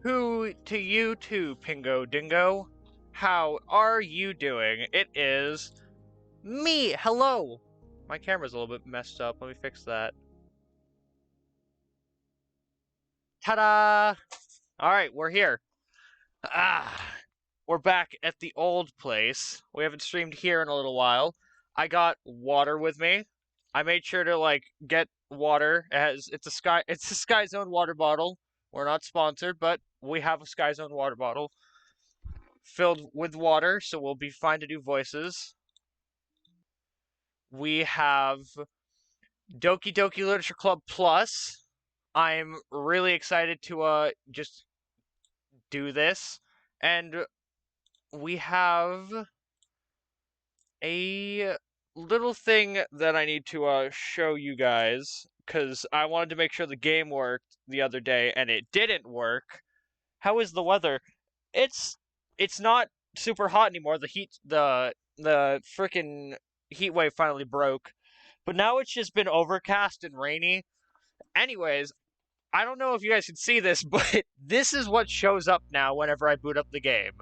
Who to you too, Pingo Dingo? How are you doing? It is me. Hello. My camera's a little bit messed up. Let me fix that. Ta-da! Alright, we're here. We're back at the old place. We haven't streamed here in a little while. I got water with me. I made sure to get water. It's a Sky Zone water bottle. We're not sponsored, but we have a Sky Zone water bottle filled with water, so we'll be fine to do voices. We have Doki-doki Literature Club Plus. I'm really excited to just do this. And we have a little thing that I need to show you guys, because I wanted to make sure the game worked the other day, and it didn't work. How is the weather? It's not super hot anymore. The freaking heat wave finally broke, but now it's just been overcast and rainy. Anyways, I don't know if you guys can see this, but this is what shows up now whenever I boot up the game.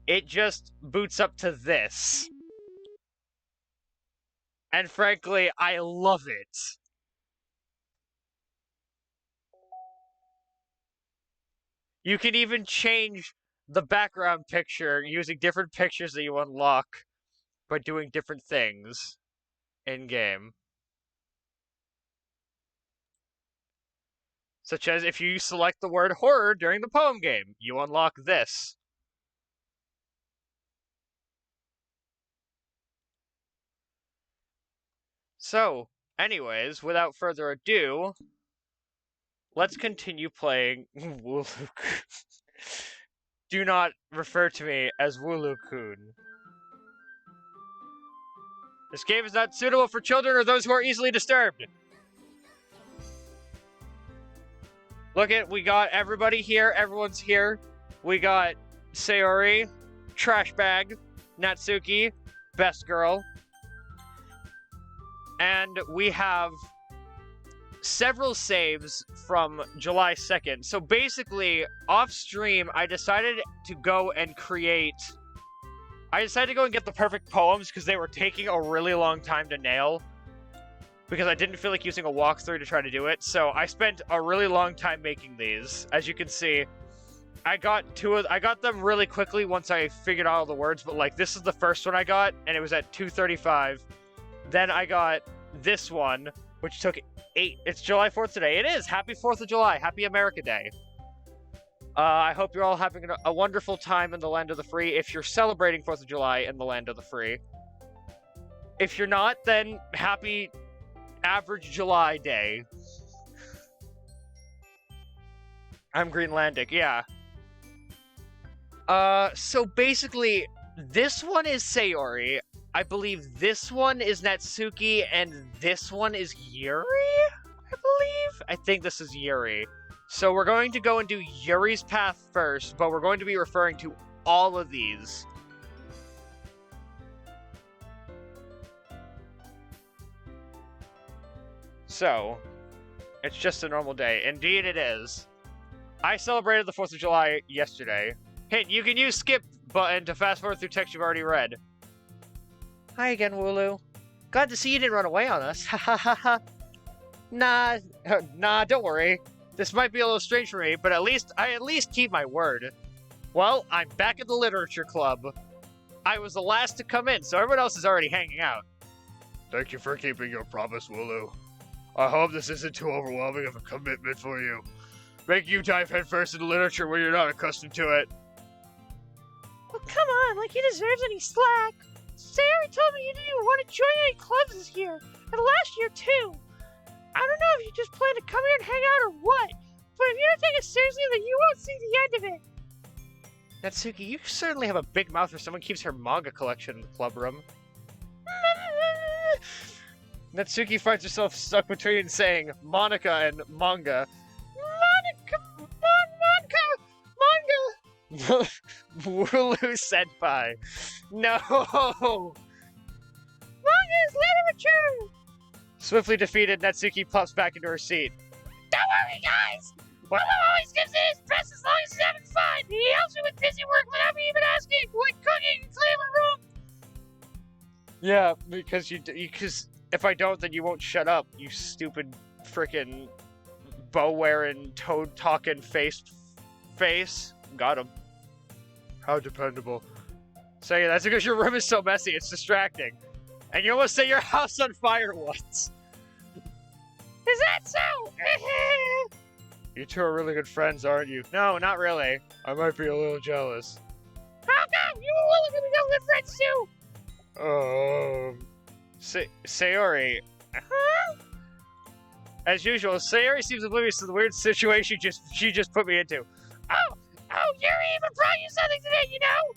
It just boots up to this. And frankly, I love it. You can even change the background picture using different pictures that you unlock by doing different things in-game. Such as if you select the word horror during the poem game, you unlock this. So, anyways, without further ado, let's continue playing Wooloo. Do not refer to me as Wooloo-kun. This game is not suitable for children or those who are easily disturbed. Look we got everybody here. Everyone's here. We got Sayori, Trash Bag, Natsuki, Best Girl. And we have several saves from July 2nd. So basically, off stream, I decided to go and get the perfect poems because they were taking a really long time to nail. Because I didn't feel like using a walkthrough to try to do it. So I spent a really long time making these. As you can see, I got them really quickly once I figured out all the words. But this is the first one I got, and it was at 2:35. Then I got this one, which took 8. It's July 4th today. It is! Happy 4th of July. Happy America Day. I hope you're all having a wonderful time in the land of the free if you're celebrating 4th of July in the land of the free. If you're not, then happy average July day. I'm Greenlandic, yeah. So basically, this one is Sayori. I believe this one is Natsuki, and this one is Yuri, I believe? I think this is Yuri. So we're going to go and do Yuri's path first, but we're going to be referring to all of these. So, it's just a normal day. Indeed it is. I celebrated the 4th of July yesterday. Hint, you can use skip button to fast forward through text you've already read. Hi again, Wooloo. Glad to see you didn't run away on us. Ha ha ha ha. Nah, don't worry. This might be a little strange for me, but I at least keep my word. Well, I'm back at the literature club. I was the last to come in, so everyone else is already hanging out. Thank you for keeping your promise, Wooloo. I hope this isn't too overwhelming of a commitment for you. Making you dive headfirst into literature when you're not accustomed to it. Well, come on, like he deserves any slack. Sayori told me you didn't even want to join any clubs this year, and last year too. I don't know if you just plan to come here and hang out or what, but if you don't take it seriously, then you won't see the end of it. Natsuki, you certainly have a big mouth for someone who keeps her manga collection in the club room. Natsuki finds herself stuck between saying Monica and manga. Manga! Wooloo senpai. No! Manga is literature! Swiftly defeated, Natsuki pops back into her seat. Don't worry, guys! Well, always gives it his best as long as he's having fun. He helps me with busy work without me even asking, like cooking and cleaning my room. Yeah, because if I don't, then you won't shut up, you stupid frickin' bow-wearing, toad-talking face. Got him. How dependable. So yeah, that's because your room is so messy, it's distracting. And you almost set your house on fire once. Is that so? You two are really good friends, aren't you? No, not really. I might be a little jealous. How come? You and Willie can become good friends too. Sayori. Huh? As usual, Sayori seems oblivious to the weird situation she just put me into. Oh, Yuri even brought you something today, you know?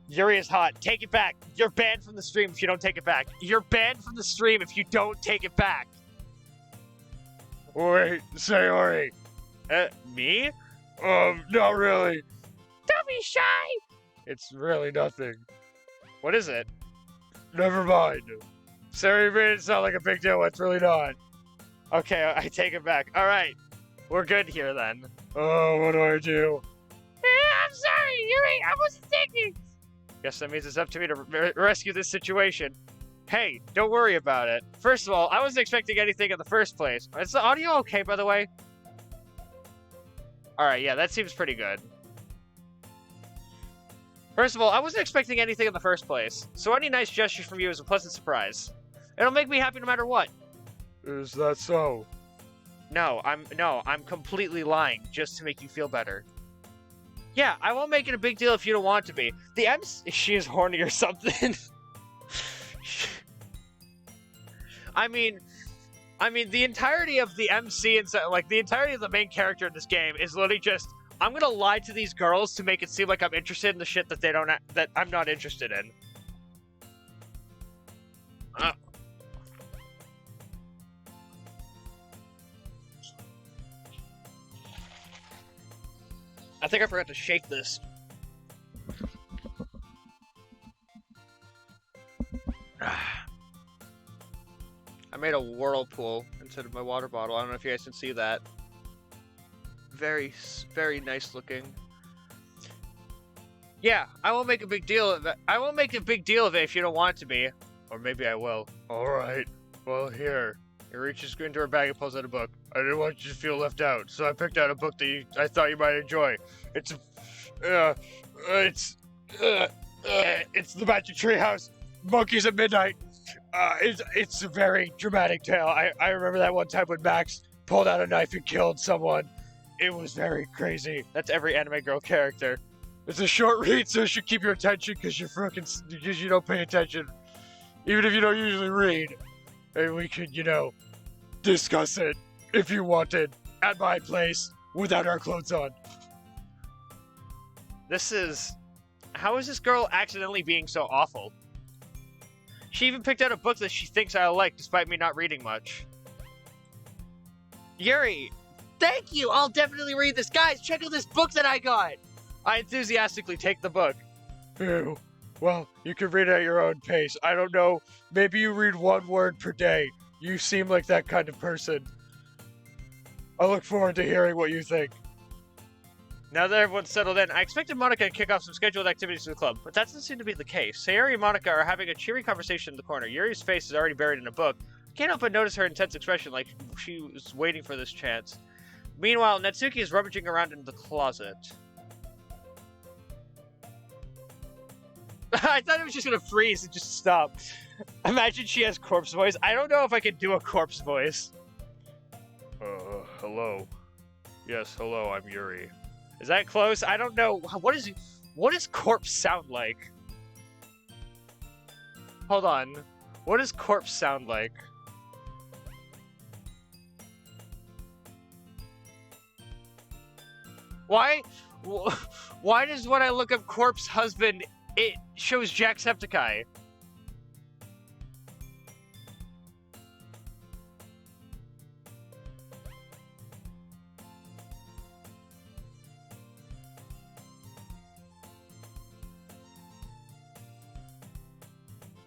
Yuri is hot. Take it back. You're banned from the stream if you don't take it back. You're banned from the stream if you don't take it back. Wait, Sayori. Me? Not really. Don't be shy. It's really nothing. What is it? Never mind. Sayori made it sound like a big deal. It's really not. Okay, I take it back. All right. We're good here then. Oh, what do I do? I'm sorry, Yuri. I wasn't thinking. Guess that means it's up to me to rescue this situation. Hey, don't worry about it. First of all, I wasn't expecting anything in the first place. Is the audio okay, by the way? Alright, yeah, that seems pretty good. First of all, I wasn't expecting anything in the first place, so any nice gesture from you is a pleasant surprise. It'll make me happy no matter what. Is that so? No, I'm completely lying, just to make you feel better. Yeah, I won't make it a big deal if you don't want to be. She is horny or something. I mean, the entirety of the MC and like the entirety of the main character in this game is literally just, I'm gonna lie to these girls to make it seem like I'm interested in the shit that that I'm not interested in. I think I forgot to shake this. I made a whirlpool instead of my water bottle. I don't know if you guys can see that. Very, very nice looking. Yeah, I won't make a big deal of it. I won't make a big deal of it if you don't want it to be. Or maybe I will. Alright. Well, here. He reaches into her bag and pulls out a book. I didn't want you to feel left out, so I picked out a book that I thought you might enjoy. It's The Magic Treehouse, Monkeys at Midnight. It's a very dramatic tale. I remember that one time when Max pulled out a knife and killed someone. It was very crazy. That's every anime girl character. It's a short read, so it should keep your attention because you don't pay attention. Even if you don't usually read. And we could, discuss it, if you wanted, at my place, without our clothes on. How is this girl accidentally being so awful? She even picked out a book that she thinks I'll like, despite me not reading much. Yuri! Thank you! I'll definitely read this. Guys, check out this book that I got! I enthusiastically take the book. Ew. Well, you can read it at your own pace. I don't know, maybe you read one word per day. You seem like that kind of person. I look forward to hearing what you think. Now that everyone's settled in, I expected Monica to kick off some scheduled activities in the club, but that doesn't seem to be the case. Sayori and Monica are having a cheery conversation in the corner. Yuri's face is already buried in a book. I can't help but notice her intense expression, like she was waiting for this chance. Meanwhile, Natsuki is rummaging around in the closet. I thought it was just gonna freeze and just stop. Imagine she has corpse voice. I don't know if I can do a corpse voice. Hello. Yes, hello, I'm Yuri. Is that close? I don't know. What does corpse sound like? Hold on. What does corpse sound like? Why does when I look up corpse husband, it shows Jacksepticeye?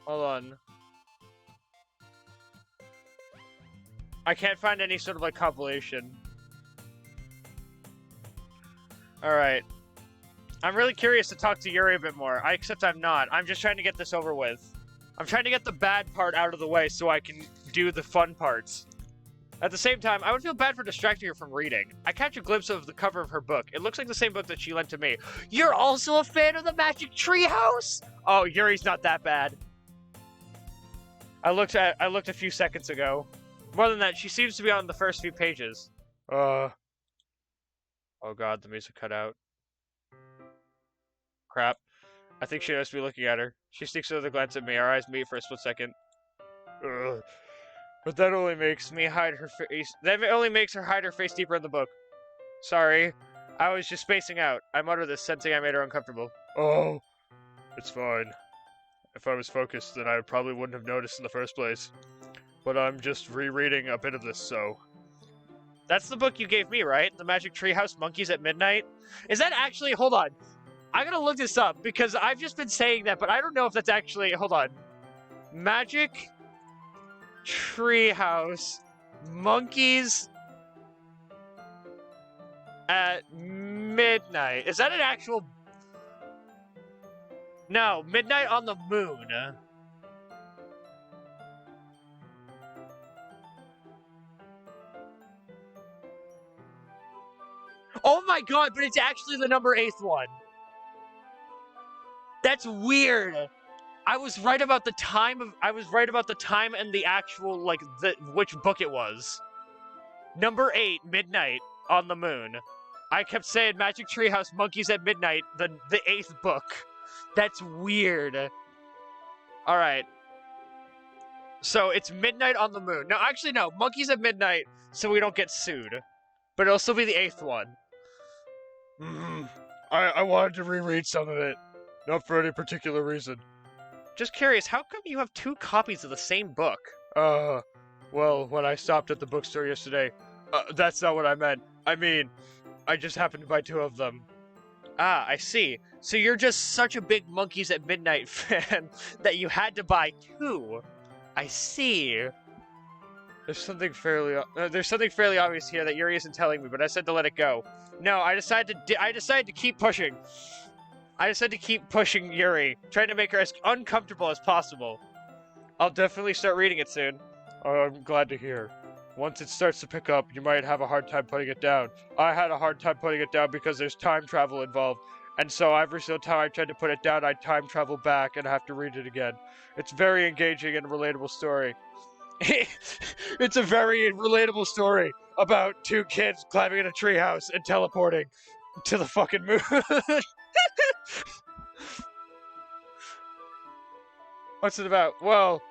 Hold on. I can't find any sort of like compilation. Alright. I'm really curious to talk to Yuri a bit more. Except I'm not. I'm just trying to get this over with. I'm trying to get the bad part out of the way so I can do the fun parts. At the same time, I would feel bad for distracting her from reading. I catch a glimpse of the cover of her book. It looks like the same book that she lent to me. You're also a fan of the Magic Treehouse? Oh, Yuri's not that bad. I looked a few seconds ago. More than that, she seems to be on the first few pages. Oh god, the music cut out. Crap. I think she noticed me looking at her. She sneaks another glance at me. Our eyes meet for a split second. Ugh. But that only makes me hide her face. That only makes her hide her face deeper in the book. Sorry. I was just spacing out. I mutter this, sensing I made her uncomfortable. Oh. It's fine. If I was focused, then I probably wouldn't have noticed in the first place. But I'm just rereading a bit of this, so... That's the book you gave me, right? The Magic Treehouse Monkeys at Midnight? Is that actually... Hold on. I gotta look this up, because I've just been saying that, but I don't know if that's actually... Hold on. Magic Treehouse Monkeys at Midnight. Is that an actual... No, Midnight on the Moon. Oh my god, but it's actually the number 8th one. That's weird. I was right about the time and the actual, like, which book it was. Number 8, Midnight on the Moon. I kept saying Magic Treehouse Monkeys at Midnight, the 8th book. That's weird. Alright. So, it's Midnight on the Moon. No, actually, no. Monkeys at Midnight, so we don't get sued. But it'll still be the 8th one. I wanted to reread some of it. Not for any particular reason. Just curious, how come you have 2 copies of the same book? Well, when I stopped at the bookstore yesterday, that's not what I meant. I mean, I just happened to buy 2 of them. Ah, I see. So you're just such a big Monkeys at Midnight fan that you had to buy 2. I see. There's something fairly obvious here that Yuri isn't telling me, but I said to let it go. No, I decided to keep pushing. I decided to keep pushing Yuri, trying to make her as uncomfortable as possible. I'll definitely start reading it soon. Oh, I'm glad to hear. Once it starts to pick up, you might have a hard time putting it down. I had a hard time putting it down because there's time travel involved, and so every single time I tried to put it down, I'd time travel back and have to read it again. It's very engaging and relatable story. It's a very relatable story about 2 kids climbing in a treehouse and teleporting to the fucking moon. What's it about? Well,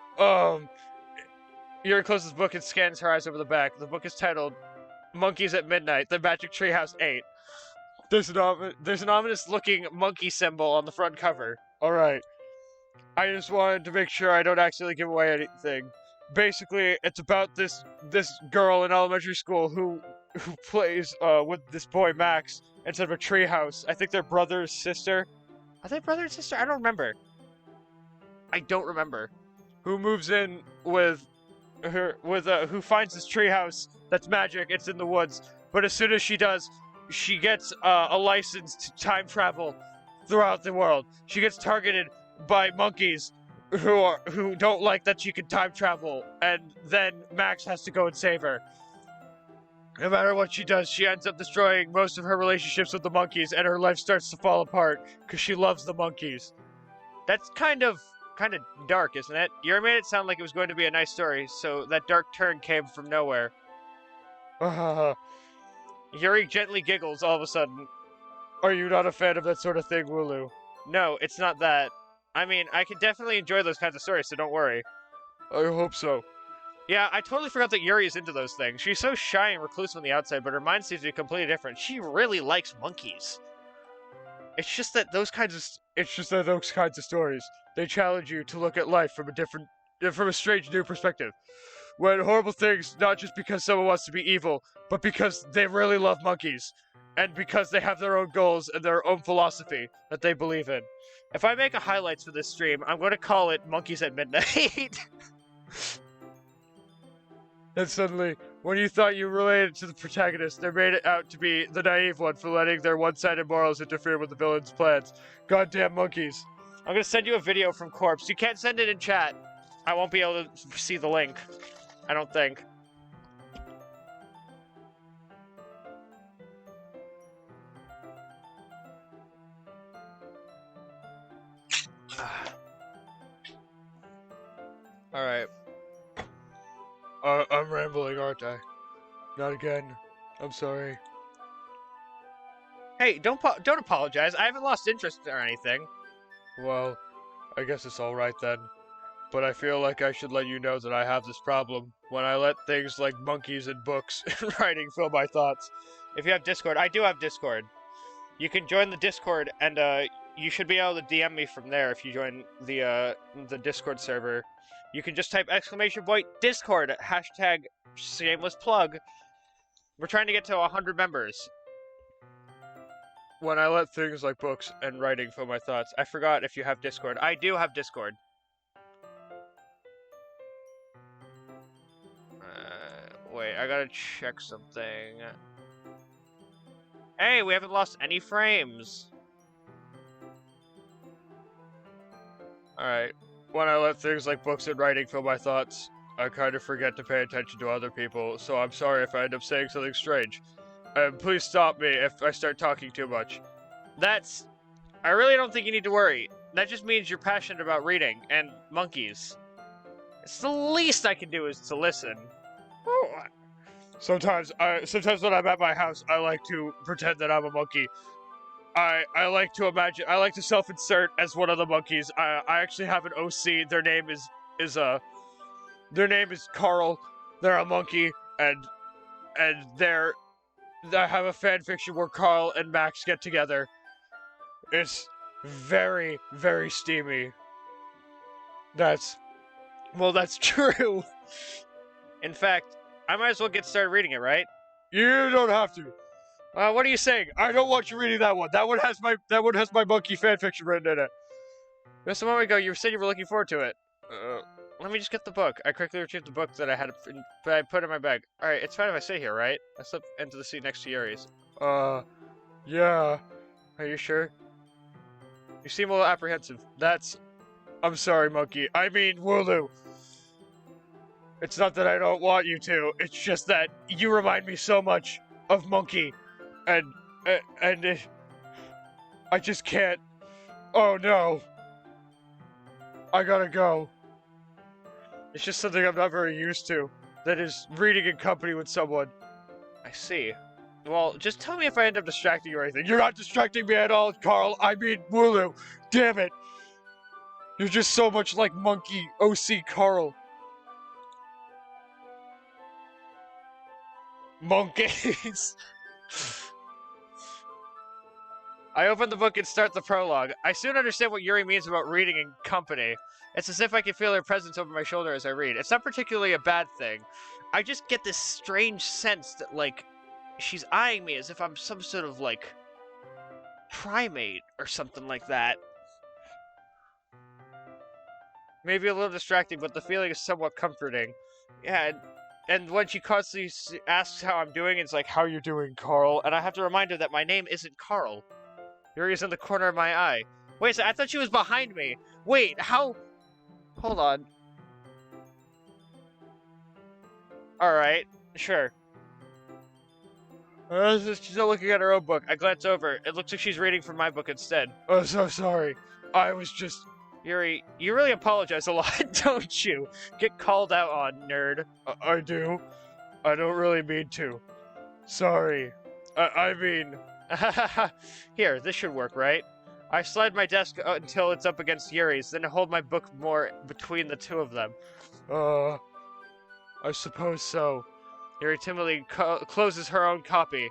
Yuri closes the book and scans her eyes over the back. The book is titled Monkeys at Midnight, The Magic Treehouse 8. There's an ominous-looking monkey symbol on the front cover. Alright. I just wanted to make sure I don't accidentally give away anything. Basically, it's about this girl in elementary school who plays with this boy Max instead of a treehouse. I think they're brother and sister. Are they brother and sister? I don't remember. Who moves in with her who finds this treehouse that's magic. It's in the woods, but as soon as she does, she gets a license to time travel throughout the world. She gets targeted by monkeys who don't like that she can time travel, and then Max has to go and save her. No matter what she does, she ends up destroying most of her relationships with the monkeys, and her life starts to fall apart because she loves the monkeys. That's kind of dark, isn't it? You made it sound like it was going to be a nice story, so that dark turn came from nowhere. Yuri gently giggles all of a sudden. Are you not a fan of that sort of thing, Wooloo? No, it's not that. I mean, I can definitely enjoy those kinds of stories, so don't worry. I hope so. Yeah, I totally forgot that Yuri is into those things. She's so shy and reclusive on the outside, but her mind seems to be completely different. She really likes monkeys. It's just that those kinds of stories, they challenge you to look at life from a strange new perspective. When horrible things, not just because someone wants to be evil, but because they really love monkeys. And because they have their own goals and their own philosophy that they believe in. If I make a highlights for this stream, I'm going to call it Monkeys at Midnight. Then suddenly, When you thought you related to the protagonist, they made it out to be the naive one for letting their one-sided morals interfere with the villain's plans. Goddamn monkeys. I'm gonna send you a video from Corpse. You can't send it in chat. I won't be able to see the link. I don't think. Alright. I'm rambling, aren't I? Not again. I'm sorry. Hey, don't apologize. I haven't lost interest or anything. Well, I guess it's alright then. But I feel like I should let you know that I have this problem when I let things like monkeys and books and writing fill my thoughts. If you have Discord, I do have Discord. You can join the Discord, and you should be able to DM me from there if you join the Discord server. You can just type !Discord, hashtag shameless plug. We're trying to get to 100 members. When I let things like books and writing fill my thoughts. I forgot if you have Discord. I do have Discord. Wait, I gotta check something. Hey, we haven't lost any frames. Alright. When I let things like books and writing fill my thoughts, I kind of forget to pay attention to other people, so I'm sorry if I end up saying something strange. Please stop me if I start talking too much. I really don't think you need to worry. That just means you're passionate about reading and monkeys. It's the least I can do is to listen. Oh. Sometimes when I'm at my house, I like to pretend that I'm a monkey. I like to imagine, I like to self-insert as one of the monkeys. I actually have an OC. Their name is Carl. They're a monkey, and I have a fan fiction where Carl and Max get together. It's very, very steamy. That's true. In fact, I might as well get started reading it, right? You don't have to. What are you saying? I don't want you reading that one. That one has my monkey fanfiction written in it. Just a moment ago, you said you were looking forward to it. Let me just get the book. I quickly retrieved the book that I had, but I put it in my bag. Alright, it's fine if I sit here, right? I slip into the seat next to Yuri's. Yeah. Are you sure? You seem a little apprehensive. I'm sorry, monkey. I mean, Wooloo. It's not that I don't want you to. It's just that you remind me so much of Monkey. And I just can't. Oh no. I gotta go. It's just something I'm not very used to. That is reading in company with someone. I see. Well, just tell me if I end up distracting you or anything. You're not distracting me at all, Carl. I mean, Wooloo. Damn it. You're just so much like Monkey OC Carl. Monkeys. I open the book and start the prologue. I soon understand what Yuri means about reading in company. It's as if I can feel her presence over my shoulder as I read. It's not particularly a bad thing. I just get this strange sense that, like, she's eyeing me as if I'm some sort of, like, primate or something like that. Maybe a little distracting, but the feeling is somewhat comforting. Yeah, and when she constantly asks how I'm doing, it's like, how you doing, Carl? And I have to remind her that my name isn't Carl. Yuri's in the corner of my eye. Wait a second, I thought she was behind me. Wait, how? Hold on. Alright, sure. She's not looking at her own book. I glance over. It looks like she's reading from my book instead. Oh, so sorry. I was just... Yuri, you really apologize a lot, don't you? Get called out on, nerd. I do. I don't really mean to. Sorry. I mean... Here, this should work, right? I slide my desk until it's up against Yuri's, then hold my book more between the two of them. I suppose so. Yuri timidly closes her own copy.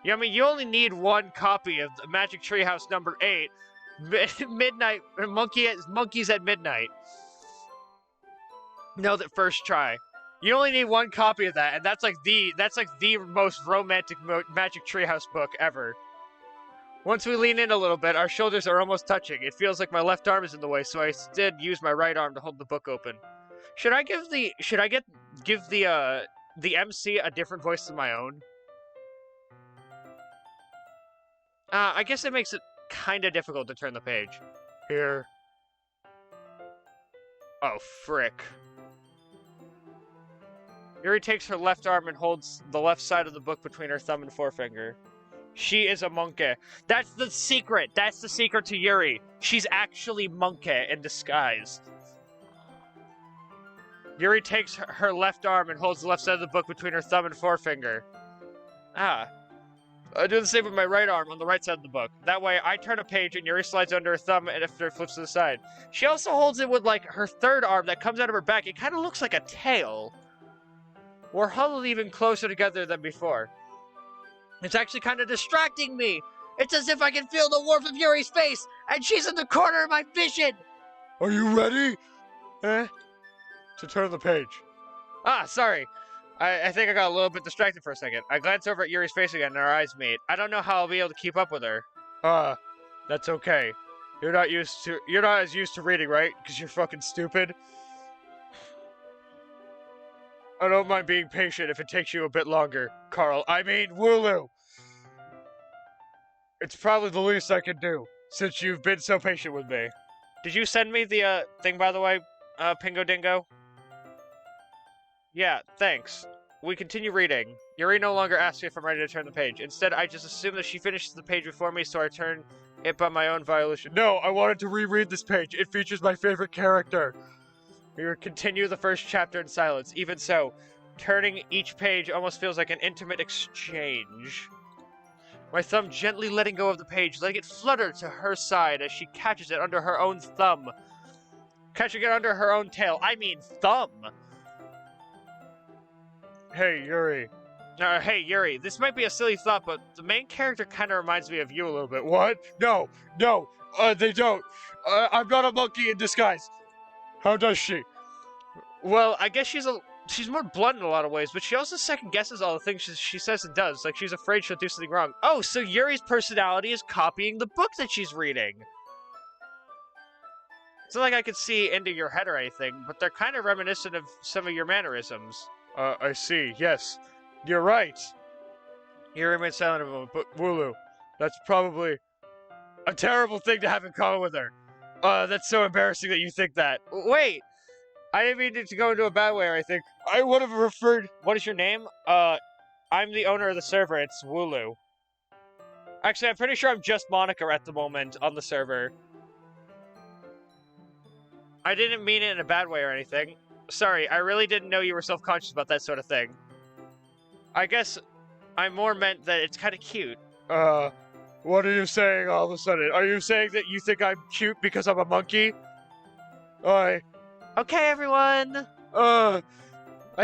Yeah, I mean, you only need one copy of the Magic Treehouse number 8. Midnight, monkeys at midnight. No, that first try. You only need one copy of that, and that's like the most romantic Magic Treehouse book ever. Once we lean in a little bit, our shoulders are almost touching. It feels like my left arm is in the way, so I instead use my right arm to hold the book open. Should I give the the MC a different voice than my own? I guess it makes it kind of difficult to turn the page. Here. Oh, frick. Yuri takes her left arm and holds the left side of the book between her thumb and forefinger. She is a monkey. That's the secret. That's the secret to Yuri. She's actually monkey in disguise. Yuri takes her left arm and holds the left side of the book between her thumb and forefinger. Ah. I do the same with my right arm on the right side of the book. That way, I turn a page and Yuri slides under her thumb and after it flips to the side. She also holds it with, like, her third arm that comes out of her back. It kind of looks like a tail. We're huddled even closer together than before. It's actually kind of distracting me. It's as if I can feel the warmth of Yuri's face, and she's in the corner of my vision. Are you ready? To turn the page. Ah, sorry. I think I got a little bit distracted for a second. I glance over at Yuri's face again, and our eyes meet. I don't know how I'll be able to keep up with her. That's okay. You're not as used to reading, right? Because you're fucking stupid. I don't mind being patient if it takes you a bit longer, Carl. I mean, Wooloo! It's probably the least I can do, since you've been so patient with me. Did you send me the, thing, by the way, Pingo Dingo? Yeah, thanks. We continue reading. Yuri no longer asks if I'm ready to turn the page. Instead, I just assume that she finishes the page before me, so I turn it by my own volition. No, I wanted to reread this page. It features my favorite character. We will continue the first chapter in silence. Even so, turning each page almost feels like an intimate exchange. My thumb gently letting go of the page, letting it flutter to her side as she catches it under her own thumb. Catching it under her own tail. I mean thumb! Hey, Yuri. Hey, Yuri. This might be a silly thought, but the main character kind of reminds me of you a little bit. What? No, they don't. I'm not a monkey in disguise. How does she? Well, I guess she's more blunt in a lot of ways, but she also second-guesses all the things she says and does. Like, she's afraid she'll do something wrong. Oh, so Yuri's personality is copying the book that she's reading. It's not like I could see into your head or anything, but they're kind of reminiscent of some of your mannerisms. I see. Yes. You're right. Yuri remains silent a moment, but Wooloo, that's probably a terrible thing to have in common with her. That's so embarrassing that you think that. Wait! I didn't mean it to go into a bad way or anything. I would have referred... What is your name? I'm the owner of the server. It's Wooloo. Actually, I'm pretty sure I'm just Monica at the moment on the server. I didn't mean it in a bad way or anything. Sorry, I really didn't know you were self-conscious about that sort of thing. I guess I more meant that it's kind of cute. What are you saying all of a sudden? Are you saying that you think I'm cute because I'm a monkey? Okay, everyone! I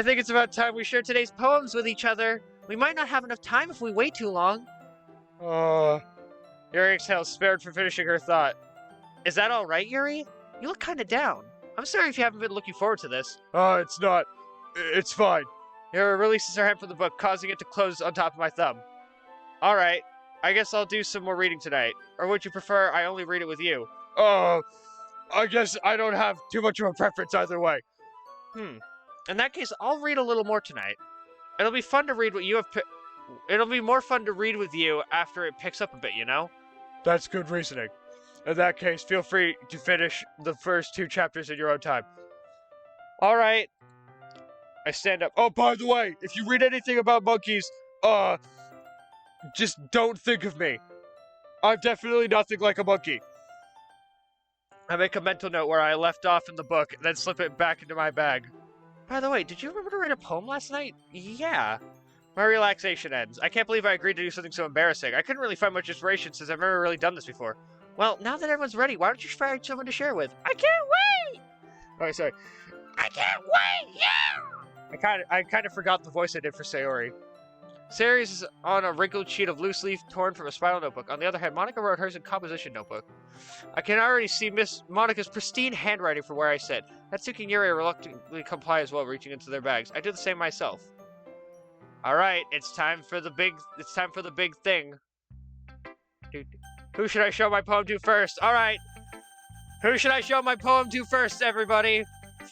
think it's about time we share today's poems with each other. We might not have enough time if we wait too long. Yuri exhales, spared for finishing her thought. Is that alright, Yuri? You look kinda down. I'm sorry if you haven't been looking forward to this. It's not. It's fine. Yuri releases her hand from the book, causing it to close on top of my thumb. Alright, I guess I'll do some more reading tonight. Or would you prefer I only read it with you? I guess I don't have too much of a preference either way. In that case, I'll read a little more tonight. It'll be fun to read what you have It'll be more fun to read with you after it picks up a bit, you know? That's good reasoning. In that case, feel free to finish the first 2 chapters in your own time. Alright. I stand up. Oh, by the way, if you read anything about monkeys, just don't think of me. I'm definitely nothing like a monkey. I make a mental note where I left off in the book, and then slip it back into my bag. By the way, did you remember to write a poem last night? Yeah. My relaxation ends. I can't believe I agreed to do something so embarrassing. I couldn't really find much inspiration since I've never really done this before. Well, now that everyone's ready, why don't you find someone to share with? I can't wait! Oh, sorry. I can't wait! Yeah! I kind of forgot the voice I did for Sayori. Sayori's is on a wrinkled sheet of loose leaf torn from a spiral notebook. On the other hand, Monica wrote hers in composition notebook. I can already see Miss Monica's pristine handwriting from where I sit. Natsuki and Yuri reluctantly comply as well, reaching into their bags. I do the same myself. Alright, it's time for the big thing. Who should I show my poem to first? Alright. Who should I show my poem to first, everybody?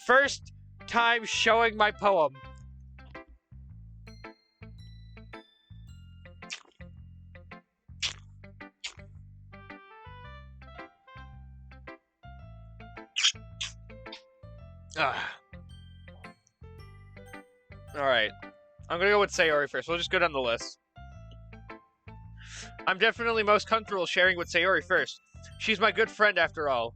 First time showing my poem. Alright. I'm gonna go with Sayori first. We'll just go down the list. I'm definitely most comfortable sharing with Sayori first. She's my good friend after all.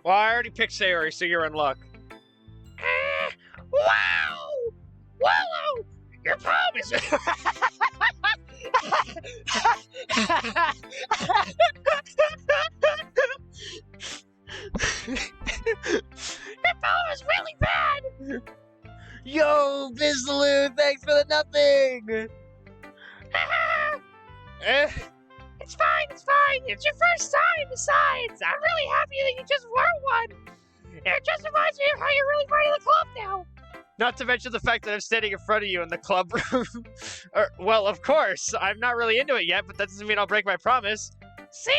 Well, I already picked Sayori, so you're in luck. Wow! Wallow! Your poem is... Your poem is really bad! Yo, Bizzaloo, thanks for the nothing! It's fine, it's fine. It's your first time, besides. I'm really happy that you just were one. It just reminds me of how you're really part of the club now. Not to mention the fact that I'm standing in front of you in the club room. Well, of course, I'm not really into it yet, but that doesn't mean I'll break my promise. See?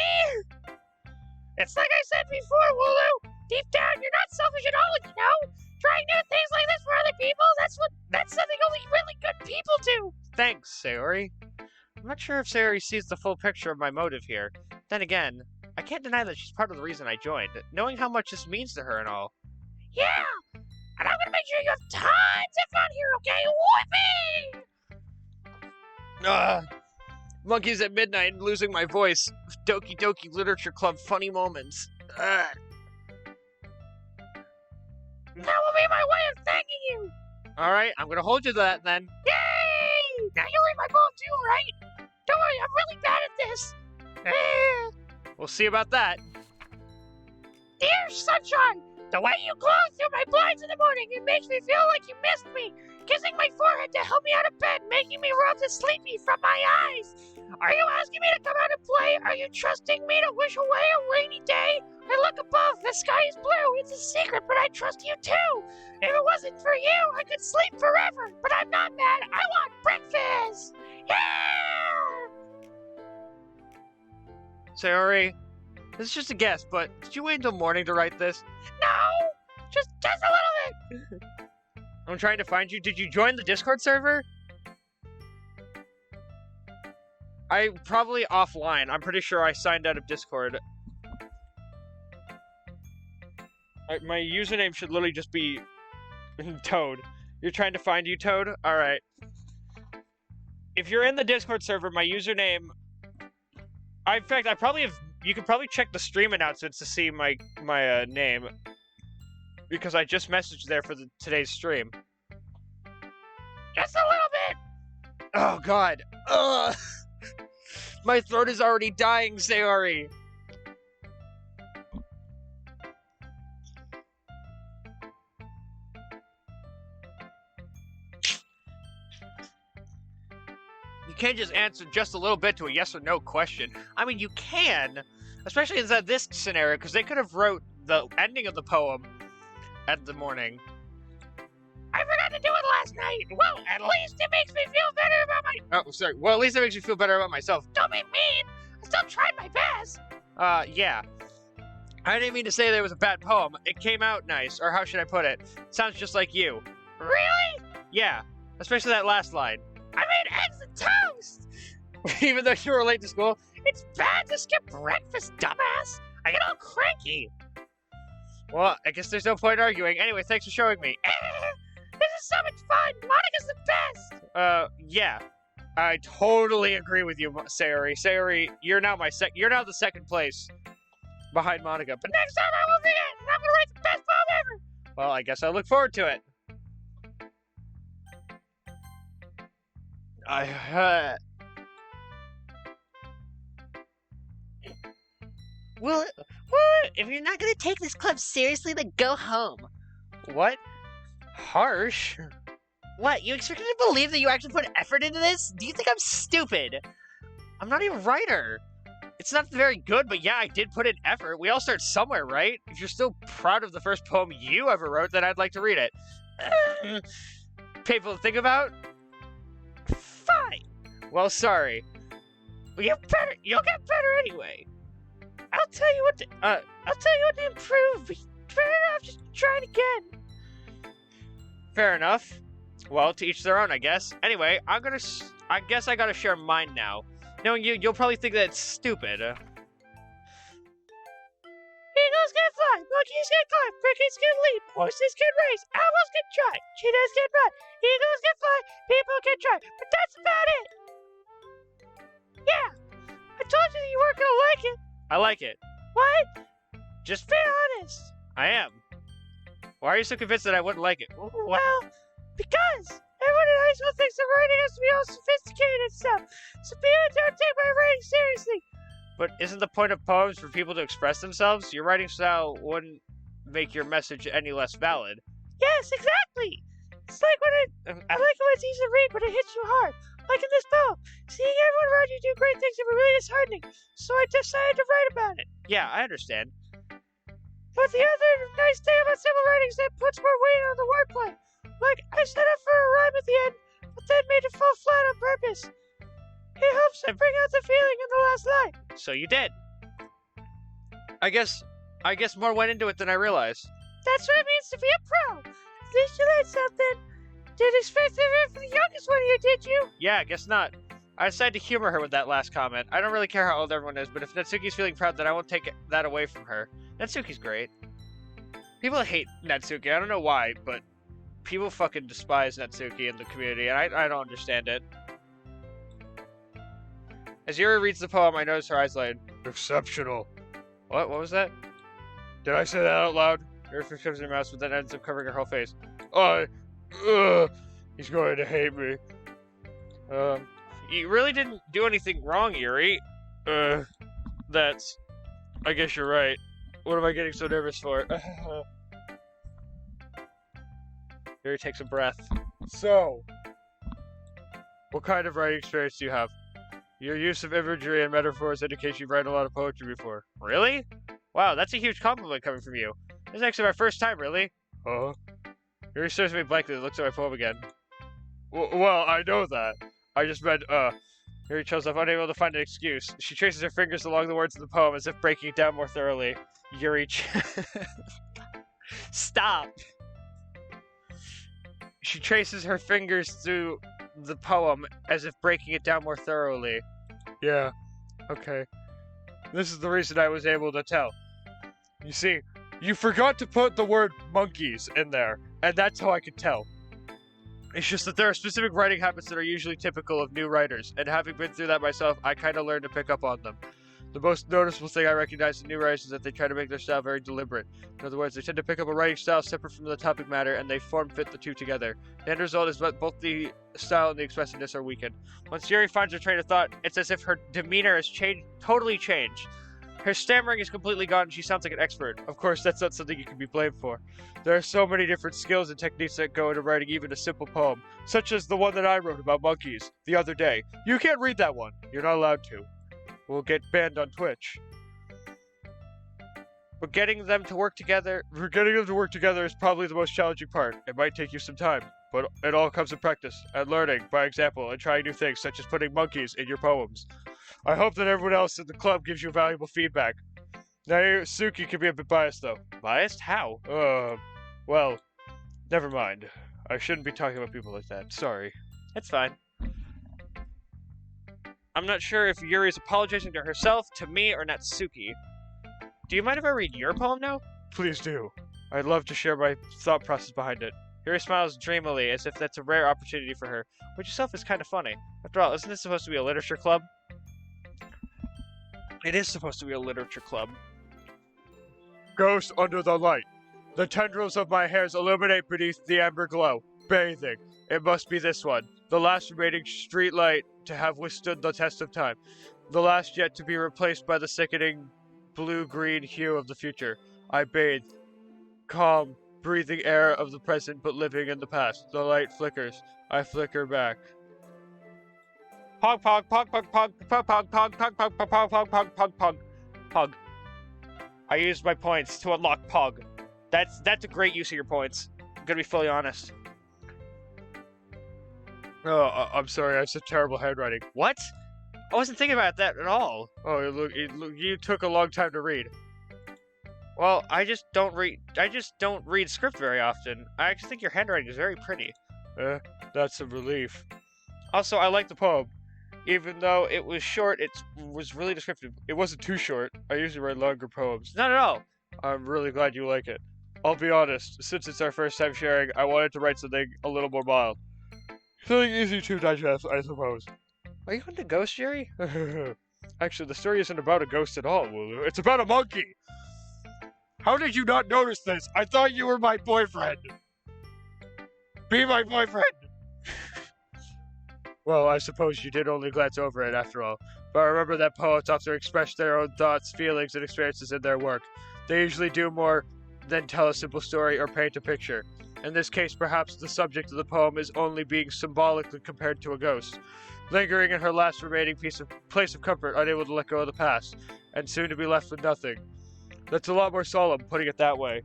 It's like I said before, Wooloo. Deep down, you're not selfish at all, you know? Trying new things like this for other people, that's something only really good people do. Thanks, Sayori. I'm not sure if Sayori sees the full picture of my motive here. Then again, I can't deny that she's part of the reason I joined, knowing how much this means to her and all. Yeah, and I'm gonna make sure you have tons of fun here, okay? Whoopee! Monkeys at midnight and losing my voice. Doki-doki Literature Club funny moments. That will be my way of thanking you. Alright, I'm gonna hold you to that then. Yay! Now you'll read my poem too, right? Don't worry, I'm really bad at this. We'll see about that. Dear sunshine, the way you glow through my blinds in the morning, it makes me feel like you missed me. Kissing my forehead to help me out of bed, making me rub the sleepy from my eyes. Are you asking me to come out and play? Are you trusting me to wish away a rainy day? I look above, the sky is blue. It's a secret, but I trust you too. If it wasn't for you, I could sleep forever. But I'm not mad. I want breakfast. Yeah! Sayori, this is just a guess, but did you wait until morning to write this? No, just a little bit. I'm trying to find you. Did you join the Discord server? I probably offline. I'm pretty sure I signed out of Discord. My username should literally just be Toad. You're trying to find you, Toad? Alright. If you're in the Discord server, my username... in fact, I probably have... You could probably check the stream announcements to see my name. Because I just messaged there for today's stream. Just a little bit. Oh, God. Ugh. My throat is already dying, Sayori. You can't just answer just a little bit to a yes or no question. I mean, you can, especially in this scenario, because they could have wrote the ending of the poem at the morning. I forgot to do it last night. Well, at least it makes me feel better about my... Oh, sorry. Well, at least it makes you feel better about myself. Don't be mean. I still tried my best. Yeah. I didn't mean to say that it was a bad poem. It came out nice, or how should I put it? Sounds just like you. Really? Yeah, especially that last line. I made eggs and toast. Even though you were late to school? It's bad to skip breakfast, dumbass. I get all cranky. Well, I guess there's no point arguing. Anyway, thanks for showing me. This is so much fun. Monica's the best. Yeah. I totally agree with you, Sayori. Sayori, you're now the second place behind Monica. But next time I will be it, and I'm gonna write the best poem ever. Well, I guess I look forward to it. Well, if you're not gonna take this club seriously, then go home. What? Harsh? What, you expect me to believe that you actually put effort into this? Do you think I'm stupid? I'm not even a writer. It's not very good, but yeah, I did put in effort. We all start somewhere, right? If you're still proud of the first poem you ever wrote, then I'd like to read it. Painful to think about? Fine. Well, sorry. Well, you'll get better anyway. I'll tell you what to improve. But fair enough, just try it again. Fair enough. Well, to each their own, I guess. Anyway, I guess I gotta share mine now. Knowing you, you'll probably think that it's stupid. Being Eagles can fly, monkeys can climb, crickets can leap, horses can race, owls can try, cheetahs can run, eagles can fly, people can try. But that's about it. Yeah, I told you that you weren't gonna like it. I like it. What? Just Be honest. I am. Why are you so convinced that I wouldn't like it? Well, because everyone in high school thinks that writing has to be all sophisticated and stuff. So people don't take my writing seriously. But isn't the point of poems for people to express themselves? Your writing style wouldn't make your message any less valid. Yes, exactly. It's like when I like it when it's easy to read, but it hits you hard. Like in this poem, seeing everyone around you do great things can be really disheartening. So I decided to write about it. Yeah, I understand. But the other nice thing about simple writing is that it puts more weight on the wordplay. Like, I set up for a rhyme at the end, but then made it fall flat on purpose. It helps to bring out the feeling in the last line. So you did. I guess more went into it than I realized. That's what it means to be a pro. At least you learned something. Didn't expect it for the youngest one here, did you? Yeah, I guess not. I decided to humor her with that last comment. I don't really care how old everyone is, but if Natsuki's feeling proud, then I won't take that away from her. Natsuki's great. People hate Natsuki. I don't know why, but people fucking despise Natsuki in the community, and I don't understand it. As Yuri reads the poem, I notice her eyes light. Exceptional. What was that? Did I say that out loud? Yuri first covers her mouth, but then ends up covering her whole face. He's going to hate me. You really didn't do anything wrong, Yuri. I guess you're right. What am I getting so nervous for? Yuri takes a breath. So, what kind of writing experience do you have? Your use of imagery and metaphors indicates you've read a lot of poetry before. Really? Wow, that's a huge compliment coming from you. This is actually my first time, really. Huh? Yuri stares at me blankly and looks at my poem again. Well, I know that. I just meant, Yuri shows up, unable to find an excuse. She traces her fingers along the words of the poem as if breaking it down more thoroughly. Yuri Stop! She traces her fingers through the poem as if breaking it down more thoroughly. Yeah, okay. This is the reason I was able to tell. You see, you forgot to put the word monkeys in there, and that's how I could tell. It's just that there are specific writing habits that are usually typical of new writers, and having been through that myself, I kind of learned to pick up on them. The most noticeable thing I recognize in new writers is that they try to make their style very deliberate. In other words, they tend to pick up a writing style separate from the topic matter, and they form-fit the two together. The end result is that both the style and the expressiveness are weakened. Once Yuri finds her train of thought, it's as if her demeanor has totally changed. Her stammering is completely gone, and she sounds like an expert. Of course, that's not something you can be blamed for. There are so many different skills and techniques that go into writing even a simple poem, such as the one that I wrote about monkeys the other day. You can't read that one. You're not allowed to. We'll get banned on Twitch. But getting them to work together is probably the most challenging part. It might take you some time, but it all comes in practice, and learning, by example, and trying new things, such as putting monkeys in your poems. I hope that everyone else in the club gives you valuable feedback. Suki can be a bit biased, though. Biased? How? Well, never mind. I shouldn't be talking about people like that. Sorry. It's fine. I'm not sure if Yuri is apologizing to herself, to me, or Natsuki. Do you mind if I read your poem now? Please do. I'd love to share my thought process behind it. Yuri smiles dreamily, as if that's a rare opportunity for her, which itself is kind of funny. After all, isn't this supposed to be a literature club? It is supposed to be a literature club. Ghost under the light. The tendrils of my hairs illuminate beneath the amber glow. Bathing. It must be this one. The last remaining street light to have withstood the test of time. The last yet to be replaced by the sickening blue-green hue of the future. I bathe. Calm, breathing air of the present but living in the past. The light flickers. I flicker back. Pog pog pog pog pog pog pog pog pog pog pog pog pog pog pog pog pog. I used my points to unlock Pog. That's a great use of your points. I'm gonna be fully honest. Oh, I'm sorry. I have such terrible handwriting. What? I wasn't thinking about that at all. Oh, look, you took a long time to read. Well, I just don't read script very often. I actually think your handwriting is very pretty. That's a relief. Also, I like the poem. Even though it was short, it was really descriptive. It wasn't too short. I usually write longer poems. Not at all. I'm really glad you like it. I'll be honest, since it's our first time sharing, I wanted to write something a little more mild. Something easy to digest, I suppose. Are you into ghost, Jerry? Actually, the story isn't about a ghost at all, Wooloo. It's about a monkey! How did you not notice this? I thought you were my boyfriend! Be my boyfriend! Well, I suppose you did only glance over it after all. But remember that poets often express their own thoughts, feelings, and experiences in their work. They usually do more than tell a simple story or paint a picture. In this case, perhaps the subject of the poem is only being symbolically compared to a ghost, lingering in her last remaining place of comfort, unable to let go of the past, and soon to be left with nothing. That's a lot more solemn, putting it that way.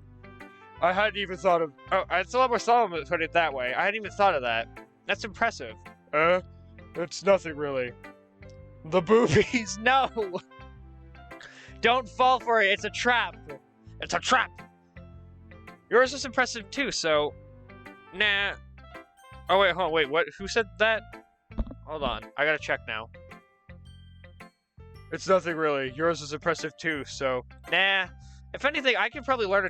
I hadn't even thought of... Oh, it's a lot more solemn, putting it that way. I hadn't even thought of that. That's impressive. It's nothing, really. The boobies, no! Don't fall for it, it's a trap! It's a trap! Yours is impressive too, so... Nah. Oh, wait, hold on, wait, what? Who said that? Hold on, I gotta check now. It's nothing, really. Yours is impressive too, so... Nah. If anything, I can probably learn a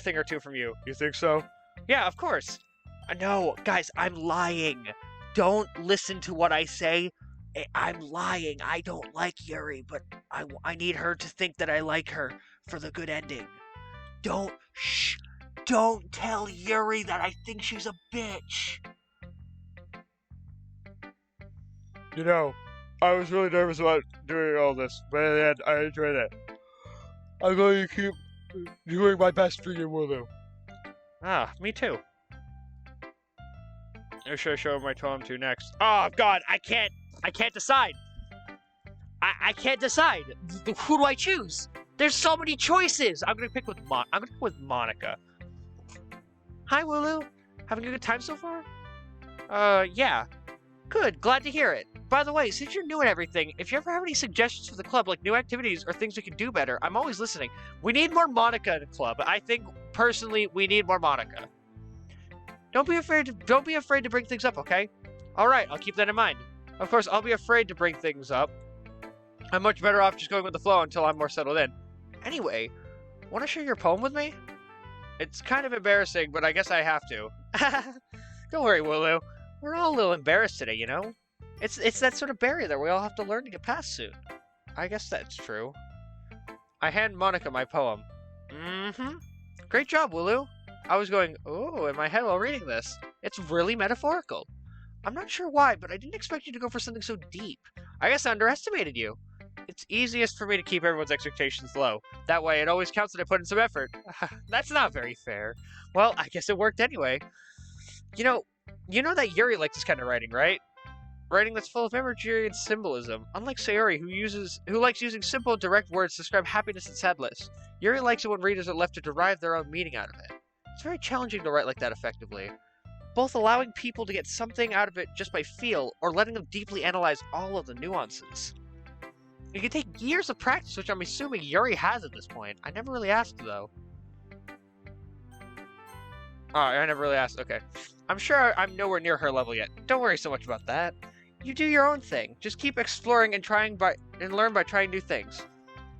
thing or two from you. You think so? Yeah, of course. No, guys, I'm lying. Don't listen to what I say. I'm lying. I don't like Yuri, but I need her to think that I like her for the good ending. Don't tell Yuri that I think she's a bitch. You know, I was really nervous about doing all this, but in the end, I enjoyed it. I'm going to keep doing my best for you, Wooloo. Ah, me too. Who should I show my poem to next? Oh, God, I can't decide. I can't decide. Who do I choose? There's so many choices. I'm gonna pick with Monica. Hi, Wooloo. Having a good time so far? Yeah. Good. Glad to hear it. By the way, since you're new and everything, if you ever have any suggestions for the club, like new activities or things we can do better, I'm always listening. We need more Monica in the club. I think personally, we need more Monica. Don't be afraid to bring things up, okay? All right, I'll keep that in mind. Of course, I'll be afraid to bring things up. I'm much better off just going with the flow until I'm more settled in. Anyway, want to share your poem with me? It's kind of embarrassing, but I guess I have to. Don't worry, Wooloo. We're all a little embarrassed today, you know? It's that sort of barrier that we all have to learn to get past soon. I guess that's true. I hand Monica my poem. Mm-hmm. Great job, Wooloo. I was going, oh, in my head while reading this. It's really metaphorical. I'm not sure why, but I didn't expect you to go for something so deep. I guess I underestimated you. It's easiest for me to keep everyone's expectations low. That way, it always counts that I put in some effort. That's not very fair. Well, I guess it worked anyway. You know that Yuri likes this kind of writing, right? Writing that's full of imagery and symbolism. Unlike Sayori, who likes using simple, direct words to describe happiness and sadness. Yuri likes it when readers are left to derive their own meaning out of it. It's very challenging to write like that effectively. Both allowing people to get something out of it just by feel, or letting them deeply analyze all of the nuances. It can take years of practice, which I'm assuming Yuri has at this point. I never really asked, though. Oh, I never really asked. Okay. I'm sure I'm nowhere near her level yet. Don't worry so much about that. You do your own thing. Just keep exploring and learn by trying new things.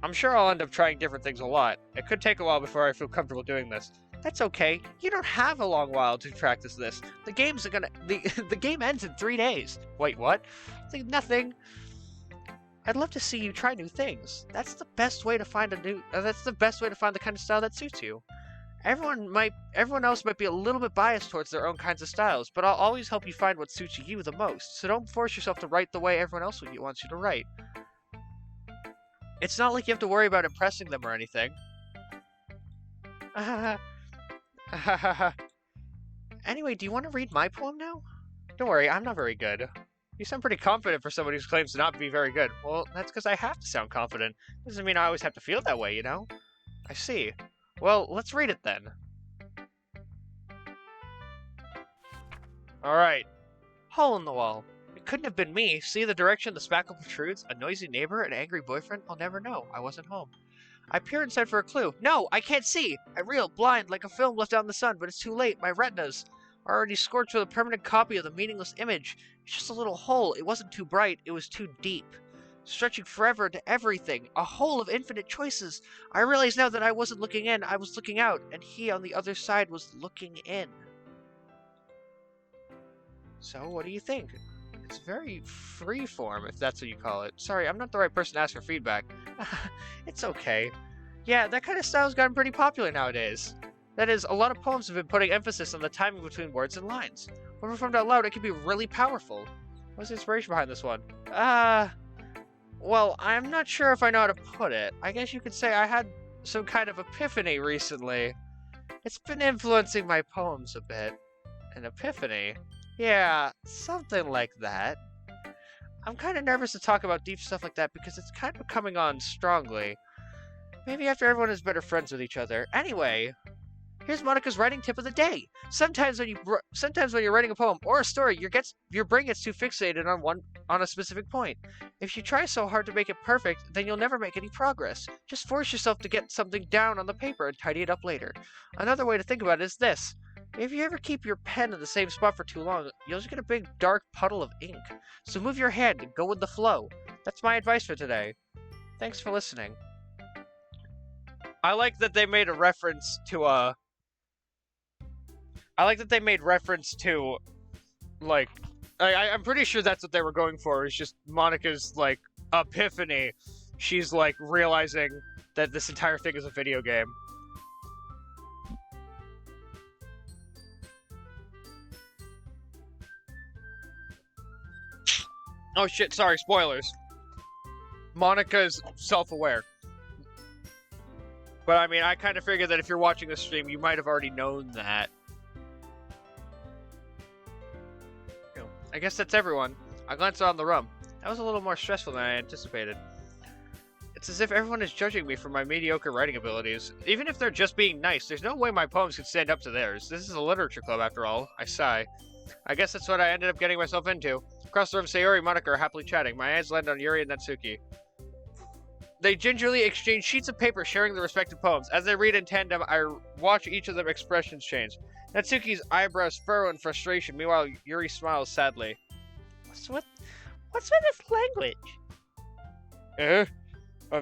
I'm sure I'll end up trying different things a lot. It could take a while before I feel comfortable doing this. That's okay. You don't have a long while to practice this. The game ends in 3 days. Wait, what? Nothing. I'd love to see you try new things. That's the best way to find the kind of style that suits you. Everyone else might be a little bit biased towards their own kinds of styles, but I'll always help you find what suits you the most. So don't force yourself to write the way everyone else wants you to write. It's not like you have to worry about impressing them or anything. Anyway, do you want to read my poem now? Don't worry, I'm not very good. You sound pretty confident for someone who claims to not be very good. Well, that's because I have to sound confident. Doesn't mean I always have to feel that way, you know? I see. Well, let's read it then. Alright. Hole in the wall. It couldn't have been me. See the direction the spackle protrudes? A noisy neighbor? An angry boyfriend? I'll never know. I wasn't home. I peer inside for a clue. No, I can't see! I reel, blind, like a film left out in the sun, but it's too late. My retinas are already scorched with a permanent copy of the meaningless image. It's just a little hole. It wasn't too bright. It was too deep. stretching forever into everything, a whole of infinite choices. I realize now that I wasn't looking in, I was looking out, and he on the other side was looking in. So, what do you think? It's very freeform, if that's what you call it. Sorry, I'm not the right person to ask for feedback. It's okay. Yeah, that kind of style's gotten pretty popular nowadays. That is, a lot of poems have been putting emphasis on the timing between words and lines. When performed out loud, it can be really powerful. What's the inspiration behind this one? Well, I'm not sure if I know how to put it. I guess you could say I had some kind of epiphany recently. It's been influencing my poems a bit. An epiphany? Yeah, something like that. I'm kind of nervous to talk about deep stuff like that because it's kind of coming on strongly. Maybe after everyone is better friends with each other. Anyway, here's Monica's writing tip of the day. Sometimes when you're writing a poem or a story, your brain gets too fixated on a specific point. If you try so hard to make it perfect, then you'll never make any progress. Just force yourself to get something down on the paper and tidy it up later. Another way to think about it is this. If you ever keep your pen in the same spot for too long, you'll just get a big dark puddle of ink. So move your hand and go with the flow. That's my advice for today. Thanks for listening. I like that they made a reference to like, I'm pretty sure that's what they were going for. It's just Monica's, like, epiphany. She's, like, realizing that this entire thing is a video game. Oh shit, sorry, spoilers. Monica's self-aware. But I mean, I kind of figured that if you're watching this stream, you might have already known that. I guess that's everyone. I glanced around the room. That was a little more stressful than I anticipated. It's as if everyone is judging me for my mediocre writing abilities. Even if they're just being nice, there's no way my poems could stand up to theirs. This is a literature club after all. I sigh. I guess that's what I ended up getting myself into. Across the room, Sayori and Monica are happily chatting. My eyes land on Yuri and Natsuki. They gingerly exchange sheets of paper sharing their respective poems. As they read in tandem, I watch each of their expressions change. Natsuki's eyebrows furrow in frustration. Meanwhile, Yuri smiles sadly. What's with this language?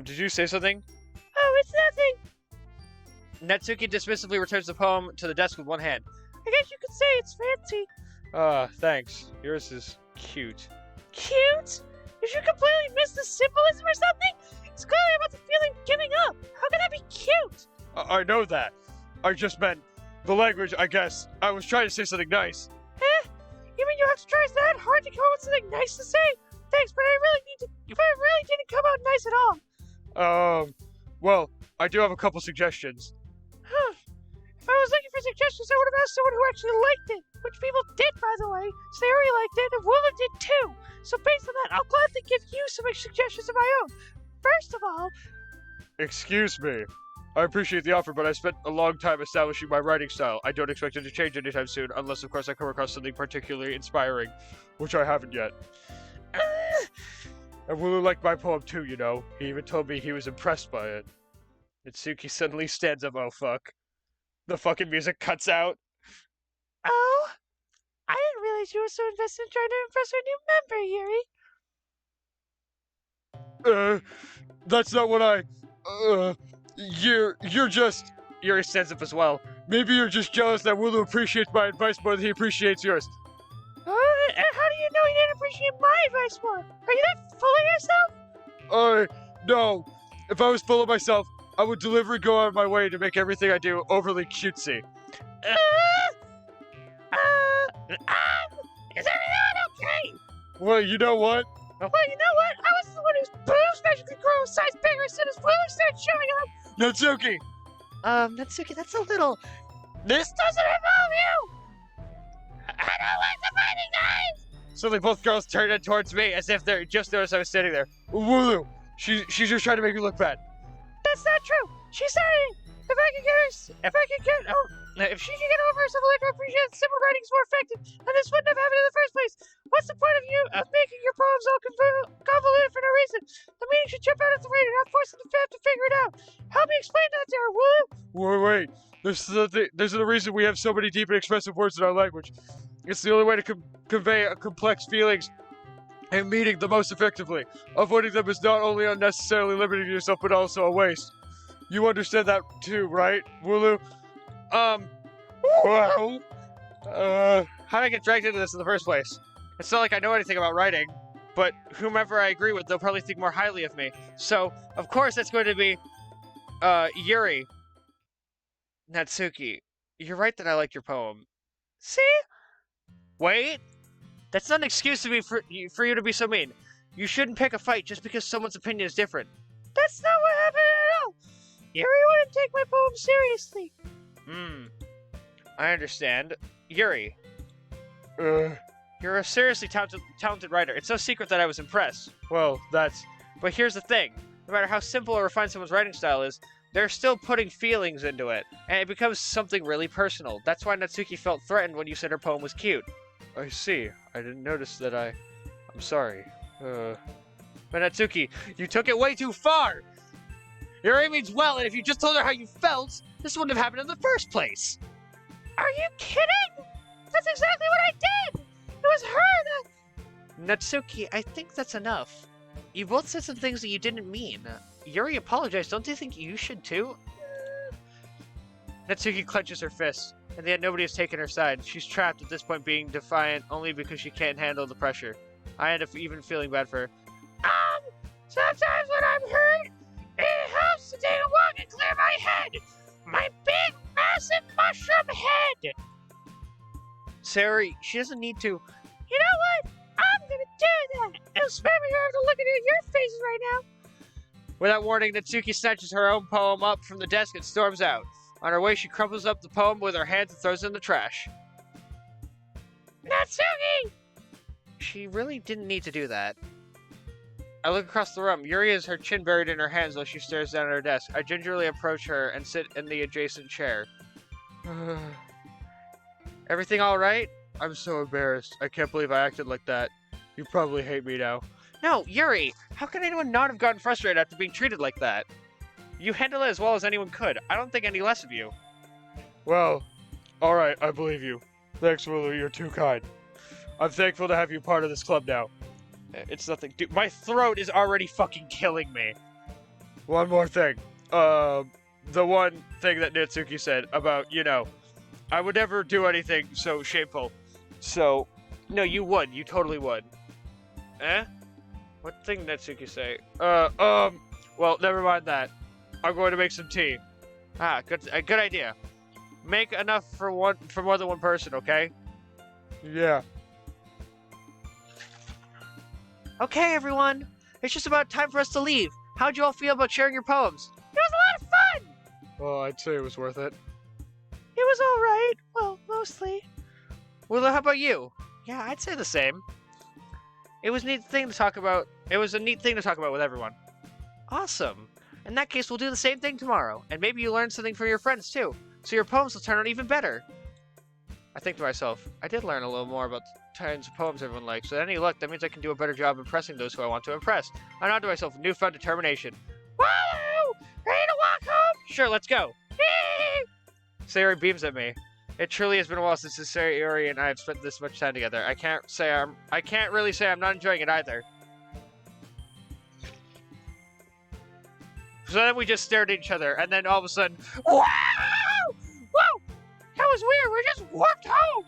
Did you say something? Oh, it's nothing. Natsuki dismissively returns the poem to the desk with one hand. I guess you could say it's fancy. Thanks. Yours is cute. Cute? Did you completely miss the symbolism or something? It's clearly about the feeling of giving up. How can that be cute? I know that. I just meant the language, I guess. I was trying to say something nice. You mean you have to try that hard to come up with something nice to say? Thanks, but I really didn't come out nice at all. Well, I do have a couple suggestions. If I was looking for suggestions, I would have asked someone who actually liked it. Which people did, by the way. Sayori liked it, and Woola did too. So based on that, I'll gladly give you some suggestions of my own. First of all... Excuse me. I appreciate the offer, but I spent a long time establishing my writing style. I don't expect it to change anytime soon, unless of course I come across something particularly inspiring, which I haven't yet. And Wulu liked my poem too, you know. He even told me he was impressed by it. Natsuki suddenly stands up, oh fuck. The fucking music cuts out. Oh? I didn't realize you were so invested in trying to impress our new member, Yuri. That's not what You're just... Yuri stands up as well. Maybe you're just jealous that Wulu appreciates my advice more than he appreciates yours. How do you know he didn't appreciate my advice more? Are you that full of yourself? No. If I was full of myself, I would deliberately go out of my way to make everything I do overly cutesy. Is everything okay? Well, you know what? Well, you know what? I was the one whose boobs magically grew a size bigger as soon as Wheeler started showing up. Natsuki! Natsuki, that's a little... This doesn't involve you! I don't like the fighting, guys! Suddenly both girls turned in towards me as if they just noticed I was standing there. Wulu! She's just trying to make me look bad. That's not true! She's saying, if she can get over herself, like her appreciate simple writing is more effective, and this wouldn't have happened in the first place. What's the point of making your poems all convoluted for no reason? The meaning should jump out at the reader, not force them to have to figure it out. Help me explain that to her, will you? Wait. There's the reason we have so many deep and expressive words in our language. It's the only way to convey complex feelings and meeting the most effectively. Avoiding them is not only unnecessarily limiting yourself, but also a waste. You understand that too, right, Wooloo? Well, how did I get dragged into this in the first place? It's not like I know anything about writing, but whomever I agree with, they'll probably think more highly of me. So, of course, that's going to be, Yuri. Natsuki, you're right that I like your poem. See? Wait! That's not an excuse for you to be so mean. You shouldn't pick a fight just because someone's opinion is different. That's not what happened at all. Yuri wouldn't take my poem seriously. I understand. Yuri. You're a seriously talented writer. It's no secret that I was impressed. Well, that's... But here's the thing. No matter how simple or refined someone's writing style is, they're still putting feelings into it, and it becomes something really personal. That's why Natsuki felt threatened when you said her poem was cute. I see. I didn't notice that I'm sorry. But Natsuki, you took it way too far! Yuri means well, and if you just told her how you felt, this wouldn't have happened in the first place! Are you kidding? That's exactly what I did! It was her that... Natsuki, I think that's enough. You both said some things that you didn't mean. Yuri apologized. Don't you think you should too? Natsuki clenches her fists, and yet nobody has taken her side. She's trapped at this point, being defiant only because she can't handle the pressure. I end up even feeling bad for her. Sometimes when I'm hurt, it helps to take a walk and clear my head. My big, massive mushroom head. Sayori, she doesn't need to. You know what? I'm gonna do that. It'll spare me having to look at your faces right now. Without warning, Natsuki snatches her own poem up from the desk and storms out. On her way, she crumples up the poem with her hands and throws it in the trash. Natsuki! She really didn't need to do that. I look across the room. Yuri has her chin buried in her hands while she stares down at her desk. I gingerly approach her and sit in the adjacent chair. Everything all right? I'm so embarrassed. I can't believe I acted like that. You probably hate me now. No, Yuri! How can anyone not have gotten frustrated after being treated like that? You handle it as well as anyone could. I don't think any less of you. Well, alright, I believe you. Thanks, Wooloo, you're too kind. I'm thankful to have you part of this club now. It's nothing. Dude, my throat is already fucking killing me. One more thing. The one thing that Natsuki said about, I would never do anything so shameful. So, no, you would. You totally would. Eh? What thing did Natsuki say? Well, never mind that. I'm going to make some tea. Good idea. Make enough for more than one person, okay? Yeah. Okay, everyone. It's just about time for us to leave. How'd you all feel about sharing your poems? It was a lot of fun! Well, I'd say it was worth it. It was alright. Well, mostly. Well, how about you? Yeah, I'd say the same. It was a neat thing to talk about. It was a neat thing to talk about with everyone. Awesome. In that case, we'll do the same thing tomorrow. And maybe you learn something from your friends, too. So your poems will turn out even better. I think to myself, I did learn a little more about the kinds of poems everyone likes. With any luck, that means I can do a better job impressing those who I want to impress. I nod to myself with newfound determination. Woo! Ready to walk home? Sure, let's go. Sayori beams at me. It truly has been a while since Sayori and I have spent this much time together. I can't really say I'm not enjoying it either. So then we just stared at each other, and then all of a sudden, wow! Whoa! That was weird. We just walked home.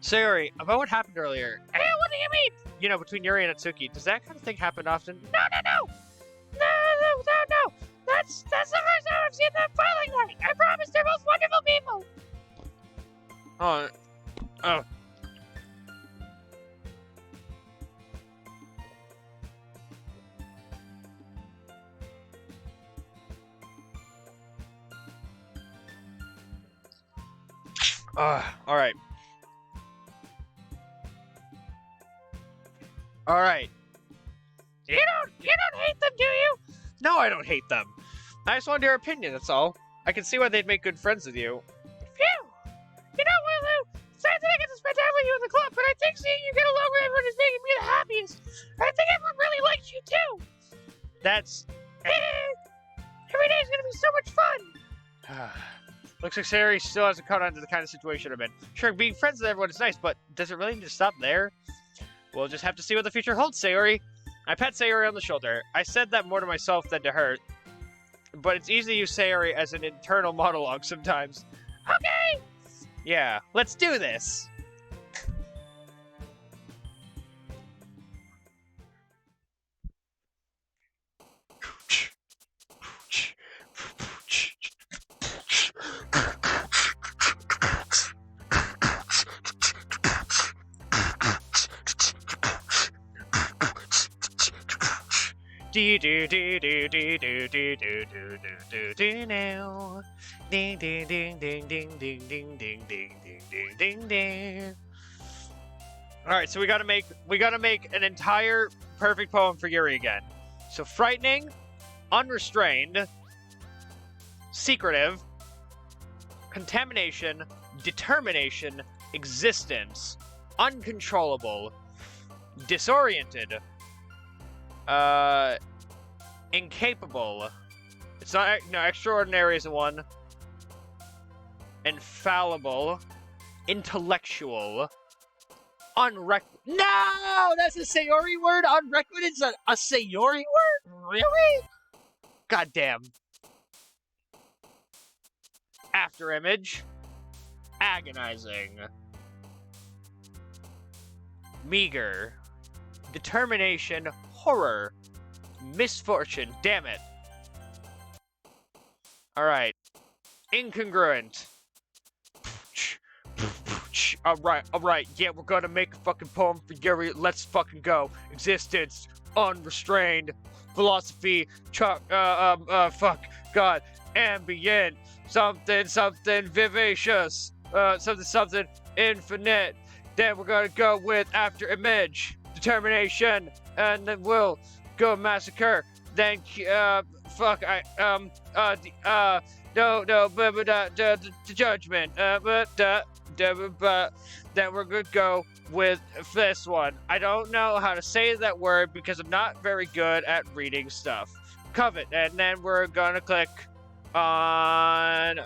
Sayori, about what happened earlier. Hey, what do you mean? Between Yuri and Natsuki, does that kind of thing happen often? No. That's the first time I've seen them fight like that. I promise they're both wonderful people. Oh. Alright. Alright. You don't hate them, do you? No, I don't hate them. I just wanted your opinion, that's all. I can see why they'd make good friends with you. Phew! You know, Wooloo, sorry that I get to spend time with you in the club, but I think seeing you get along with everyone is making me the happiest. I think everyone really likes you, too. That's... Every day's gonna be so much fun. Looks like Sayori still hasn't caught on to the kind of situation I'm in. Sure, being friends with everyone is nice, but does it really need to stop there? We'll just have to see what the future holds, Sayori. I pat Sayori on the shoulder. I said that more to myself than to her, but it's easy to use Sayori as an internal monologue sometimes. Okay! Yeah, let's do this! Do do do do do do do do do do do now. Ding ding ding ding ding ding ding ding ding ding ding ding. All right, so we gotta make an entire perfect poem for Yuri again. So frightening, unrestrained, secretive, contamination, determination, existence, uncontrollable, disoriented, incapable. It's not, no, extraordinary is one. Infallible, intellectual, No, that's a Sayori word. Unrequited is a Sayori word. Really? Goddamn. Afterimage, agonizing, meager, determination, horror, misfortune, damn it. Alright. Incongruent. Alright, yeah, we're gonna make a fucking poem for Yuri, let's fucking go. Existence, unrestrained, philosophy, fuck, God, ambient, something vivacious, something infinite. Then we're gonna go with afterimage, determination, and then we'll go massacre. Then, judgment. Then we're gonna go with this one. I don't know how to say that word because I'm not very good at reading stuff. Covet, and then we're gonna click on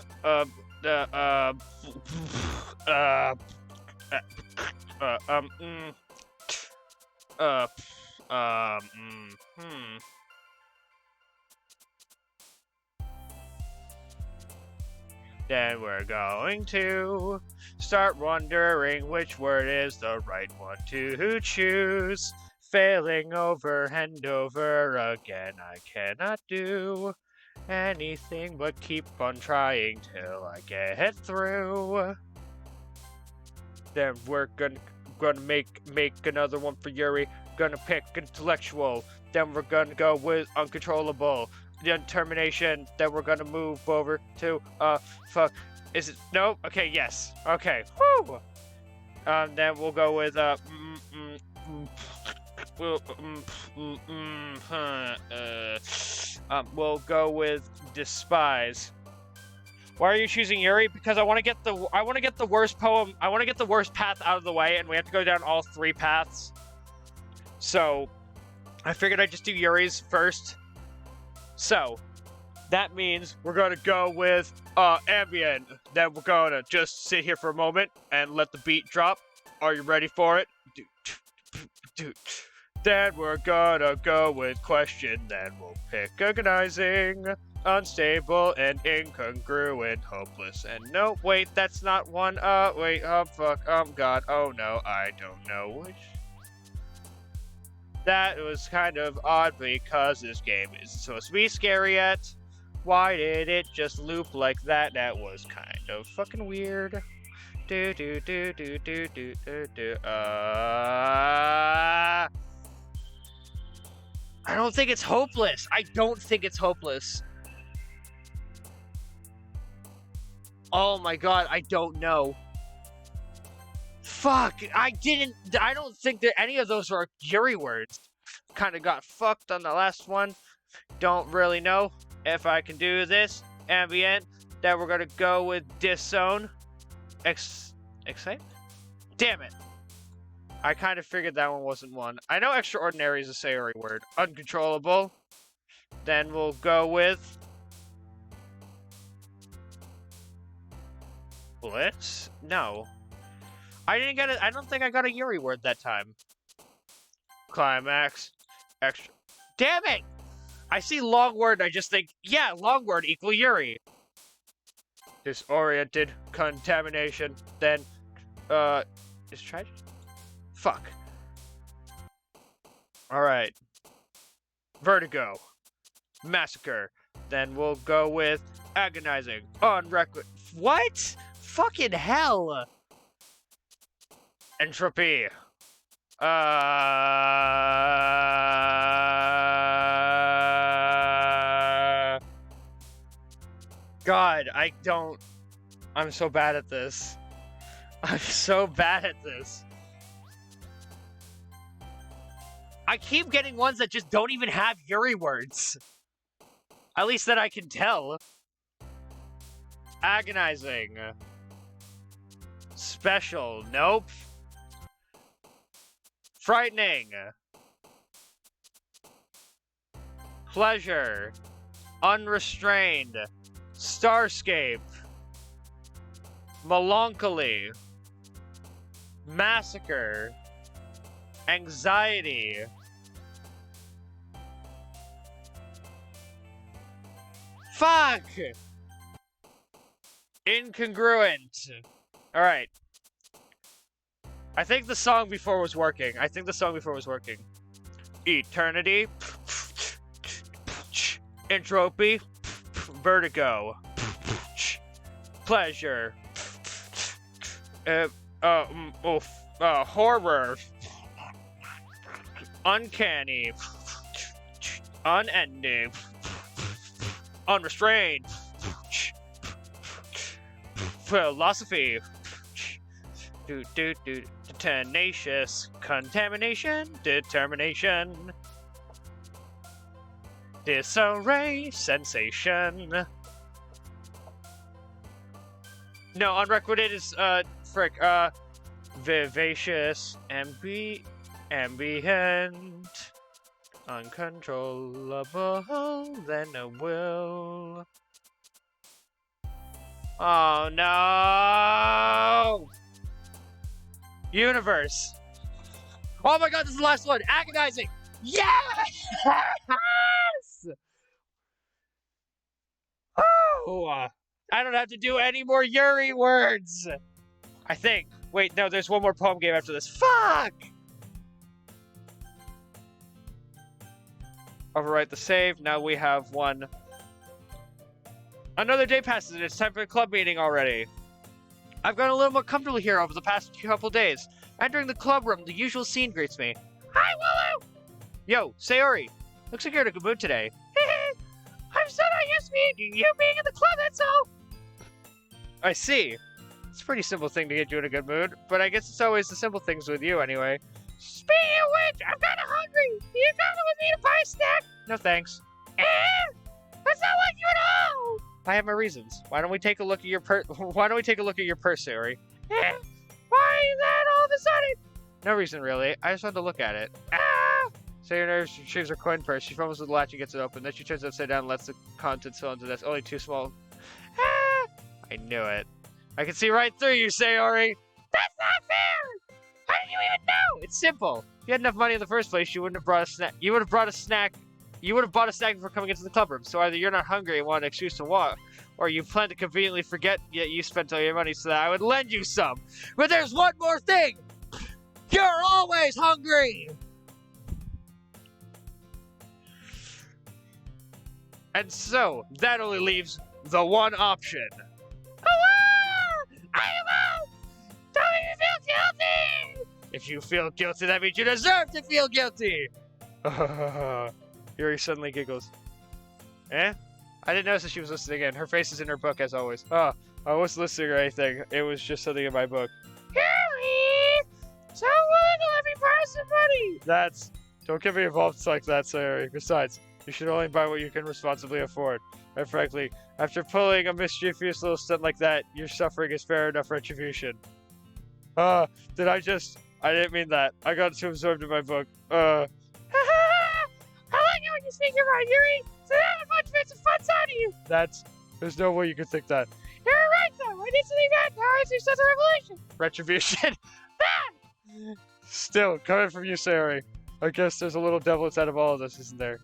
Then we're going to start wondering which word is the right one to choose. Failing over and over again, I cannot do anything but keep on trying till I get through. Then we're gonna make another one for Yuri. Gonna pick intellectual. Then we're gonna go with uncontrollable. Determination. Then we're gonna move over to is it no? Okay, yes. Okay. Woo. Then we'll go with we'll go with despise. Why are you choosing Yuri? Because I want to get the worst poem. I want to get the worst path out of the way, and we have to go down all three paths. So I figured I'd just do Yuri's first. So that means we're gonna go with ambient. Then we're gonna just sit here for a moment and let the beat drop. Are you ready for it? Then we're gonna go with question. Then we'll pick agonizing, unstable, and incongruent, hopeless. And no, wait, that's not one. Wait, fuck, God, oh no, I don't know which. That was kind of odd because this game isn't supposed to be scary yet. Why did it just loop like that? That was kind of fucking weird. I don't think it's hopeless. I don't think it's hopeless. Oh my god, I don't know. Fuck, I don't think that any of those were Yuri words. Kind of got fucked on the last one. Don't really know if I can do this. Ambient. Then we're gonna go with disown. Excite? Damn it. I kind of figured that one wasn't one. I know extraordinary is a Sayori word. Uncontrollable. Then we'll go with bliss? No. I didn't get it. I don't think I got a Yuri word that time. Climax. Extra. Damn it! I see long word, I just think, yeah, long word equal Yuri. Disoriented. Contamination. Then, is tragedy? Fuck. Alright. Vertigo. Massacre. Then we'll go with agonizing. On record. What? Fucking hell. Entropy. God, I'm so bad at this. I'm so bad at this. I keep getting ones that just don't even have Yuri words. At least that I can tell. Agonizing. Special. Nope. Frightening. Pleasure. Unrestrained. Starscape. Melancholy. Massacre. Anxiety. Fuck! Incongruent. Alright. I think the song before was working. Eternity. Entropy. Vertigo. Pleasure. Horror. Uncanny. Unending. Unrestrained. Philosophy. Tenacious. Contamination. Determination. Disarray. Sensation. No, unrequited is, vivacious. Ambient. Uncontrollable. Then a will. Oh no! Universe. Oh my god, this is the last one. Agonizing. Yes! Oh, I don't have to do any more Yuri words. I think. Wait, no, there's one more poem game after this. Fuck! Overwrite the save. Now we have one. Another day passes and it's time for a club meeting already. I've gotten a little more comfortable here over the past couple days. Entering the club room, the usual scene greets me. Hi, Willow! Yo, Sayori. Looks like you're in a good mood today. I'm so not used to you being in the club, that's all. I see. It's a pretty simple thing to get you in a good mood, but I guess it's always the simple things with you anyway. Speaking of which, I'm kinda hungry. Are you coming with me to buy a snack? No thanks. That's not like you at all! I have my reasons. Why don't we take a look at your purse, Sayori? Why that all of a sudden? No reason, really. I just wanted to look at it. Sayori retrieves her coin purse. She fumbles with the latch and gets it open. Then she turns it upside down and lets the contents fall into this. Only too small. I knew it. I can see right through you, Sayori. That's not fair! How did you even know? It's simple. If you had enough money in the first place, you wouldn't have brought a snack. You would have bought a snack before coming into the club room. So either you're not hungry and want an excuse to walk, or you plan to conveniently forget yet you spent all your money so that I would lend you some. But there's one more thing! You're always hungry! And so, that only leaves the one option. Don't make me feel guilty! If you feel guilty, that means you deserve to feel guilty! Yuri suddenly giggles. Eh? I didn't notice that she was listening in. Her face is in her book, as always. Oh, I wasn't listening or anything. It was just something in my book. Yuri! So willing to let me borrow some money! Don't get me involved like that, Sayori. Besides, you should only buy what you can responsibly afford. And frankly, after pulling a mischievous little stunt like that, your suffering is fair enough retribution. I didn't mean that. I got too absorbed in my book. I like it when you speak about Yuri, so that motivates a fun side of you. There's no way you could think that. You're right, though. I did something bad, now I see such a revelation. Retribution. Still, coming from you, Sayori. I guess there's a little devil inside of all of us, isn't there?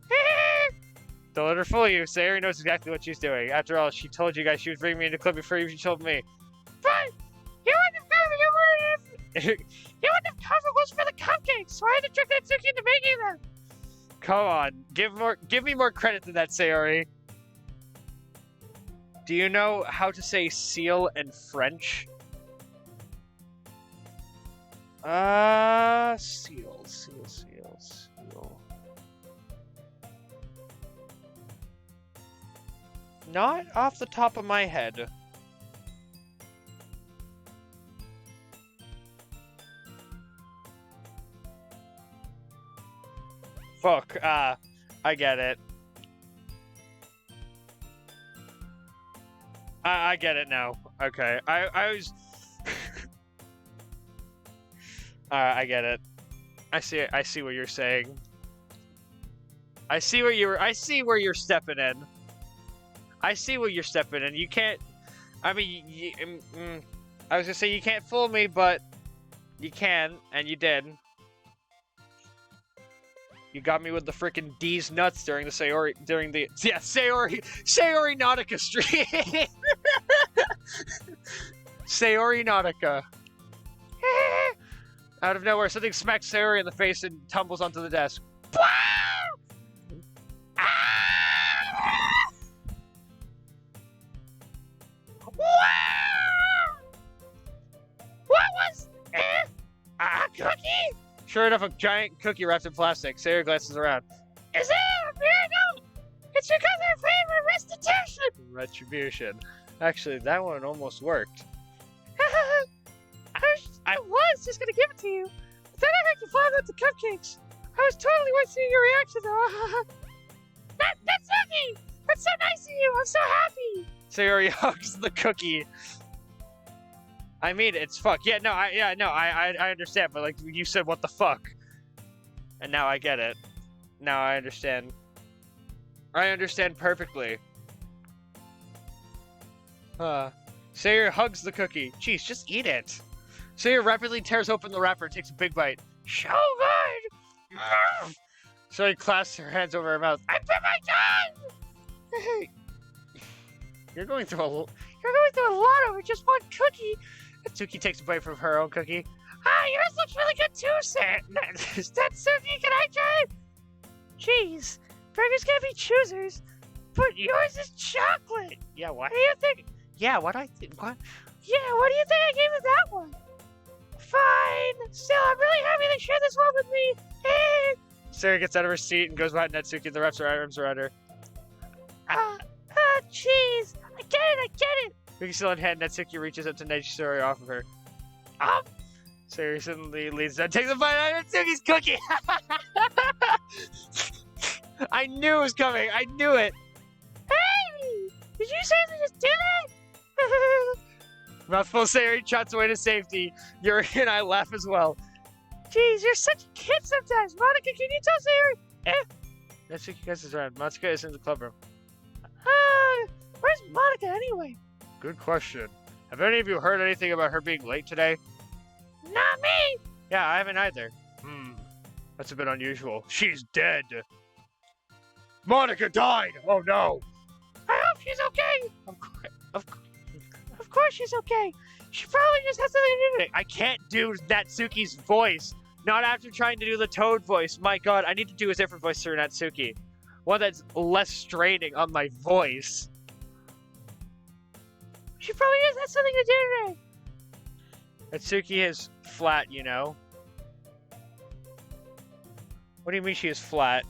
Don't let her fool you. Sayori knows exactly what she's doing. After all, she told you guys she was bringing me into club before she told me. Fine. You wouldn't have come if you wouldn't have come if it wasn't for the cupcakes, so I had to trick Natsuki into making them. Come on, give me more credit than that, Sayori. Do you know how to say seal in French? Seal. Not off the top of my head. Fuck, I get it. I get it now. Okay, I was... I get it. I see what you're saying. I see where you're stepping in. I see where you're stepping in. You can't... I mean, I was gonna say you can't fool me, but you can, and you did. You got me with the frickin' D's nuts during the Sayori Nautica stream. Sayori Nautica. Out of nowhere, something smacks Sayori in the face and tumbles onto the desk. What was a cookie? Sure enough, a giant cookie wrapped in plastic. Sayori glances around. Is it a miracle? It's because I favor restitution. Retribution. Actually, that one almost worked. I was just gonna give it to you, but then I heard you fly with the cupcakes. I was totally worth seeing your reaction though. That's Natsuki! That's so nice of you. I'm so happy. Sayori hugs the cookie. I mean, it's fuck. Yeah, no, I understand, but like you said, what the fuck? And now I get it. Now I understand. I understand perfectly. Sayori hugs the cookie. Jeez, just eat it. Sayori rapidly tears open the wrapper and takes a big bite. So good. Sayori clasps her hands over her mouth. I bit my tongue. Hey, you're going through a lot over just one cookie. Natsuki takes a bite from her own cookie. Ah, yours looks really good too, sir. Natsuki, can I try? Jeez, burgers can't be choosers, but yours is chocolate. Yeah, what? What do you think? Yeah, what I think? What? Yeah, what do you think I gave you that one? Fine. Still, I'm really happy they shared this one with me. Sayori gets out of her seat and goes behind Natsuki and wraps her arms around her. Jeez. I get it. Cookie still in hand, Natsuki reaches up to nudge Sayori off of her. Sayori suddenly leans down, takes a bite out of Natsuki's cookie. I knew it was coming. I knew it. Hey! Did you seriously just do that? Mouthful Sayori trots away to safety. Yuri and I laugh as well. Jeez, you're such a kid sometimes. Monica, can you tell Sayori? Natsuki gets around. Matsuka is in the club room. Where's Monica anyway? Good question. Have any of you heard anything about her being late today? Not me! Yeah, I haven't either. That's a bit unusual. She's dead. Monica died! Oh no! I hope she's okay! Of course she's okay. She probably just has something to do with it. I can't do Natsuki's voice. Not after trying to do the Toad voice. My god, I need to do a different voice for Natsuki. One that's less straining on my voice. She probably just has something to do today. Natsuki is flat, you know. What do you mean she is flat?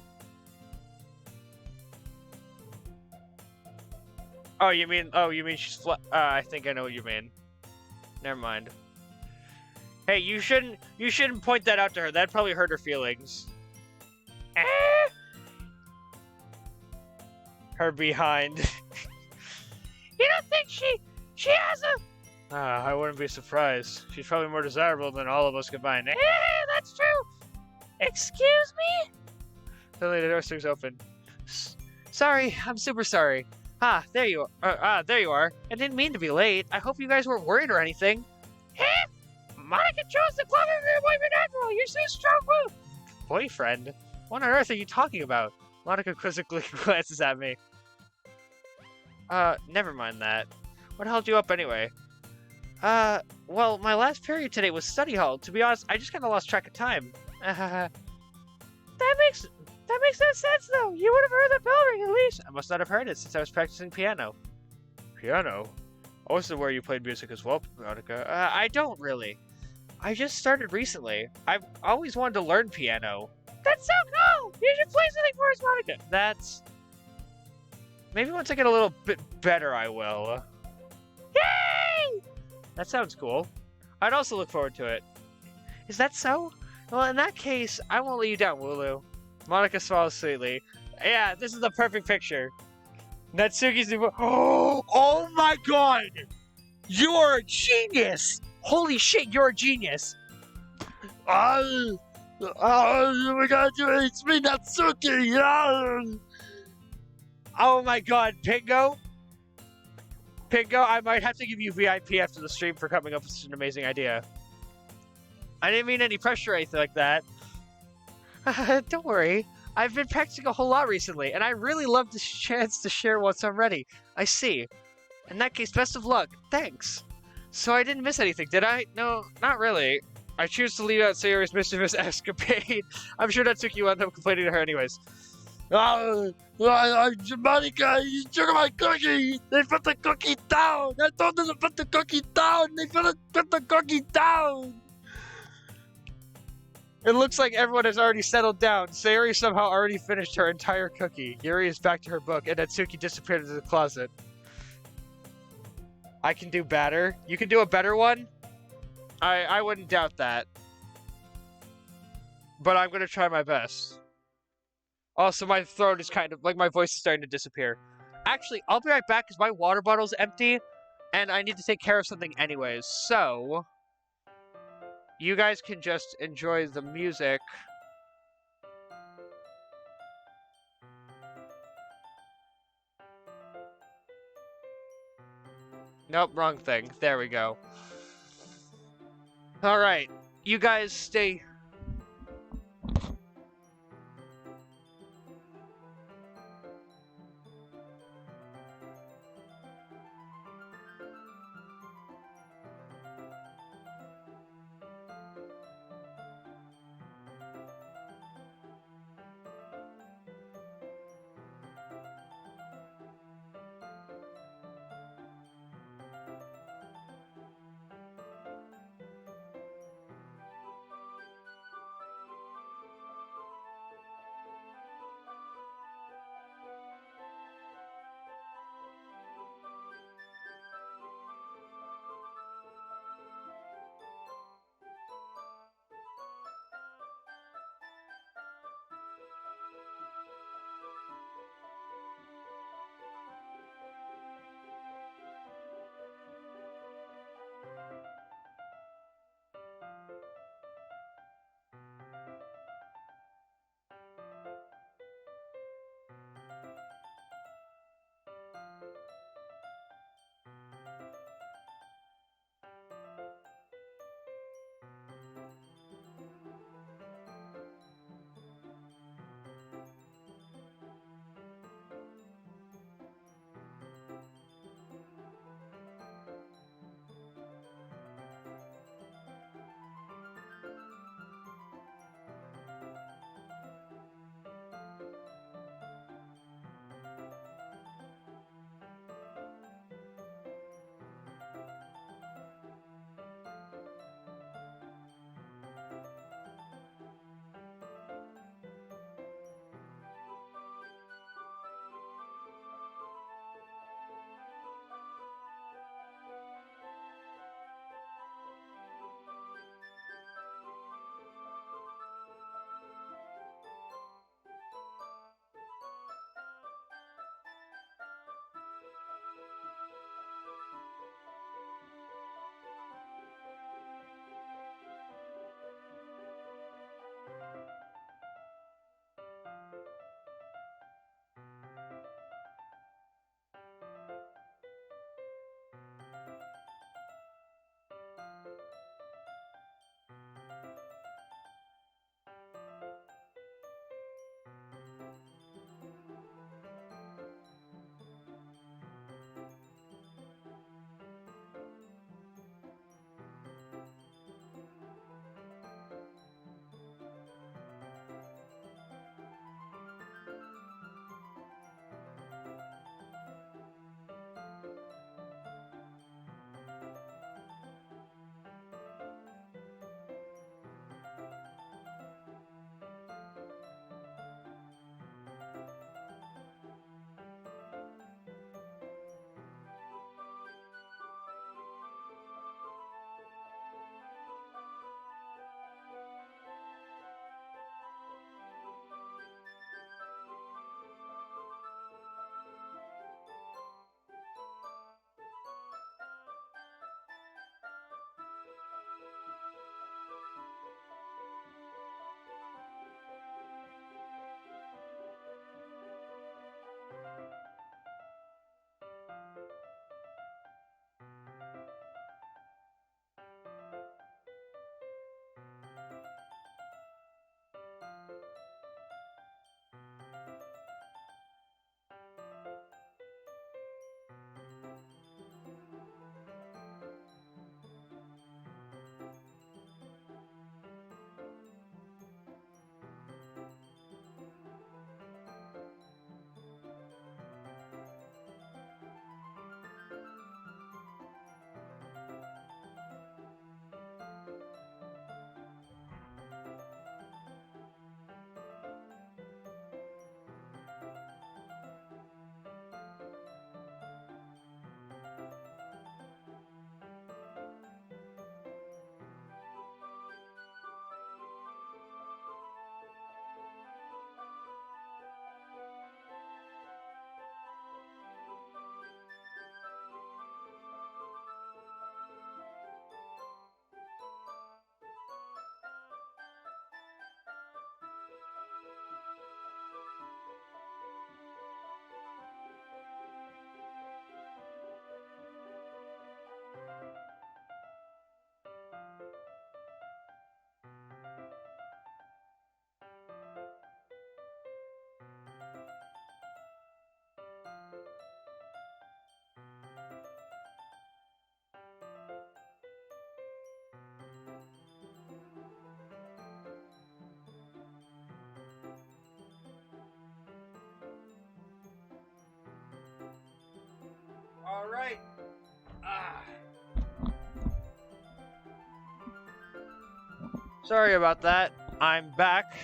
Oh, you mean she's flat? I think I know what you mean. Never mind. Hey, you shouldn't point that out to her. That'd probably hurt her feelings. Her behind. You don't think she has a... I wouldn't be surprised. She's probably more desirable than all of us combined. That's true. Excuse me? Suddenly the door swings open. Sorry, I'm super sorry. There you are. There you are. I didn't mean to be late. I hope you guys weren't worried or anything. Monica chose the clever boyfriend after all. You're so strong-willed. boyfriend? What on earth are you talking about? Monica quizzically glances at me. Never mind that. What held you up anyway? Well, my last period today was study hall. To be honest, I just kind of lost track of time. That makes no sense though. You would have heard the bell ring at least. I must not have heard it since I was practicing piano. Piano? I wasn't aware you played music as well, Monica. I don't really. I just started recently. I've always wanted to learn piano. That's so cool. You should play something for us, Monica. That's... Maybe once I get a little bit better, I will. Yay! That sounds cool. I'd also look forward to it. Is that so? Well, in that case, I won't let you down, Wooloo. Monica smiles sweetly. Yeah, this is the perfect picture. Natsuki's new... Oh my god! You're a genius! Holy shit, you're a genius! Oh my god, it's me, Natsuki! Oh my god, Pingo? Pingo, I might have to give you VIP after the stream for coming up with such an amazing idea. I didn't mean any pressure or anything like that. Don't worry. I've been practicing a whole lot recently, and I really love this chance to share once I'm ready. I see. In that case, best of luck. Thanks. So I didn't miss anything, did I? No, not really. I choose to leave out Sayori's mischievous escapade. I'm sure Natsuki will end up complaining to her anyways. Monica, you took my cookie! They put the cookie down! I told them to put the cookie down! They put the cookie down! It looks like everyone has already settled down. Sayori somehow already finished her entire cookie. Yuri is back to her book, and Natsuki disappeared into the closet. I can do better. You can do a better one? I wouldn't doubt that. But I'm gonna try my best. Also, my throat is kind of, like, my voice is starting to disappear. Actually, I'll be right back because my water bottle's empty, and I need to take care of something anyways. So, you guys can just enjoy the music. Nope, wrong thing. There we go. Alright, you guys stay... right. Sorry about that. I'm back.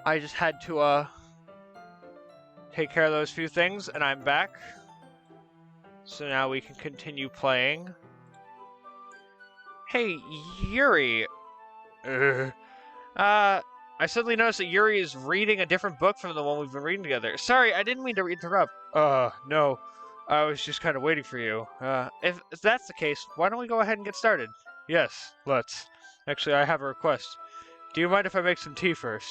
I just had to, take care of those few things, and I'm back. So now we can continue playing. Hey, Yuri. I suddenly noticed that Yuri is reading a different book from the one we've been reading together. Sorry, I didn't mean to interrupt. No. I was just kind of waiting for you. If that's the case, why don't we go ahead and get started? Yes, let's. Actually, I have a request. Do you mind if I make some tea first?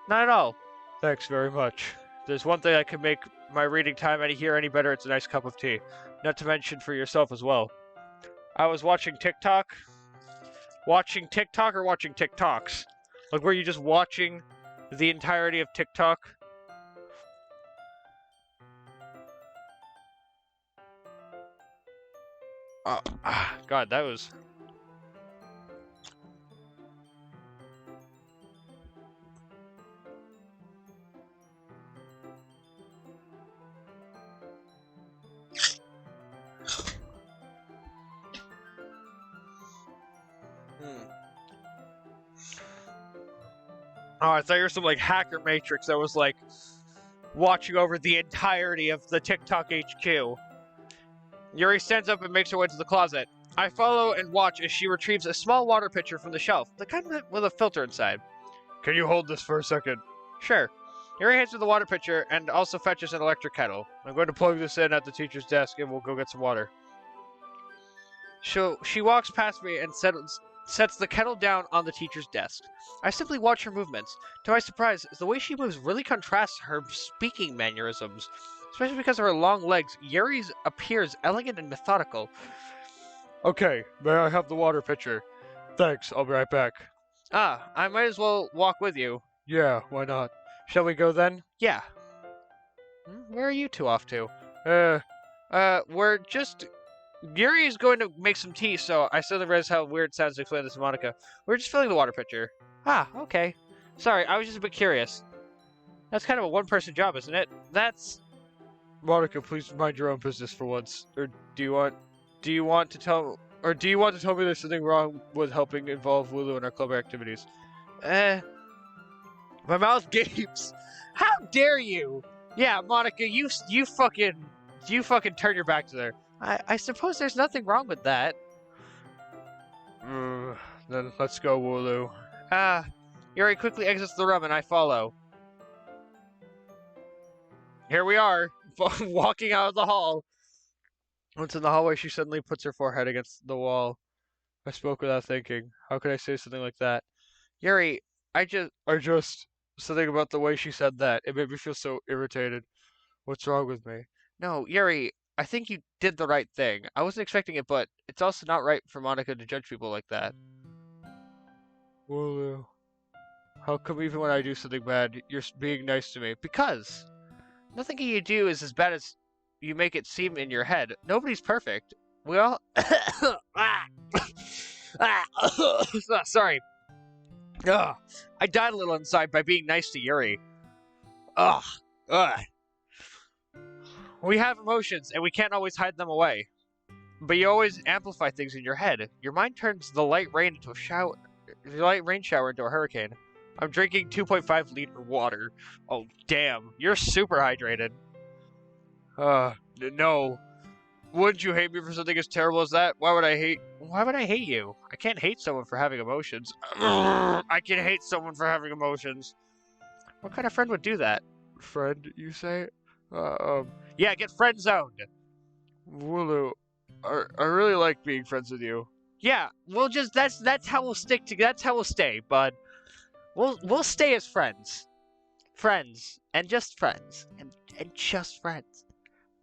Not at all. Thanks very much. There's one thing I can make my reading time any better, it's a nice cup of tea. Not to mention for yourself as well. I was watching TikTok. Watching TikTok or watching TikToks? Like, were you just watching the entirety of TikTok? God, that was... Oh, I thought you were some, like, hacker matrix that was, like, watching over the entirety of the TikTok HQ. Yuri stands up and makes her way to the closet. I follow and watch as she retrieves a small water pitcher from the shelf, the kind with a filter inside. Can you hold this for a second? Sure. Yuri hands her the water pitcher and also fetches an electric kettle. I'm going to plug this in at the teacher's desk and we'll go get some water. She walks past me and sets the kettle down on the teacher's desk. I simply watch her movements. To my surprise, the way she moves really contrasts her speaking mannerisms. Especially because of her long legs, Yuri's appears elegant and methodical. Okay, may I have the water pitcher? Thanks, I'll be right back. I might as well walk with you. Yeah, why not? Shall we go then? Yeah. Where are you two off to? We're just... Yuri is going to make some tea, so I suddenly realized how weird it sounds to explain this to Monica. We're just filling the water pitcher. Okay. Sorry, I was just a bit curious. That's kind of a one-person job, isn't it? That's... Monica, please mind your own business for once. Or do you want to tell me there's something wrong with helping involve Lulu in our club activities? My mouth gapes. How dare you? Yeah, Monica, you fucking turn your back to her. I suppose there's nothing wrong with that. Then let's go, Wooloo. Yuri quickly exits the room and I follow. Here we are, walking out of the hall. Once in the hallway, she suddenly puts her forehead against the wall. I spoke without thinking. How could I say something like that? Yuri, I just... Something about the way she said that. It made me feel so irritated. What's wrong with me? No, Yuri, I think you did the right thing. I wasn't expecting it, but it's also not right for Monica to judge people like that. Wooloo, how come even when I do something bad, you're being nice to me? Because nothing you do is as bad as you make it seem in your head. Nobody's perfect. We all... Sorry. I died a little inside by being nice to Yuri. We have emotions, and we can't always hide them away. But you always amplify things in your head. Your mind turns the light rain shower into a hurricane. I'm drinking 2.5 liter water. Oh, damn. You're super hydrated. No. Wouldn't you hate me for something as terrible as that? Why would I hate you? I can't hate someone for having emotions. I can hate someone for having emotions. What kind of friend would do that? Friend, you say? Yeah, get friend zoned. Wooloo, I really like being friends with you. Yeah, we'll just that's how we'll stick together. That's how we'll stay, bud. We'll stay as friends. Friends. And just friends. And just friends.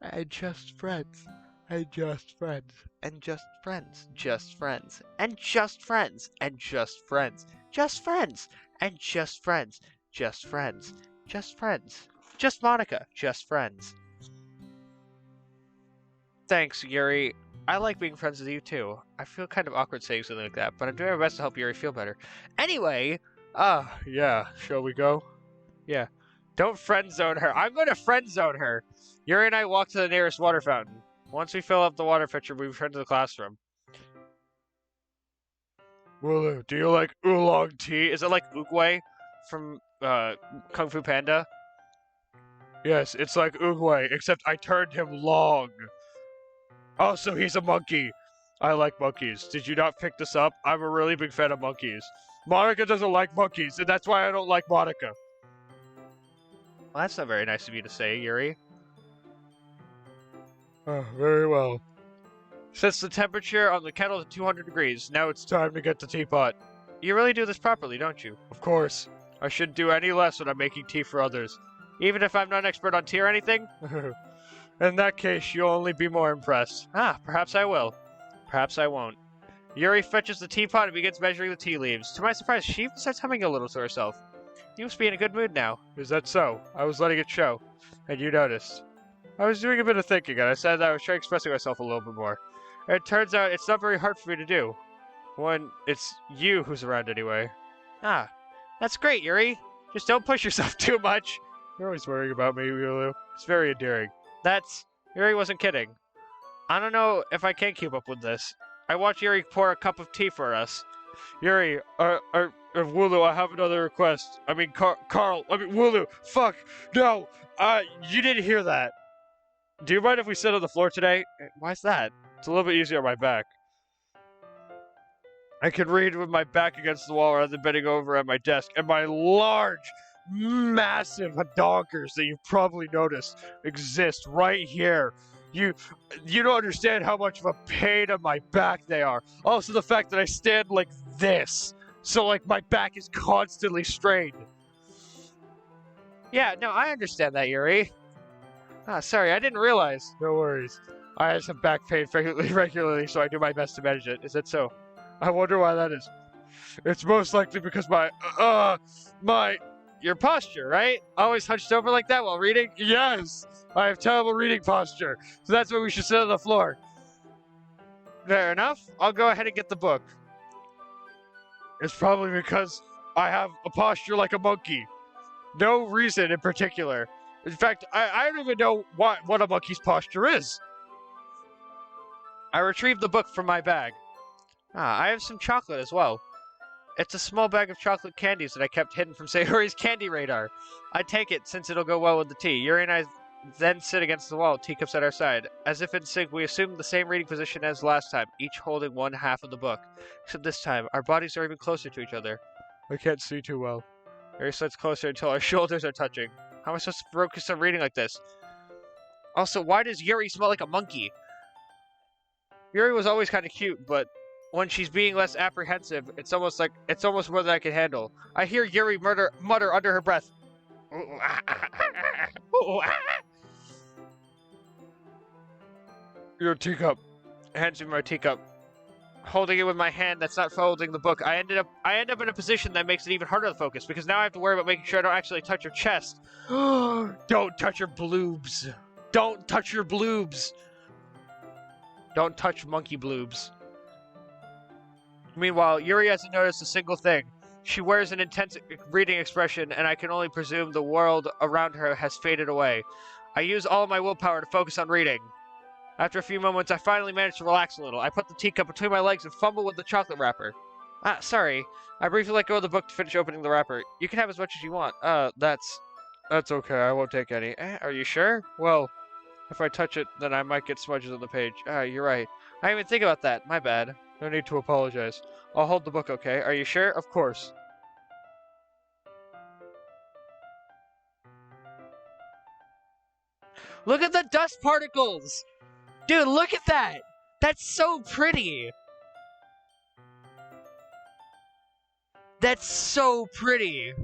And just friends. And just friends. And just friends. Just friends. And just friends. And just friends. Just friends. And just friends. Just friends. Just friends. Just Monica. Just friends. Thanks, Yuri. I like being friends with you too. I feel kind of awkward saying something like that, but I'm doing my best to help Yuri feel better. Anyway, Ah, yeah. Shall we go? Yeah. Don't friend zone her. I'm going to friend zone her. Yuri and I walk to the nearest water fountain. Once we fill up the water pitcher, we return to the classroom. Wulu, do you like oolong tea? Is it like Oogway from Kung Fu Panda? Yes, it's like Oogway, except I turned him long. Oh, so he's a monkey. I like monkeys. Did you not pick this up? I'm a really big fan of monkeys. Monica doesn't like monkeys, and that's why I don't like Monica. Well, that's not very nice of you to say, Yuri. Oh, very well. Sets the temperature on the kettle to 200 degrees. Now it's time to get the teapot. You really do this properly, don't you? Of course. I shouldn't do any less when I'm making tea for others. Even if I'm not an expert on tea or anything? In that case, you'll only be more impressed. Ah, perhaps I will. Perhaps I won't. Yuri fetches the teapot and begins measuring the tea leaves. To my surprise, she even starts humming a little to herself. You must be in a good mood now. Is that so? I was letting it show. And you noticed. I was doing a bit of thinking, and I said that I was trying expressing myself a little bit more. And it turns out it's not very hard for me to do. When it's you who's around anyway. Ah, that's great, Yuri. Just don't push yourself too much. You're always worrying about me, Lulu. It's very endearing. Yuri wasn't kidding. I don't know if I can keep up with this. I watched Yuri pour a cup of tea for us. Yuri, Wulu, I have another request. I mean, Carl, Wulu, fuck, no, you didn't hear that. Do you mind if we sit on the floor today? Why's that? It's a little bit easier on my back. I can read with my back against the wall rather than bending over at my desk, and my large, massive donkers that you've probably noticed exist right here. You don't understand how much of a pain on my back they are. Also, the fact that I stand like this, so like my back is constantly strained. Yeah, no, I understand that, Yuri. Ah, sorry, I didn't realize. No worries. I have some back pain regularly, so I do my best to manage it. Is that so? I wonder why that is. It's most likely because your posture, right? Always hunched over like that while reading? Yes! I have terrible reading posture, so that's why we should sit on the floor. Fair enough. I'll go ahead and get the book. It's probably because I have a posture like a monkey. No reason in particular. In fact, I don't even know what a monkey's posture is. I retrieved the book from my bag. I have some chocolate as well. It's a small bag of chocolate candies that I kept hidden from Sayori's candy radar. I take it since it'll go well with the tea. Yuri and I then sit against the wall, teacups at our side. As if in sync, we assume the same reading position as last time, each holding one half of the book. Except this time, our bodies are even closer to each other. I can't see too well. Yuri slides closer until our shoulders are touching. How am I supposed to focus on reading like this? Also, why does Yuri smell like a monkey? Yuri was always kind of cute, but when she's being less apprehensive, it's almost more than I can handle. I hear Yuri mutter under her breath. Your teacup. Hands me my teacup. Holding it with my hand that's not holding the book. I end up in a position that makes it even harder to focus because now I have to worry about making sure I don't actually touch her chest. Don't touch her bloobs. Don't touch your bloobs. Don't touch monkey bloobs. Meanwhile, Yuri hasn't noticed a single thing. She wears an intense reading expression, and I can only presume the world around her has faded away. I use all of my willpower to focus on reading. After a few moments, I finally manage to relax a little. I put the teacup between my legs and fumble with the chocolate wrapper. Sorry. I briefly let go of the book to finish opening the wrapper. You can have as much as you want. That's okay. I won't take any. Are you sure? Well, if I touch it, then I might get smudges on the page. You're right. I didn't even think about that. My bad. No need to apologize. I'll hold the book, okay? Are you sure? Of course. Look at the dust particles! Dude, look at that! That's so pretty! That's so pretty!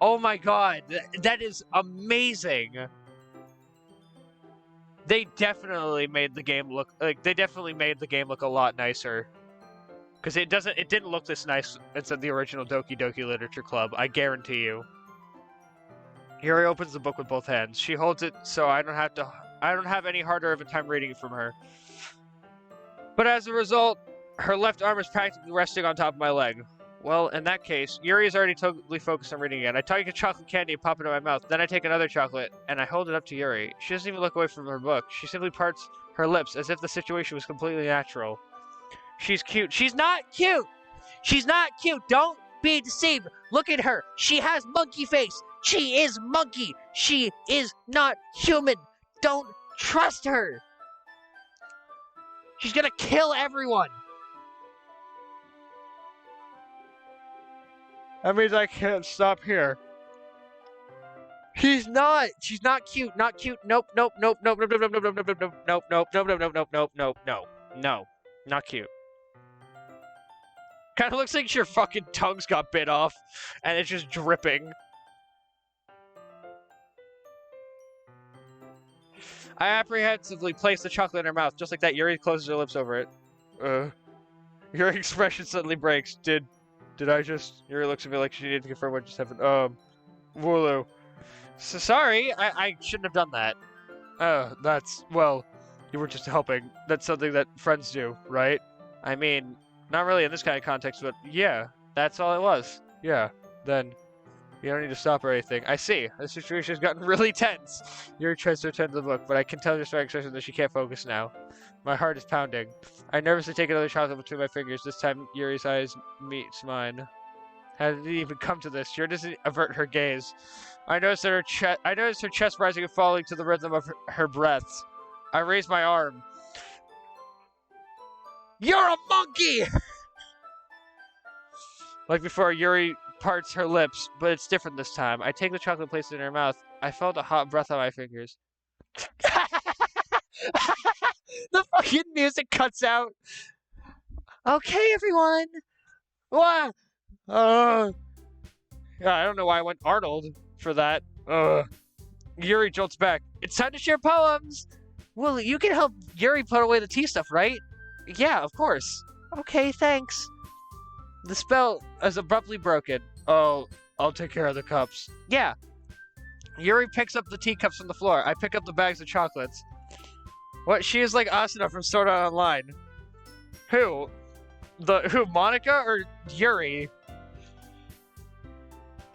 Oh my god, that is amazing! They definitely made the game look a lot nicer. Because it didn't look this nice inside the original Doki-doki Literature Club, I guarantee you. Yuri opens the book with both hands. She holds it so I don't have any harder of a time reading it from her. But as a result, her left arm is practically resting on top of my leg. Well, in that case, Yuri is already totally focused on reading again. I take a chocolate candy and pop it in my mouth. Then I take another chocolate and I hold it up to Yuri. She doesn't even look away from her book. She simply parts her lips as if the situation was completely natural. She's cute. She's not cute! She's not cute! Don't be deceived! Look at her! She has monkey face! She is monkey! She is not human! Don't trust her! She's gonna kill everyone! That means I can't stop here. She's not cute, not cute. Nope, nope, nope, nope, nope, nope, nope, nope, nope, nope, nope, nope, nope, nope, nope, nope, nope, nope, no, no, not cute. Kind of looks like your fucking tongue's got bit off, and it's just dripping. I apprehensively place the chocolate in her mouth, just like that. Yuri closes her lips over it. Your expression suddenly breaks. Did I just... Yuri looks at me like she needed to confirm what just happened. Wooloo. So sorry, I shouldn't have done that. That's... Well, you were just helping. That's something that friends do, right? I mean, not really in this kind of context, but yeah, that's all it was. Yeah, then... You don't need to stop or anything. I see. The situation has gotten really tense. Yuri tries to return to the book, but I can tell just by expression that she can't focus now. My heart is pounding. I nervously take another chocolate between my fingers. This time, Yuri's eyes meets mine. How did it even come to this? Yuri doesn't avert her gaze. I notice her chest rising and falling to the rhythm of her breaths. I raise my arm. You're a monkey! Like before, Yuri parts her lips, but it's different this time. I take the chocolate and place it in her mouth. I felt a hot breath on my fingers. The fucking music cuts out. Okay, everyone. What? Yeah, I don't know why I went Arnold for that. Yuri jolts back. It's time to share poems. Well, you can help Yuri put away the tea stuff, right? Yeah, of course. Okay, thanks. The spell is abruptly broken. Oh, I'll take care of the cups. Yeah. Yuri picks up the teacups from the floor. I pick up the bags of chocolates. What? She is like Asuna from Sword Art Online. Who? Who, Monica or Yuri?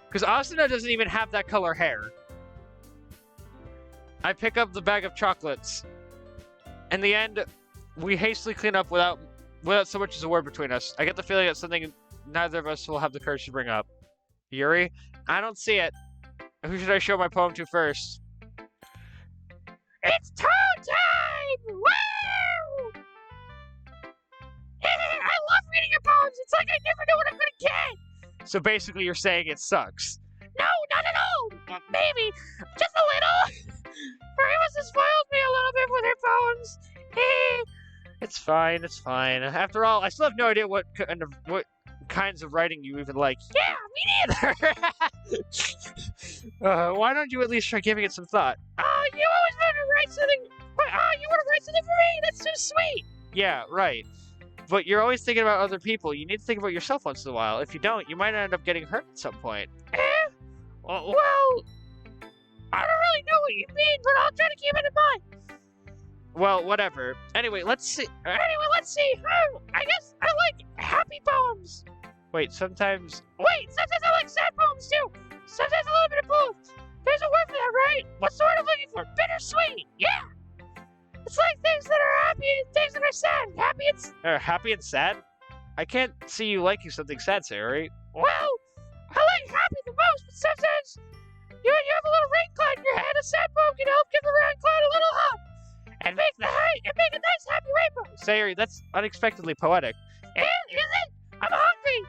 Because Asuna doesn't even have that color hair. I pick up the bag of chocolates. In the end, we hastily clean up without so much as a word between us. I get the feeling that something neither of us will have the courage to bring up. Yuri? I don't see it. Who should I show my poem to first? It's toad time! Woo! I love reading your poems. It's like I never know what I'm gonna get. So basically you're saying it sucks. No, not at all. Maybe. Just a little. Marissa spoiled me a little bit with her poems. It's fine, it's fine. After all, I still have no idea what kinds of writing you even like. Yeah, me neither. Why don't you at least try giving it some thought? You always want to write something. You want to write something for me? That's so sweet. Yeah, right. But you're always thinking about other people. You need to think about yourself once in a while. If you don't, you might end up getting hurt at some point. Well, I don't really know what you mean, but I'll try to keep it in mind. Well, whatever. Anyway, let's see. I guess I like happy poems. Wait, sometimes I like sad poems too. Sometimes a little bit of both. There's a word for that, right? What's the word I'm looking for? Bittersweet. Yeah. It's like things that are happy and things that are sad. happy and sad? I can't see you liking something sad, Sayori. Well, I like happy the most, but sometimes you have a little rain cloud in your head. A sad poem can help give the rain cloud a little hop and make a nice happy rainbow. Sayori, that's unexpectedly poetic. And is it? I'm hungry.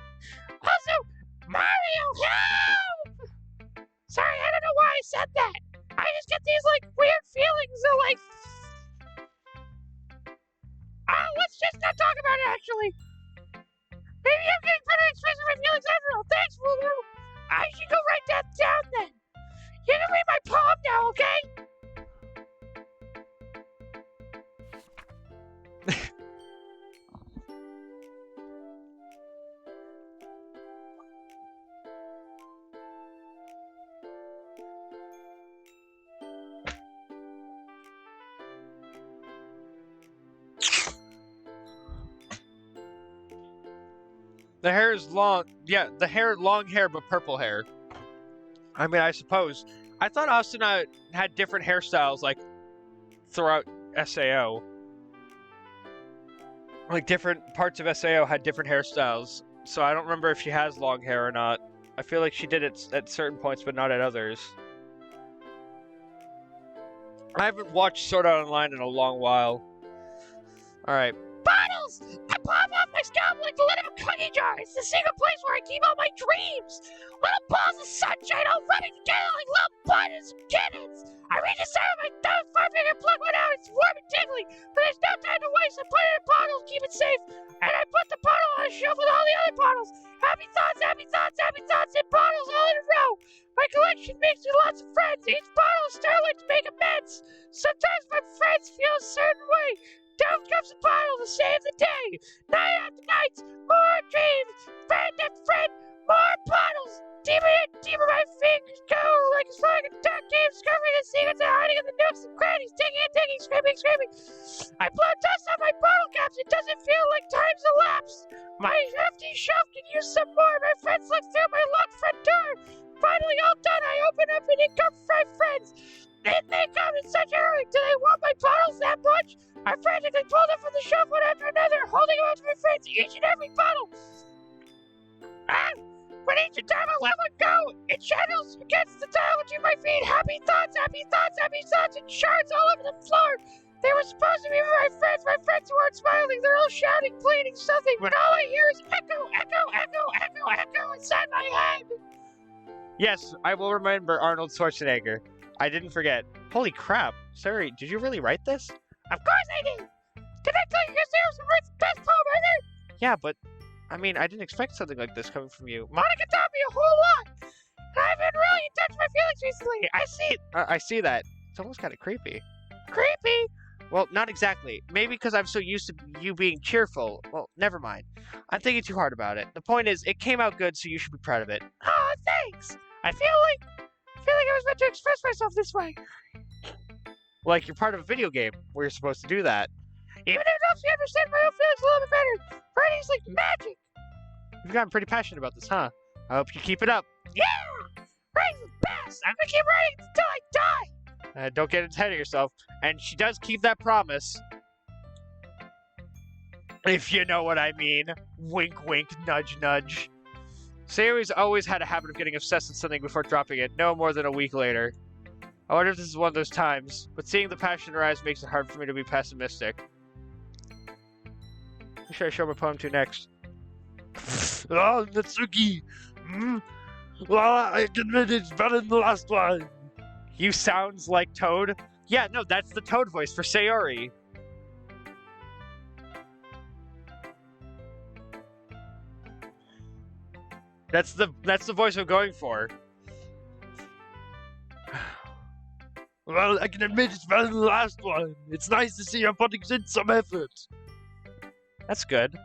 Also, Mario, help! Sorry, I don't know why I said that. I just get these like weird feelings of like. Let's just not talk about it. Actually, maybe I'm getting better at expressing my feelings after all. Thanks, Lulu. I should go write that down then. You can read my poem now, okay? The hair is long. Yeah, long hair, but purple hair. I mean, I suppose. I thought Asuna had different hairstyles, like, throughout SAO. Like, different parts of SAO had different hairstyles. So I don't remember if she has long hair or not. I feel like she did it at certain points, but not at others. I haven't watched Sword Art Online in a long while. Alright. Bottles! I pop off my scalp like the lid of a cookie jar. It's the secret place where I keep all my dreams. Little balls of sunshine all rubbing together like little buttons and kittens. I reach inside with my thumb, finger, and pluck one out. It's warm and tingly, but there's no time to waste. I put it in a bottle, keep it safe, and I put the bottle on a shelf with all the other bottles. Happy thoughts, happy thoughts, happy thoughts, and bottles all in a row. My collection makes me lots of friends. Each bottle is starlight to make amends. Sometimes my friends feel a certain way. Down comes a bottle to save the day. Night after night, more dreams. Friend after friend, more bottles. Deeper and deeper my fingers go. Like it's like a dark game, discovering the secrets and hiding in the nooks and crannies. Digging and digging, screaming, screaming. I blow dust on my bottle caps. It doesn't feel like time's elapsed. My empty shelf can use some more. My friends look through my locked front door. Finally all done, I open up and in come 5 friends. And they come in such a hurry. Do they want my bottles that much? I frantically pulled them from the shelf one after another, holding them out to my friends, each and every bottle. When each time I let one go, it shadows against the tile between my feet. Happy thoughts, happy thoughts, happy thoughts, and shards all over the floor. They were supposed to be my friends who aren't smiling. They're all shouting, pleading something, but all I hear is echo, echo, echo, echo, echo inside my head. Yes, I will remember Arnold Schwarzenegger. I didn't forget. Holy crap. Sorry, did you really write this? Of course I did! Did I tell you yourself to write the best poem ever? Yeah, but, I mean, I didn't expect something like this coming from you. Monica taught me a whole lot! I've been really in touch with my feelings recently. I see that. It's almost kind of creepy. Creepy? Well, not exactly. Maybe because I'm so used to you being cheerful. Well, never mind. I'm thinking too hard about it. The point is, it came out good, so you should be proud of it. Oh, thanks! I feel like I was meant to express myself this way. Like you're part of a video game where you're supposed to do that. Even if it helps me understand my own feelings a little bit better. Writing's like magic. You've gotten pretty passionate about this, huh? I hope you keep it up. Yeah! Writing's the best! I'm gonna keep writing until I die! Don't get ahead of yourself. And she does keep that promise. If you know what I mean. Wink, wink, nudge, nudge. Sayori's always had a habit of getting obsessed with something before dropping it, no more than a week later. I wonder if this is one of those times, but seeing the passion in her eyes makes it hard for me to be pessimistic. Who should I show my poem to next? Oh, Natsuki! Well, I can admit it's better than the last one. You sounds like Toad? Yeah, no, that's the Toad voice for Sayori. That's the voice I'm going for. Well, I can admit it's better than the last one. It's nice to see you're putting in some effort. That's good.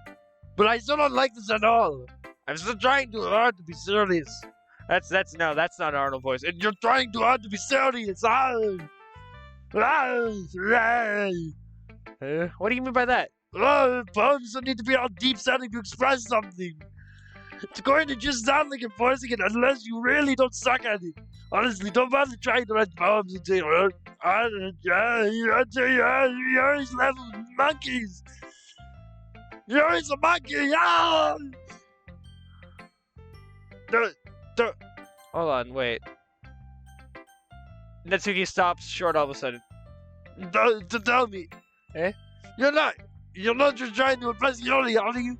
But I still don't like this at all. I'm still trying too hard to be serious. That's not an Arnold voice. And you're trying too hard to be serious. What do you mean by that? Poems don't need to be all deep sounding to express something. It's going to just sound like you're forcing it unless you really don't suck at it. Honestly, don't bother trying to write poems until you're always level monkeys. You're always a monkey. Hold on, wait. Natsuki stops short all of a sudden. Tell me, You're not just trying to impress Yori, are you?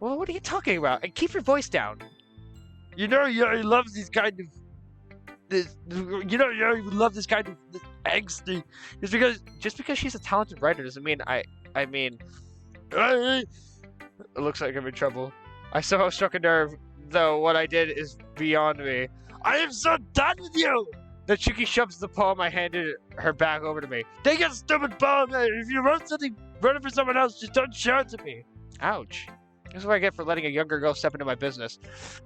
Well, what are you talking about? And keep your voice down. You know Yuri loves these kind of Yuri would love this kind of angsty. Just because she's a talented writer doesn't mean I mean it looks like I'm in trouble. I somehow struck a nerve, though what I did is beyond me. I am so done with you! Natsuki shoves the poem I handed her back over to me. Take your stupid poem. If you wrote something wrote it for someone else, just don't share it to me. Ouch. This is what I get for letting a younger girl step into my business.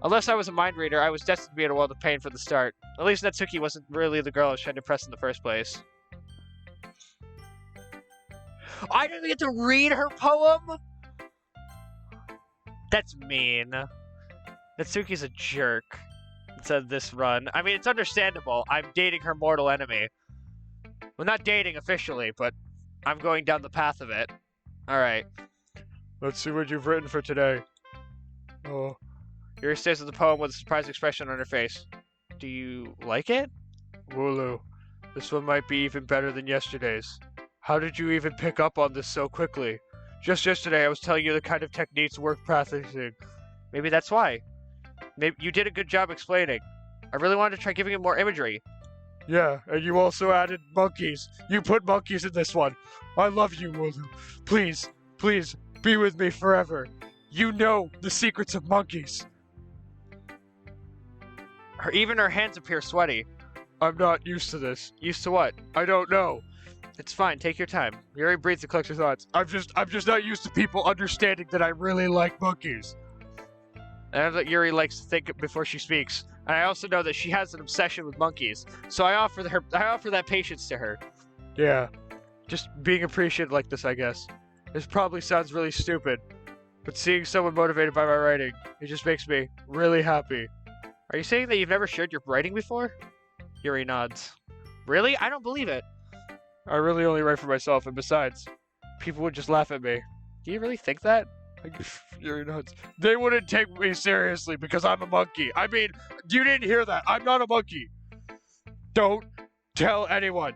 Unless I was a mind reader, I was destined to be in a world of pain from the start. At least Natsuki wasn't really the girl I was trying to impress in the first place. I didn't get to read her poem? That's mean. Natsuki's a jerk. Said this run. I mean, it's understandable. I'm dating her mortal enemy. Well, not dating officially, but I'm going down the path of it. Alright. Let's see what you've written for today. Oh. Yuri stares at the poem with a surprised expression on her face. Do you like it? Wooloo, this one might be even better than yesterday's. How did you even pick up on this so quickly? Just yesterday I was telling you the kind of techniques worth practicing. Maybe that's why. Maybe you did a good job explaining. I really wanted to try giving it more imagery. Yeah, and you also added monkeys. You put monkeys in this one. I love you, Wooloo. Please, please, be with me forever. You know the secrets of monkeys. Even her hands appear sweaty. I'm not used to this. Used to what? I don't know. It's fine, take your time. Yuri breathes and collects her thoughts. I'm just not used to people understanding that I really like monkeys. I know that Yuri likes to think before she speaks, and I also know that she has an obsession with monkeys. So I offer that patience to her. Yeah, just being appreciated like this, I guess. This probably sounds really stupid, but seeing someone motivated by my writing, it just makes me really happy. Are you saying that you've never shared your writing before? Yuri nods. Really? I don't believe it. I really only write for myself, and besides, people would just laugh at me. Do you really think that? Yuri nods. They wouldn't take me seriously because I'm a monkey. I mean, you didn't hear that. I'm not a monkey. Don't tell anyone.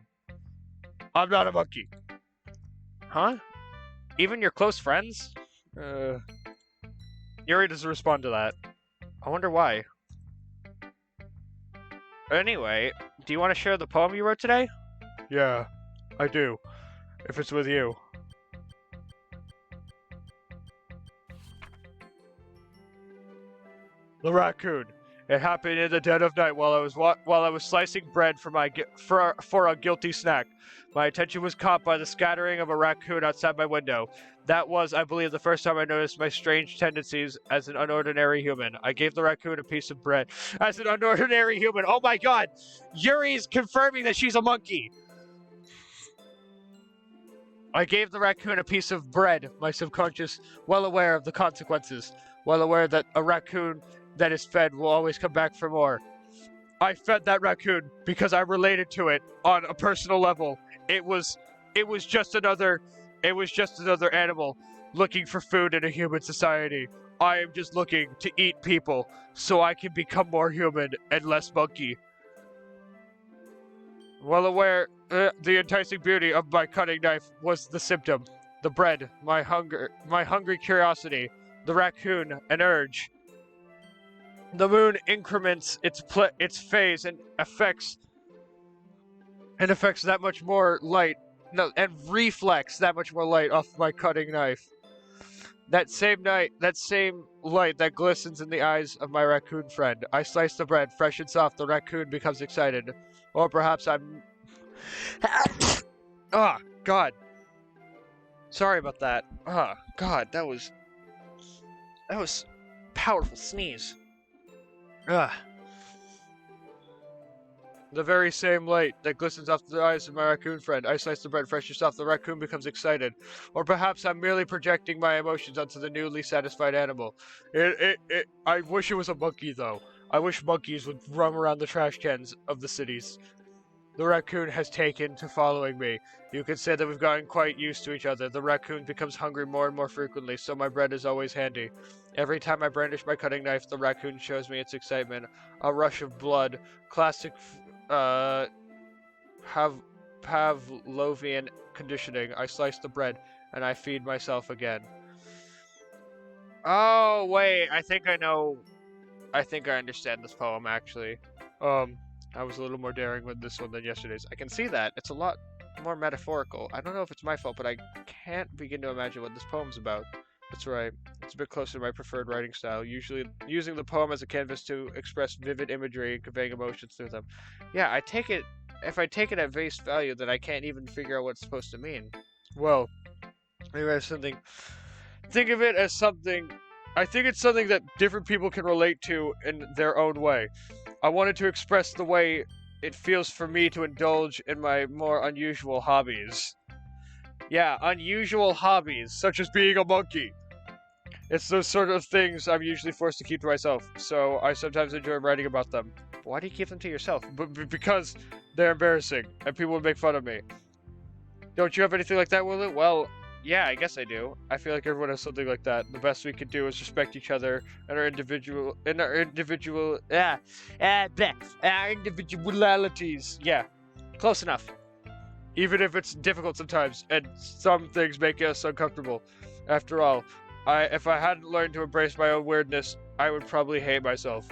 I'm not a monkey. Huh? Even your close friends? Yuri doesn't respond to that. I wonder why. Anyway, do you want to share the poem you wrote today? Yeah, I do. If it's with you. The raccoon. It happened in the dead of night while I was slicing bread for a guilty snack. My attention was caught by the scattering of a raccoon outside my window. That was, I believe, the first time I noticed my strange tendencies as an unordinary human. I gave the raccoon a piece of bread. As an unordinary human. Oh my god! Yuri's confirming that she's a monkey! I gave the raccoon a piece of bread, my subconscious, well aware of the consequences. Well aware that a raccoon that is fed will always come back for more. I fed that raccoon because I related to it on a personal level. It was just another animal looking for food in a human society. I am just looking to eat people so I can become more human and less monkey. Well aware, the enticing beauty of my cutting knife was the symptom. The bread, my hungry curiosity, the raccoon, an urge. The moon increments its phase and affects that much more light. No, and reflects that much more light off my cutting knife. That same light that glistens in the eyes of my raccoon friend. I slice the bread, fresh and soft. The raccoon becomes excited, or perhaps I'm. Ah, God. Sorry about that. Ah, God, that was powerful sneeze. Ah. The very same light that glistens off the eyes of my raccoon friend. I slice the bread fresh and soft. The raccoon becomes excited. Or perhaps I'm merely projecting my emotions onto the newly satisfied animal. I wish it was a monkey, though. I wish monkeys would roam around the trash cans of the cities. The raccoon has taken to following me. You could say that we've gotten quite used to each other. The raccoon becomes hungry more and more frequently, so my bread is always handy. Every time I brandish my cutting knife, the raccoon shows me its excitement. A rush of blood. Classic Pavlovian conditioning. I slice the bread, and I feed myself again. Oh, wait, I think I know. I think I understand this poem, actually. I was a little more daring with this one than yesterday's. I can see that. It's a lot more metaphorical. I don't know if it's my fault, but I can't begin to imagine what this poem's about. That's right. It's a bit closer to my preferred writing style, usually using the poem as a canvas to express vivid imagery and conveying emotions through them. Yeah, if I take it at face value, then I can't even figure out what it's supposed to mean. Well, maybe I have something. Think of it as something. I think it's something that different people can relate to in their own way. I wanted to express the way it feels for me to indulge in my more unusual hobbies. Yeah, unusual hobbies, such as being a monkey. It's those sort of things I'm usually forced to keep to myself, so I sometimes enjoy writing about them. Why do you keep them to yourself? Because they're embarrassing, and people would make fun of me. Don't you have anything like that, Willow? Well, yeah, I guess I do. I feel like everyone has something like that. The best we can do is respect each other and our individualities. Yeah, close enough. Even if it's difficult sometimes, and some things make us uncomfortable. After all, if I hadn't learned to embrace my own weirdness, I would probably hate myself.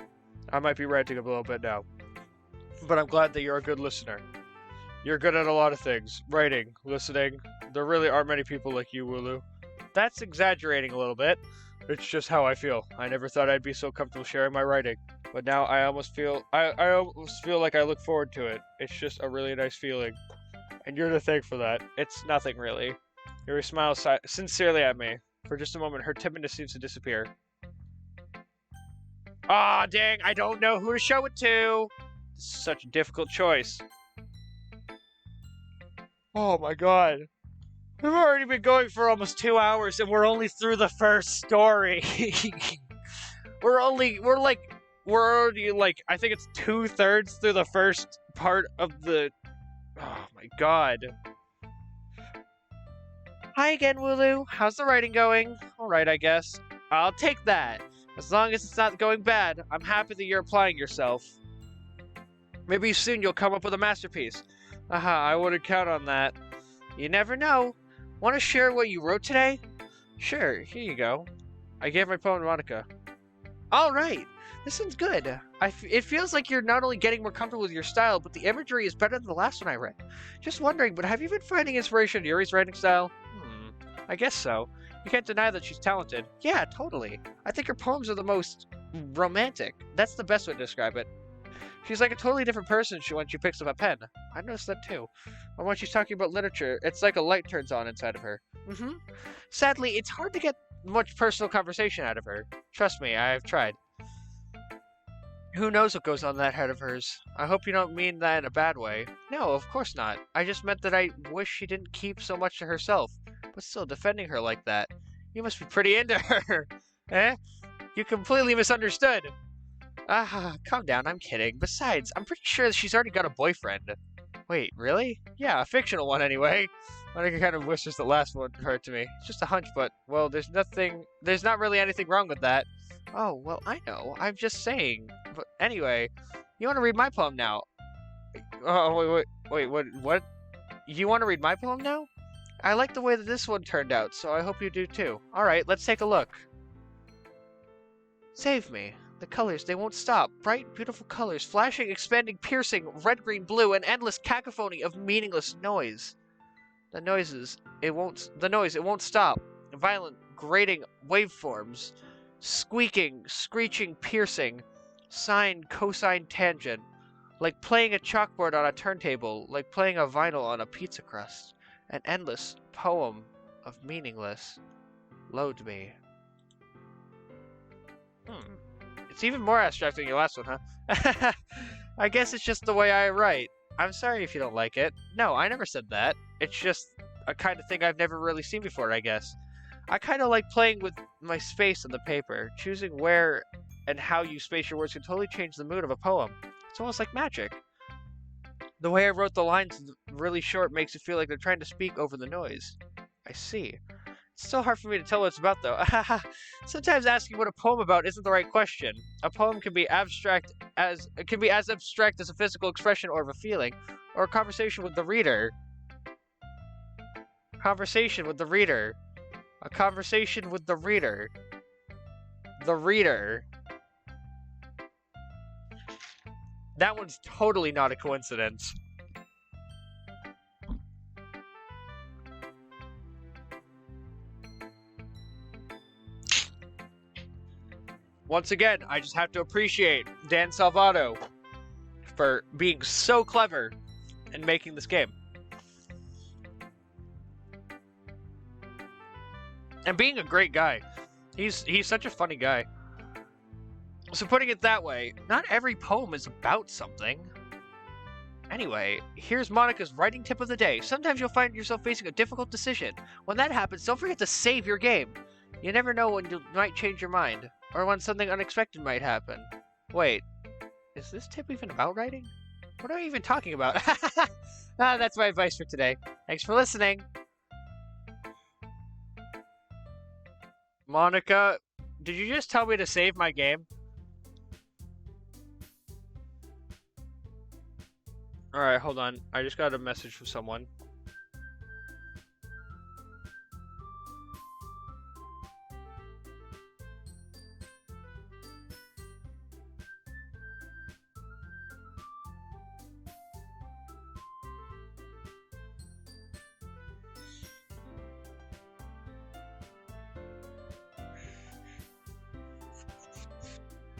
I might be ranting a little bit now. But I'm glad that you're a good listener. You're good at a lot of things. Writing, listening. There really aren't many people like you, Wooloo. That's exaggerating a little bit. It's just how I feel. I never thought I'd be so comfortable sharing my writing. But now I almost feel like I look forward to it. It's just a really nice feeling. And you're to thank for that. It's nothing really. Yuri smiles sincerely at me. For just a moment, her timidness seems to disappear. Aw, dang, I don't know who to show it to. This is such a difficult choice. Oh my god. We've already been going for almost 2 hours, and we're only through the first story. we're already like, I think it's 2/3 through the first part of the... Oh my god. Hi again, Wooloo. How's the writing going? Alright, I guess. I'll take that. As long as it's not going bad, I'm happy that you're applying yourself. Maybe soon you'll come up with a masterpiece. I wouldn't count on that. You never know. Want to share what you wrote today? Sure, here you go. I gave my poem to Monica. Alright, this one's good. It feels like you're not only getting more comfortable with your style, but the imagery is better than the last one I read. Just wondering, but have you been finding inspiration in Yuri's writing style? I guess so. You can't deny that she's talented. Yeah, totally. I think her poems are the most romantic. That's the best way to describe it. She's like a totally different person when she picks up a pen. I noticed that too. And when she's talking about literature, it's like a light turns on inside of her. Sadly, it's hard to get much personal conversation out of her. Trust me, I've tried. Who knows what goes on in that head of hers? I hope you don't mean that in a bad way. No, of course not. I just meant that I wish she didn't keep so much to herself. But still, defending her like that. You must be pretty into her. Eh? You completely misunderstood. Calm down, I'm kidding. Besides, I'm pretty sure that she's already got a boyfriend. Wait, really? Yeah, a fictional one anyway. Monica kind of whispers the last one part to me. It's just a hunch, but, well, there's not really anything wrong with that. Oh, well, I know. I'm just saying. But anyway, you want to read my poem now? Oh, wait, what? You want to read my poem now? I like the way that this one turned out, so I hope you do too. Alright, let's take a look. Save me. The colors, they won't stop. Bright, beautiful colors, flashing, expanding, piercing, red, green, blue, an endless cacophony of meaningless noise. The noise, it won't stop. Violent, grating waveforms. Squeaking, screeching, piercing. Sine, cosine, tangent. Like playing a chalkboard on a turntable, like playing a vinyl on a pizza crust. An endless poem of meaningless. Load me. It's even more abstract than your last one, huh? I guess it's just the way I write. I'm sorry if you don't like it. No, I never said that. It's just a kind of thing I've never really seen before, I guess. I kind of like playing with my space on the paper. Choosing where and how you space your words can totally change the mood of a poem. It's almost like magic. The way I wrote the lines really short makes it feel like they're trying to speak over the noise. I see. It's so hard for me to tell what it's about, though. Sometimes asking what a poem about isn't the right question. A poem can be as abstract as a physical expression or of a feeling, or a conversation with the reader. Conversation with the reader. A conversation with the reader. The reader. That one's totally not a coincidence. Once again, I just have to appreciate Dan Salvato for being so clever in making this game. And being a great guy. He's such a funny guy. So putting it that way, not every poem is about something. Anyway, here's Monica's writing tip of the day. Sometimes you'll find yourself facing a difficult decision. When that happens, don't forget to save your game. You never know when you might change your mind, or when something unexpected might happen. Wait, is this tip even about writing? What are we even talking about? That's my advice for today. Thanks for listening. Monica, did you just tell me to save my game? Alright, hold on. I just got a message from someone.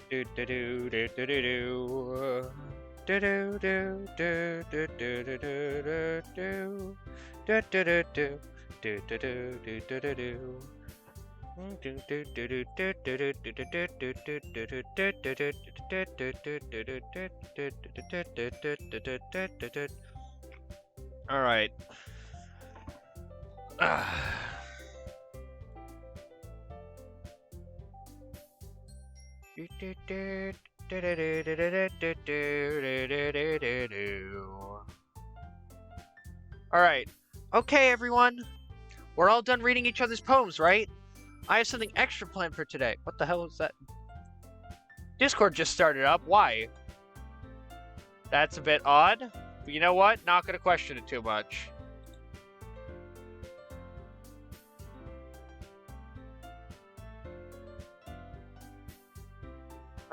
Do do do do do do do. Do do do do do do do do do do do do do do do do do do do. All right. Alright. Okay, everyone. We're all done reading each other's poems, right? I have something extra planned for today. What the hell is that? Discord just started up. Why? That's a bit odd. But you know what? Not gonna question it too much.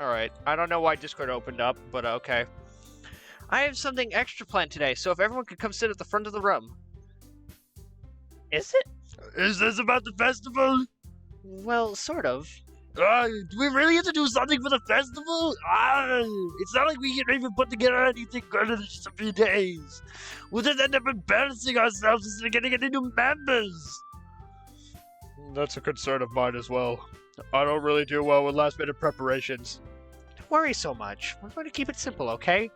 Alright, I don't know why Discord opened up, but okay. I have something extra planned today, so if everyone could come sit at the front of the room. Is it? Is this about the festival? Well, sort of. Do we really have to do something for the festival? It's not like we can even put together anything good in just a few days. We'll just end up embarrassing ourselves instead of getting any new members. That's a concern of mine as well. I don't really do well with last-minute preparations. Don't worry so much. We're going to keep it simple, okay?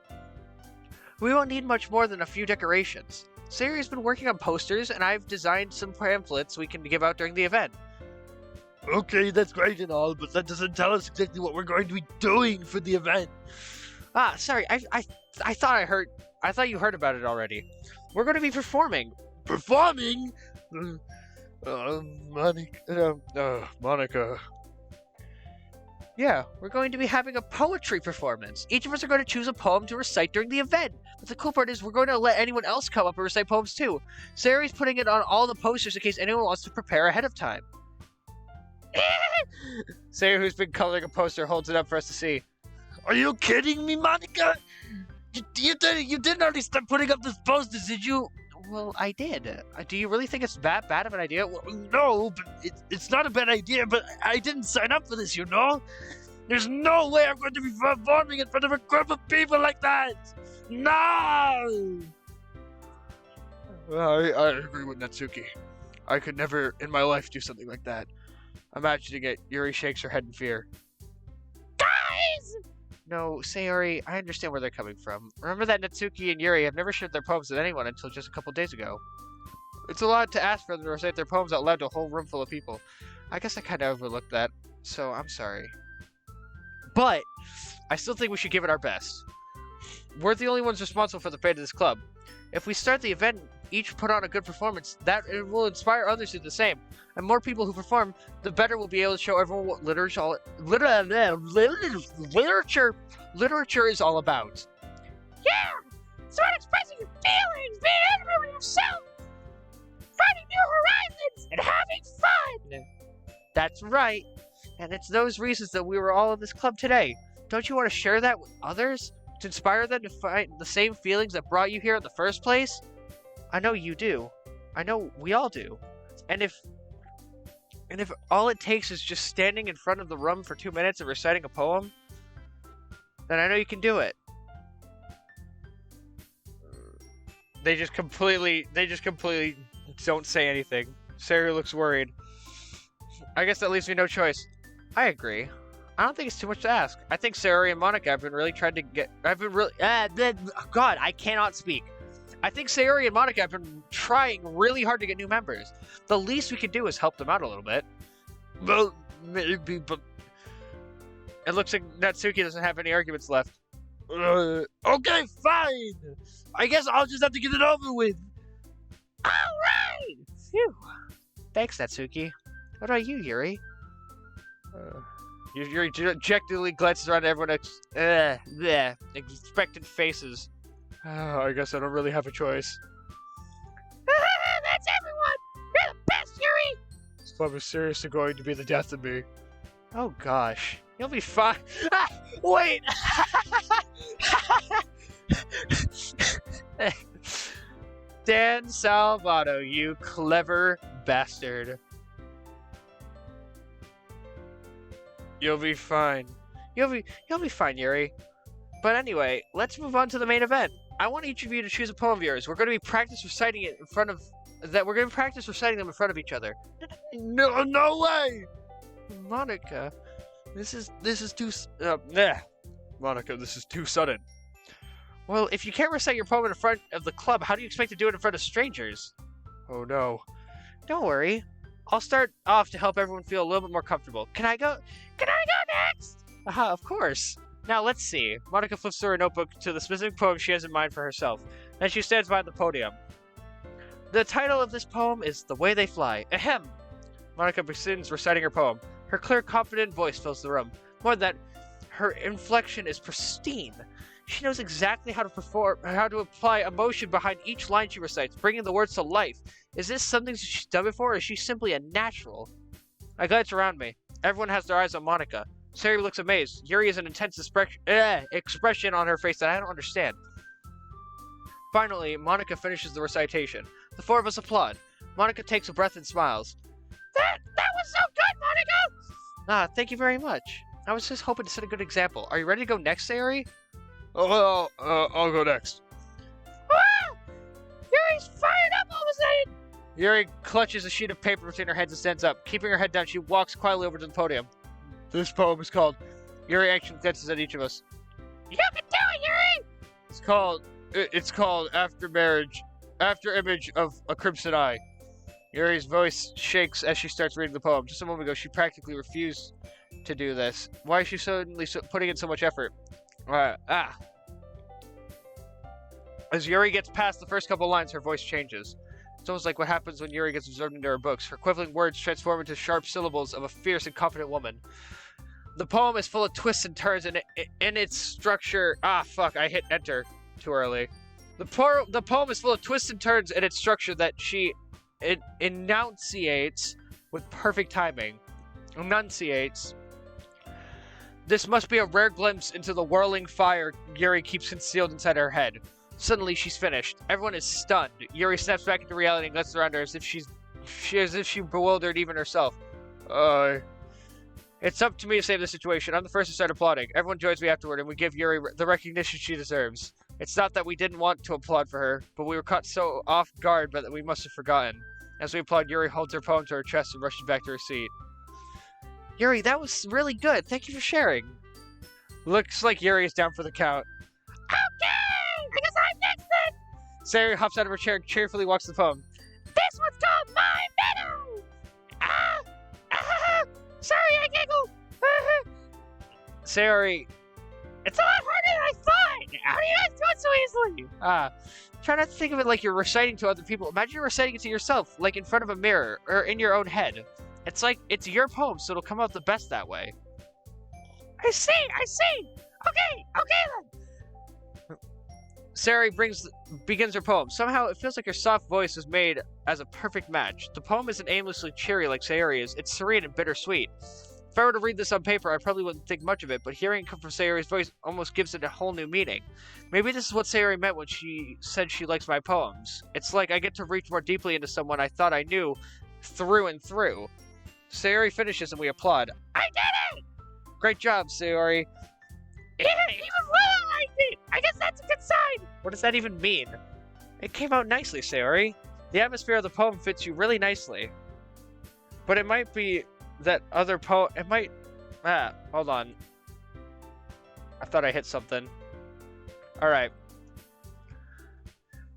We won't need much more than a few decorations. Sayori's been working on posters, and I've designed some pamphlets we can give out during the event. Okay, that's great and all, but that doesn't tell us exactly what we're going to be doing for the event. Ah, sorry. I thought you heard about it already. We're going to be performing. Performing? Monica. Yeah, we're going to be having a poetry performance. Each of us are going to choose a poem to recite during the event. But the cool part is we're going to let anyone else come up and recite poems too. Sayori's putting it on all the posters in case anyone wants to prepare ahead of time. Sayori, who's been coloring a poster, holds it up for us to see. Are you kidding me, Monica? You didn't already start putting up these posters, did you? Well, I did. Do you really think it's that bad of an idea? Well, no, but it's not a bad idea, but I didn't sign up for this, you know? There's no way I'm going to be performing in front of a group of people like that! No! I agree with Natsuki. I could never in my life do something like that. Imagining it, Yuri shakes her head in fear. Guys! No, Sayori, I understand where they're coming from. Remember that Natsuki and Yuri have never shared their poems with anyone until just a couple days ago. It's a lot to ask for them to recite their poems out loud to a whole room full of people. I guess I kind of overlooked that, so I'm sorry. But, I still think we should give it our best. We're the only ones responsible for the fate of this club. If we start the event, each put on a good performance, that it will inspire others to do the same. And more people who perform, the better we'll be able to show everyone what literature is all about. Yeah! It's about expressing your feelings, being intimate with yourself, finding new horizons, and having fun! That's right. And it's those reasons that we were all in this club today. Don't you want to share that with others? To inspire them to find the same feelings that brought you here in the first place? I know you do. I know we all do. And if all it takes is just standing in front of the room for 2 minutes and reciting a poem, then I know you can do it. They just completely don't say anything. Sayori looks worried. I guess that leaves me no choice. I agree. I don't think it's too much to ask. I think Sayori and Monica have been really trying to get... God, I cannot speak. I think Sayori and Monica have been trying really hard to get new members. The least we can do is help them out a little bit. Well, maybe, but It looks like Natsuki doesn't have any arguments left. okay, fine. I guess I'll just have to get it over with. Phew. Thanks, Natsuki. What about you, Yuri? Yuri dejectedly glances around at everyone expectant faces. I guess I don't really have a choice. That's everyone! You're the best, Yuri! This club is seriously going to be the death of me. Oh gosh. You'll be fine. Ah, wait! Dan Salvato, you clever bastard. You'll be fine. You'll be fine, Yuri. But anyway, let's move on to the main event. I want each of you to choose a poem of yours. We're going to be practice reciting it in front of We're going to practice reciting them in front of each other. No way. Monica, this is too. Monica, this is too sudden. Well, if you can't recite your poem in front of the club, how do you expect to do it in front of strangers? Oh no. Don't worry. I'll start off to help everyone feel a little bit more comfortable. Can I go next? Aha, of course. Now, let's see. Monica flips through her notebook to the specific poem she has in mind for herself. Then she stands by the podium. The title of this poem is The Way They Fly. Ahem! Monica begins reciting her poem. Her clear, confident voice fills the room. More than that, her inflection is pristine. She knows exactly how to apply emotion behind each line she recites, bringing the words to life. Is this something she's done before, or is she simply a natural? I glance around me. Everyone has their eyes on Monica. Sari looks amazed. Yuri has an intense expression on her face that I don't understand. Finally, Monica finishes the recitation. The four of us applaud. Monica takes a breath and smiles. That was so good, Monica! Ah, thank you very much. I was just hoping to set a good example. Are you ready to go next, Sari? Oh, well, I'll go next. Ah! Yuri's fired up all of a sudden! Yuri clutches a sheet of paper between her hands and stands up. Keeping her head down, she walks quietly over to the podium. This poem is called... Yuri actually glances at each of us. You can do it, Yuri! It's called After Marriage. After Image of a Crimson Eye. Yuri's voice shakes as she starts reading the poem. Just a moment ago, she practically refused to do this. Why is she suddenly putting in so much effort? As Yuri gets past the first couple lines, her voice changes. It's almost like what happens when Yuri gets absorbed into her books. Her quivering words transform into sharp syllables of a fierce and confident woman. The poem is full of twists and turns, and in its structure... I hit enter too early. The poem is full of twists and turns in its structure that she enunciates with perfect timing. Enunciates. This must be a rare glimpse into the whirling fire Yuri keeps concealed inside her head. Suddenly, she's finished. Everyone is stunned. Yuri snaps back into reality and glances around her as if she bewildered even herself. It's up to me to save the situation. I'm the first to start applauding. Everyone joins me afterward, and we give Yuri the recognition she deserves. It's not that we didn't want to applaud for her, but we were caught so off guard that we must have forgotten. As we applaud, Yuri holds her poem to her chest and rushes back to her seat. Yuri, that was really good. Thank you for sharing. Looks like Yuri is down for the count. Okay! I guess I'm next then! Sari hops out of her chair and cheerfully walks the poem. This one's called My Meadow! Sorry, I giggled! Sari... It's a lot harder than I thought! How do you guys do it so easily? Try not to think of it like you're reciting to other people. Imagine you're reciting it to yourself, like in front of a mirror, or in your own head. It's like, it's your poem, so it'll come out the best that way. I see! Okay then! Sari begins her poem. Somehow, it feels like her soft voice was made as a perfect match. The poem isn't aimlessly cheery like Sayori is. It's serene and bittersweet. If I were to read this on paper, I probably wouldn't think much of it, but hearing it come from Sayori's voice almost gives it a whole new meaning. Maybe this is what Sayori meant when she said she likes my poems. It's like I get to reach more deeply into someone I thought I knew through and through. Sayori finishes and we applaud. I did it! Great job, Sayori. Yeah, even Lila liked it! I guess that's a good sign! What does that even mean? It came out nicely, Sayori. The atmosphere of the poem fits you really nicely. But it might be that other poem... It might... hold on. I thought I hit something. Alright.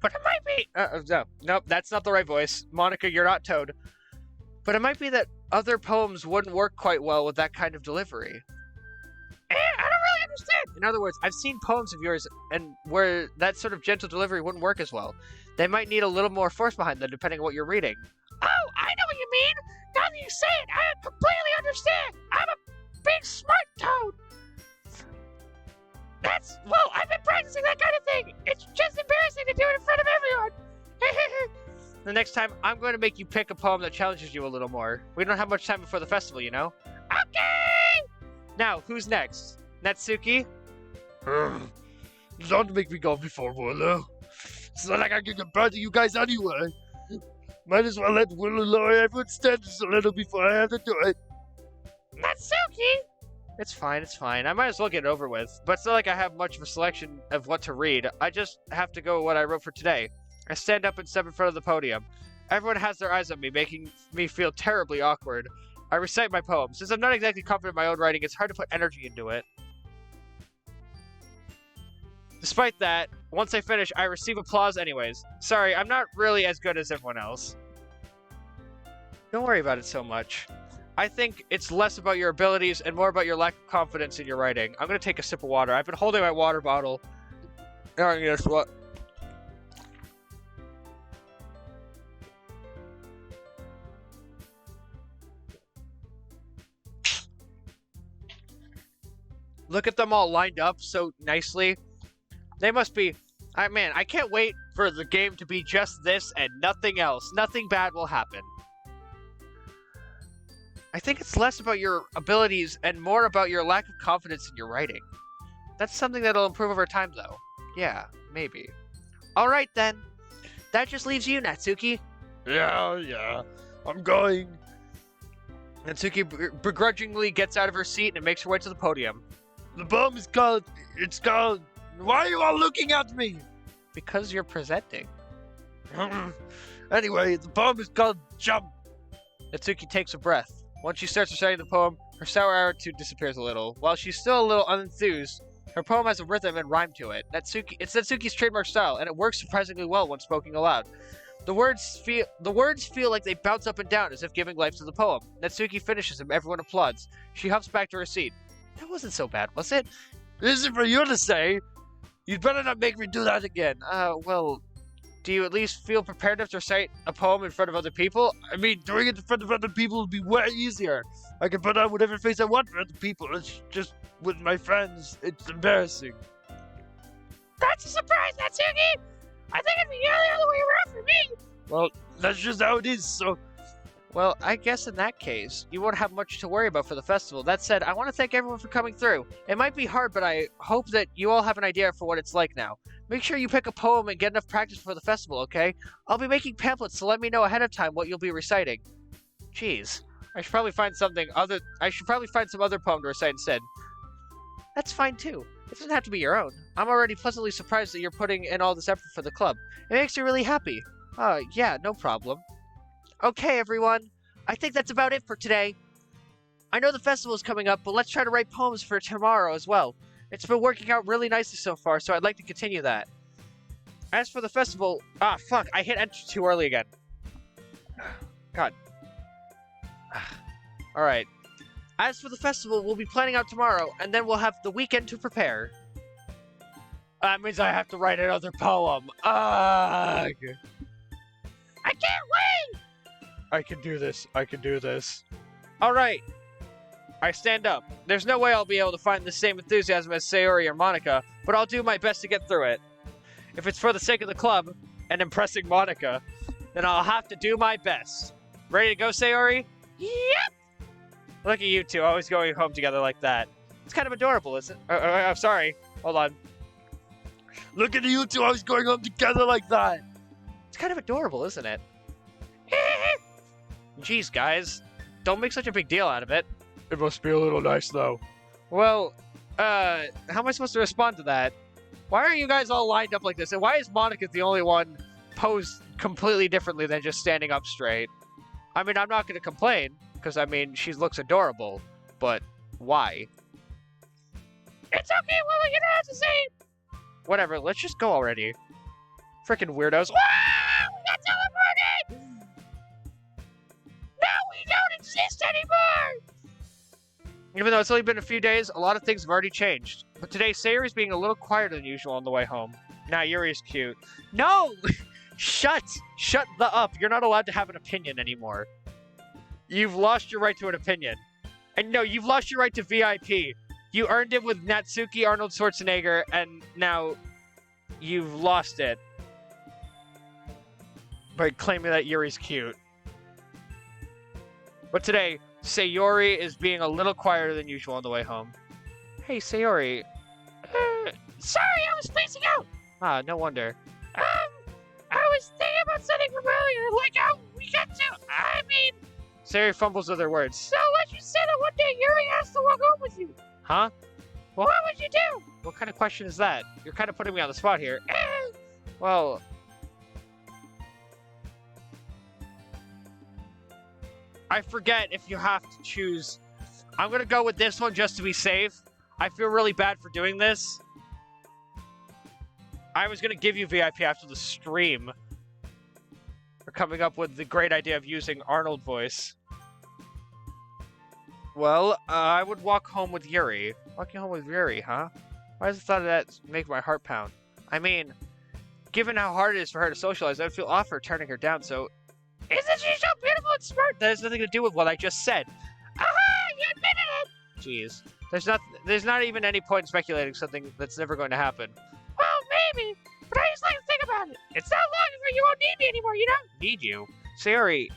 But it might be... Nope, that's not the right voice. Monica, you're not Toad. But it might be that other poems wouldn't work quite well with that kind of delivery. I don't really understand. In other words, I've seen poems of yours and where that sort of gentle delivery wouldn't work as well. They might need a little more force behind them depending on what you're reading. Oh, I know what you mean. Now that you say it, I completely understand. I'm a big smart toad. Well, I've been practicing that kind of thing. It's just embarrassing to do it in front of everyone. The next time, I'm going to make you pick a poem that challenges you a little more. We don't have much time before the festival, you know? Okay! Now, who's next? Natsuki? Don't make me go before Willow. It's not like I can compare to you guys anyway. Might as well let Willow lower everyone's standards a little before I have to do it. Natsuki! It's fine, it's fine. I might as well get it over with. But it's not like I have much of a selection of what to read. I just have to go with what I wrote for today. I stand up and step in front of the podium. Everyone has their eyes on me, making me feel terribly awkward. I recite my poem. Since I'm not exactly confident in my own writing, it's hard to put energy into it. Despite that, once I finish, I receive applause anyways. Sorry, I'm not really as good as everyone else. Don't worry about it so much. I think it's less about your abilities and more about your lack of confidence in your writing. I'm gonna take a sip of water. I've been holding my water bottle. And guess what? Look at them all lined up so nicely. They must be... man, I can't wait for the game to be just this and nothing else. Nothing bad will happen. I think it's less about your abilities and more about your lack of confidence in your writing. That's something that'll improve over time, though. Yeah, maybe. Alright, then. That just leaves you, Natsuki. Yeah. I'm going. Natsuki begrudgingly gets out of her seat and makes her way to the podium. The poem is called... It's called... Why are you all looking at me? Because you're presenting. Anyway, the poem is called Jump. Natsuki takes a breath. Once she starts reciting the poem, her sour attitude disappears a little. While she's still a little unenthused, her poem has a rhythm and rhyme to it. It's Natsuki's trademark style, and it works surprisingly well when spoken aloud. The words feel like they bounce up and down as if giving life to the poem. Natsuki finishes and everyone applauds. She hops back to her seat. That wasn't so bad, was it? This is for you to say. You'd better not make me do that again. Well, do you at least feel prepared enough to recite a poem in front of other people? I mean, doing it in front of other people would be way easier. I can put on whatever face I want for other people. It's just with my friends, it's embarrassing. That's a surprise, Natsuki! I think it'd be the other way around for me! Well, that's just how it is, so... Well, I guess in that case, you won't have much to worry about for the festival. That said, I want to thank everyone for coming through. It might be hard, but I hope that you all have an idea for what it's like now. Make sure you pick a poem and get enough practice for the festival, okay? I'll be making pamphlets, so let me know ahead of time what you'll be reciting. Jeez, I should probably find some other poem to recite instead. That's fine too. It doesn't have to be your own. I'm already pleasantly surprised that you're putting in all this effort for the club. It makes me really happy. Yeah, no problem. Okay, everyone. I think that's about it for today. I know the festival is coming up, but let's try to write poems for tomorrow as well. It's been working out really nicely so far, so I'd like to continue that. As for the festival... fuck, I hit enter too early again. God. Alright. As for the festival, we'll be planning out tomorrow, and then we'll have the weekend to prepare. That means I have to write another poem. Ugh! I can't wait! I can do this. I can do this. Alright. I stand up. There's no way I'll be able to find the same enthusiasm as Sayori or Monica, but I'll do my best to get through it. If it's for the sake of the club, and impressing Monica, then I'll have to do my best. Ready to go, Sayori? Yep! Look at you two, always going home together like that. It's kind of adorable, isn't it? I'm sorry. Hold on. Look at you two always going home together like that. It's kind of adorable, isn't it? Jeez, guys. Don't make such a big deal out of it. It must be a little nice, though. Well, how am I supposed to respond to that? Why are you guys all lined up like this? And why is Monica the only one posed completely differently than just standing up straight? I mean, I'm not going to complain, because, I mean, she looks adorable. But why? It's okay, Willie, you don't have to say it! Whatever, let's just go already. Frickin' weirdos. Wow! We got teleported! Now we don't exist Even though it's only been a few days, a lot of things have already changed. But today, Sayori's being a little quieter than usual on the way home. Nah, Yuri's cute. No! Shut the up. You're not allowed to have an opinion anymore. You've lost your right to an opinion. And no, you've lost your right to VIP. You earned it with Natsuki Arnold Schwarzenegger, and now you've lost it by claiming that Yuri's cute. But today, Sayori is being a little quieter than usual on the way home. Hey, Sayori. Sorry, I was spacing out. Ah, no wonder. I was thinking about something from earlier, like how we got to. I mean, Sayori fumbles with her words. so let's just say that one day Yuri has to walk home with you. Huh? What would you do? What kind of question is that? You're kind of putting me on the spot here. Well... I forget if you have to choose. I'm gonna go with this one just to be safe. I feel really bad for doing this. I was gonna give you VIP after the stream for coming up with the great idea of using Arnold voice. Well, I would walk home with Yuri. Walking home with Yuri, huh? Why does the thought of that make my heart pound? I mean, given how hard it is for her to socialize, I would feel awful turning her down, so... Isn't she so beautiful and smart? That has nothing to do with what I just said. Aha! You admitted it! Jeez. There's not even any point in speculating something that's never going to happen. Well, maybe. But I just like to think about it. It's not long before you won't need me anymore, you know? Need you? Sayori,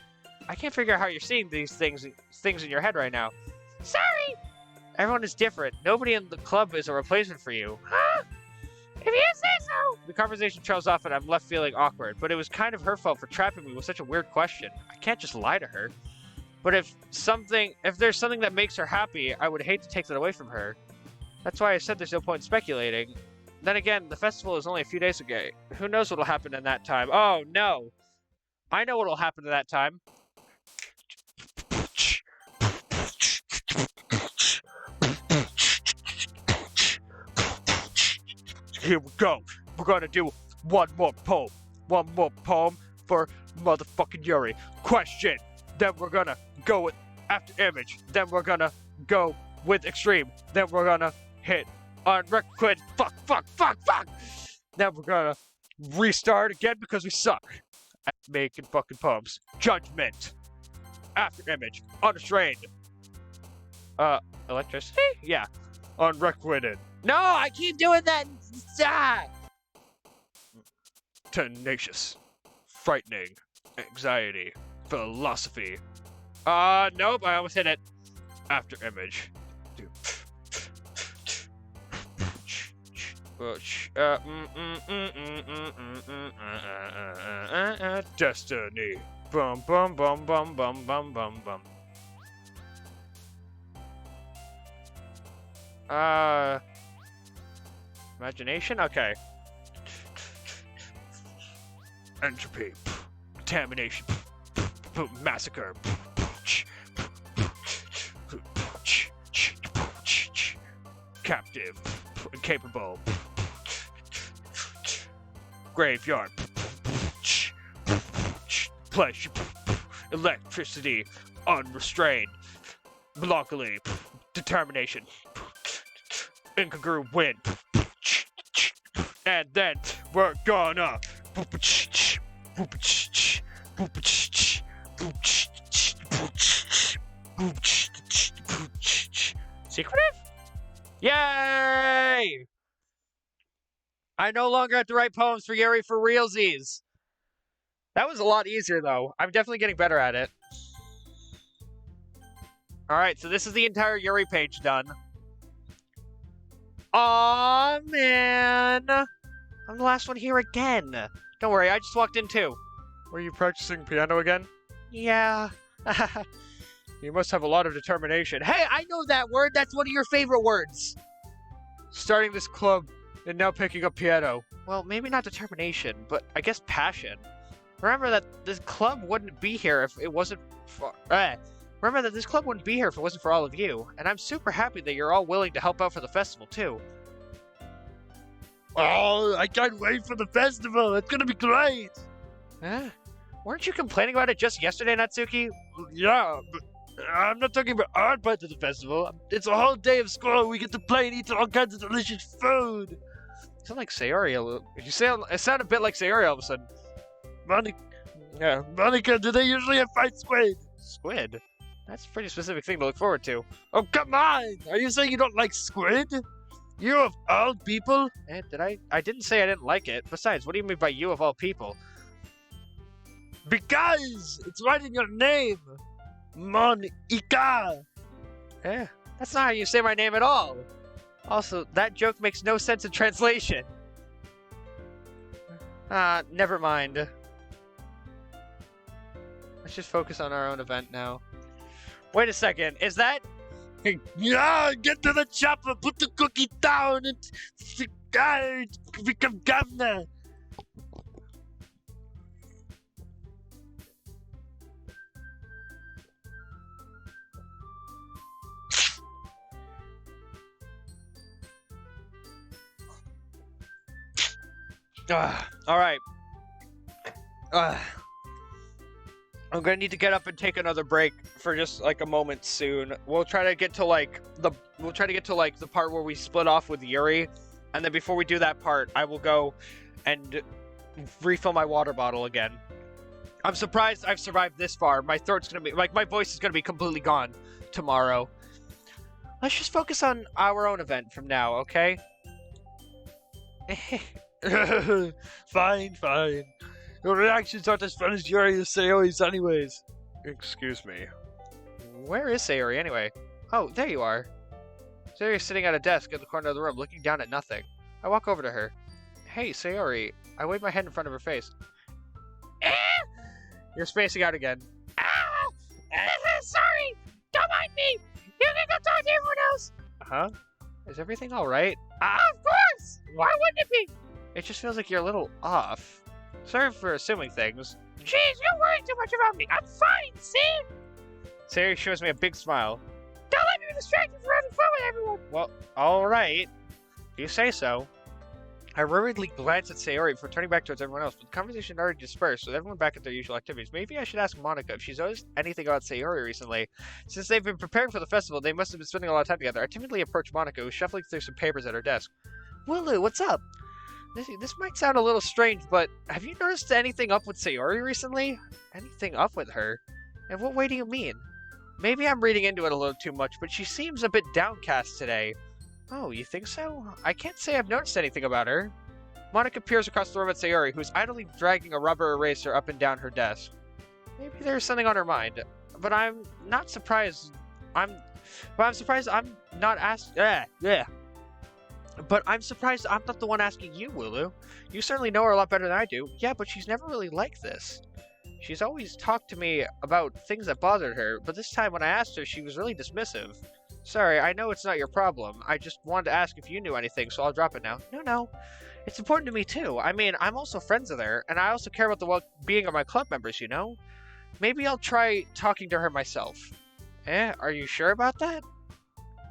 I can't figure out how you're seeing these things in your head right now. Sorry! Everyone is different. Nobody in the club is a replacement for you. Huh? If you say so! The conversation trails off and I'm left feeling awkward, but it was kind of her fault for trapping me with such a weird question. I can't just lie to her. But if there's something that makes her happy, I would hate to take that away from her. That's why I said there's no point in speculating. Then again, the festival is only a few days ago. Who knows what'll happen in that time? Oh, no! I know what'll happen in that time. Here we go. We're gonna do one more poem. One more poem for motherfucking Yuri. Question. Then we're gonna go with after image. Then we're gonna go with extreme. Then we're gonna hit on record. Fuck. Then we're gonna restart again because we suck at making fucking poems. Judgment. After image. Unrestrained. Electricity? Yeah. Unrequited. No, I keep doing that. Tenacious. Frightening. Anxiety. Philosophy. Nope, I almost hit it. After image. Destiny. Bum bum bum bum bum bum bum bum. Imagination? Okay. Entropy. Contamination. Massacre. Captive. Incapable. Graveyard. Pleasure. Electricity. Unrestrained. Melancholy. Determination. Incongruent win. And then we're gonna secretive? Yay! I no longer have to write poems for Yuri for realsies. That was a lot easier though. I'm definitely getting better at it. Alright, so this is the entire Yuri page done. Aw, man. I'm the last one here again. Don't worry, I just walked in too. Were you practicing piano again? Yeah. You must have a lot of determination. Hey, I know that word. That's one of your favorite words. Starting this club and now picking up piano. Well, maybe not determination, but I guess passion. Remember that this club wouldn't be here if it wasn't for... Remember that this club wouldn't be here if it wasn't for all of you. And I'm super happy that you're all willing to help out for the festival, too. Oh, I can't wait for the festival. It's gonna be great. Weren't you complaining about it just yesterday, Natsuki? Yeah, but I'm not talking about our part of the festival. It's a whole day of school. We get to play and eat all kinds of delicious food. You sound like Sayori a little. You sound. It sounded a bit like Sayori all of a sudden. Monica, Yeah. Monica, do they usually have fight squid? Squid. That's a pretty specific thing to look forward to. Oh, come on! Are you saying you don't like squid? You of all people? Did I? I didn't say I didn't like it. Besides, what do you mean by you of all people? Because it's right in your name. Monica. That's not how you say my name at all. Also, that joke makes no sense in translation. Never mind. Let's just focus on our own event now. Wait a second, is that... Yeah, get to the chopper, put the cookie down, and become governor. Alright. I'm gonna need to get up and take another break for just like a moment soon. We'll try to get to like the part where we split off with Yuri, and then before we do that part, I will go and refill my water bottle again. I'm surprised I've survived this far. My throat's gonna be like my voice is gonna be completely gone tomorrow. Let's just focus on our own event from now, okay? Fine. Your reactions aren't as fun as Yuri or Sayori's anyways. Excuse me. Where is Sayori anyway? Oh, there you are. Sayori's sitting at a desk in the corner of the room, looking down at nothing. I walk over to her. Hey, Sayori. I wave my hand in front of her face. You're spacing out again. Sorry! Don't mind me! You can go talk to everyone else! Huh? Is everything alright? Of course! Why wouldn't it be? It just feels like you're a little off. Sorry for assuming things. Jeez, you're worrying too much about me. I'm fine, see? Sayori shows me a big smile. Don't let me be distracted from having fun with everyone. Well, alright. You say so. I worriedly glance at Sayori before turning back towards everyone else, but the conversation had already dispersed, with everyone back at their usual activities. Maybe I should ask Monica if she's noticed anything about Sayori recently. Since they've been preparing for the festival, they must have been spending a lot of time together. I timidly approach Monica, who's shuffling through some papers at her desk. Willu, what's up? This might sound a little strange, but have you noticed anything up with Sayori recently? Anything up with her? In what way do you mean? Maybe I'm reading into it a little too much, but she seems a bit downcast today. Oh, you think so? I can't say I've noticed anything about her. Monica peers across the room at Sayori, who's idly dragging a rubber eraser up and down her desk. Maybe there's something on her mind, but I'm not surprised. I'm surprised I'm not asked. But I'm surprised I'm not the one asking you, Wooloo. You certainly know her a lot better than I do. Yeah, but she's never really like this. She's always talked to me about things that bothered her, but this time when I asked her, she was really dismissive. Sorry, I know it's not your problem. I just wanted to ask if you knew anything, so I'll drop it now. No. It's important to me, too. I mean, I'm also friends with her, and I also care about the well-being of my club members, you know? Maybe I'll try talking to her myself. Are you sure about that?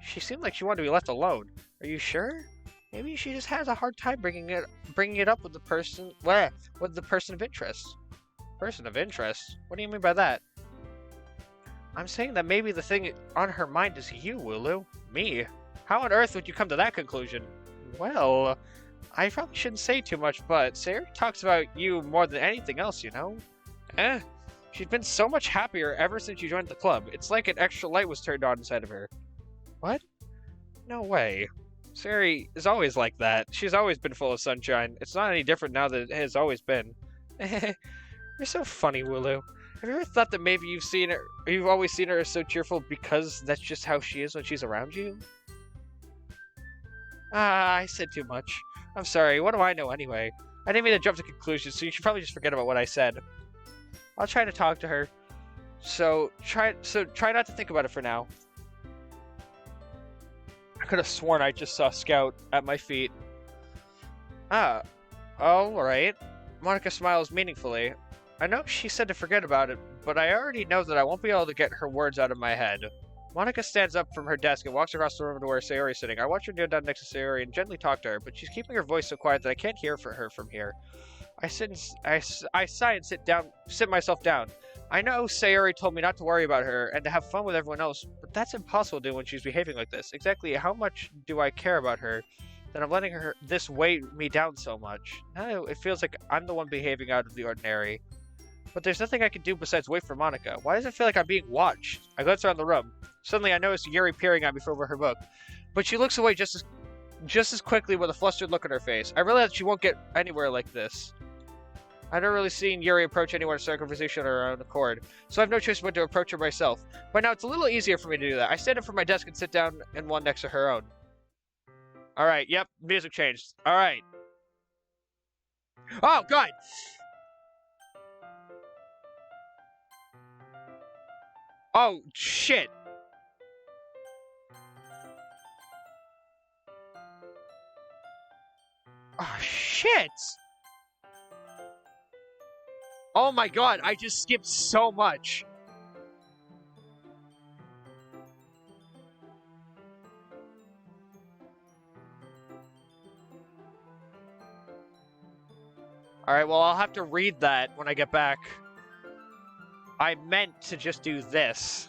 She seemed like she wanted to be left alone. Are you sure? Maybe she just has a hard time bringing it up with the person of interest. Person of interest? What do you mean by that? I'm saying that maybe the thing on her mind is you, Wooloo. Me? How on earth would you come to that conclusion? Well, I probably shouldn't say too much, but Sayori talks about you more than anything else, you know? She's been so much happier ever since you joined the club. It's like an extra light was turned on inside of her. What? No way. Sayori is always like that. She's always been full of sunshine. It's not any different now than it has always been. You're so funny, Wooloo. Have you ever thought that maybe you've always seen her as so cheerful because that's just how she is when she's around you? I said too much. I'm sorry, what do I know anyway? I didn't mean to jump to conclusions, so you should probably just forget about what I said. I'll try to talk to her. So try not to think about it for now. I could have sworn I just saw Scout at my feet. Alright. Monica smiles meaningfully. I know she said to forget about it, but I already know that I won't be able to get her words out of my head. Monica stands up from her desk and walks across the room to where Sayori is sitting. I watch her kneel down next to Sayori and gently talk to her, but she's keeping her voice so quiet that I can't hear her from here. I sigh and sit myself down. I know Sayori told me not to worry about her and to have fun with everyone else, but that's impossible to do when she's behaving like this. Exactly how much do I care about her that I'm letting her this weigh me down so much? Now it feels like I'm the one behaving out of the ordinary. But there's nothing I can do besides wait for Monica. Why does it feel like I'm being watched? I glance around the room. Suddenly I notice Yuri peering at me from over her book, but she looks away just as quickly with a flustered look on her face. I realize she won't get anywhere like this. I've never really seen Yuri approach anyone to start a conversation on her own accord, so I have no choice but to approach her myself. By now, it's a little easier for me to do that. I stand up from my desk and sit down in one next to her own. Alright, yep, music changed. Alright. Oh, God! Oh, shit! Oh, shit! Oh my god, I just skipped so much. Alright, well, I'll have to read that when I get back. I meant to just do this.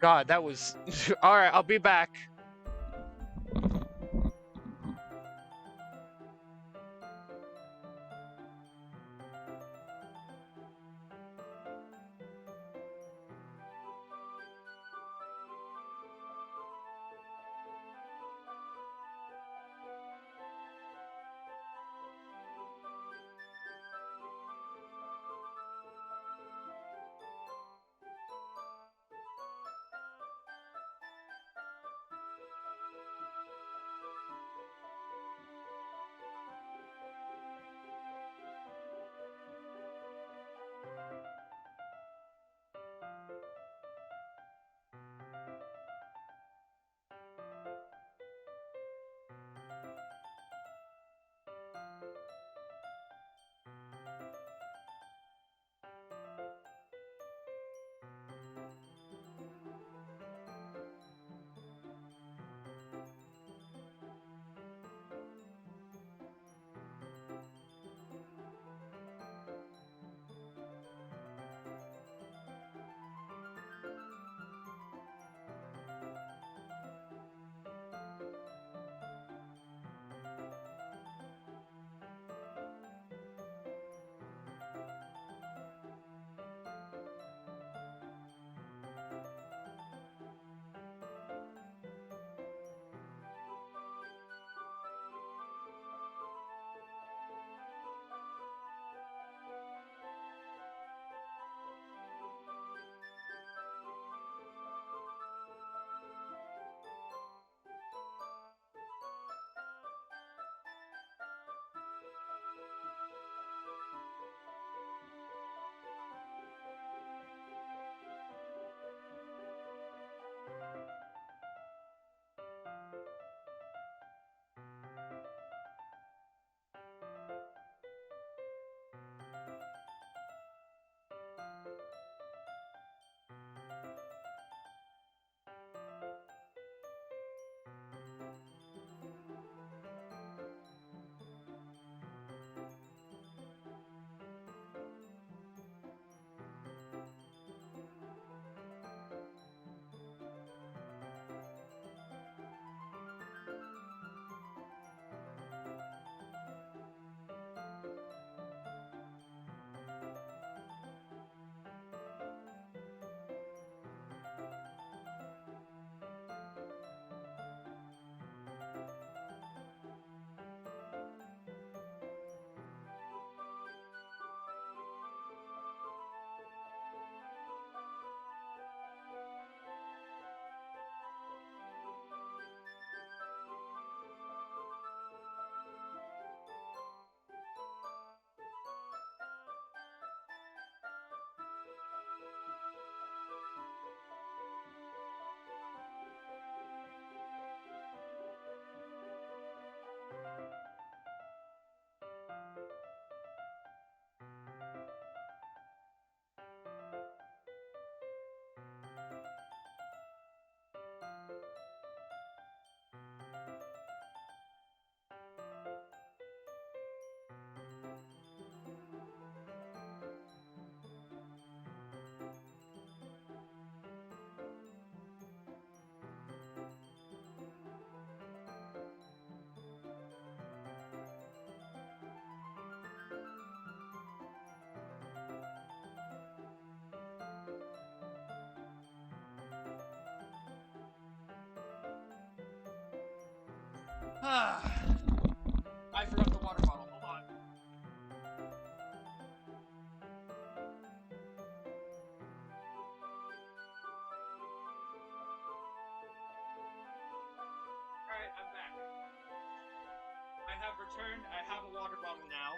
God, that was... Alright, I'll be back. I forgot the water bottle. Hold on. Alright, I'm back. I have returned. I have a water bottle now.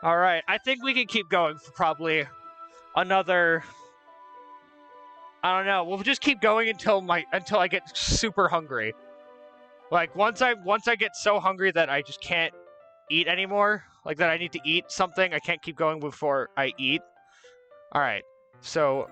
Alright, I think we can keep going for probably another... I don't know. We'll just keep going until I get super hungry. Like once I get so hungry that I just can't eat anymore, like that I need to eat something, I can't keep going before I eat. All right. So,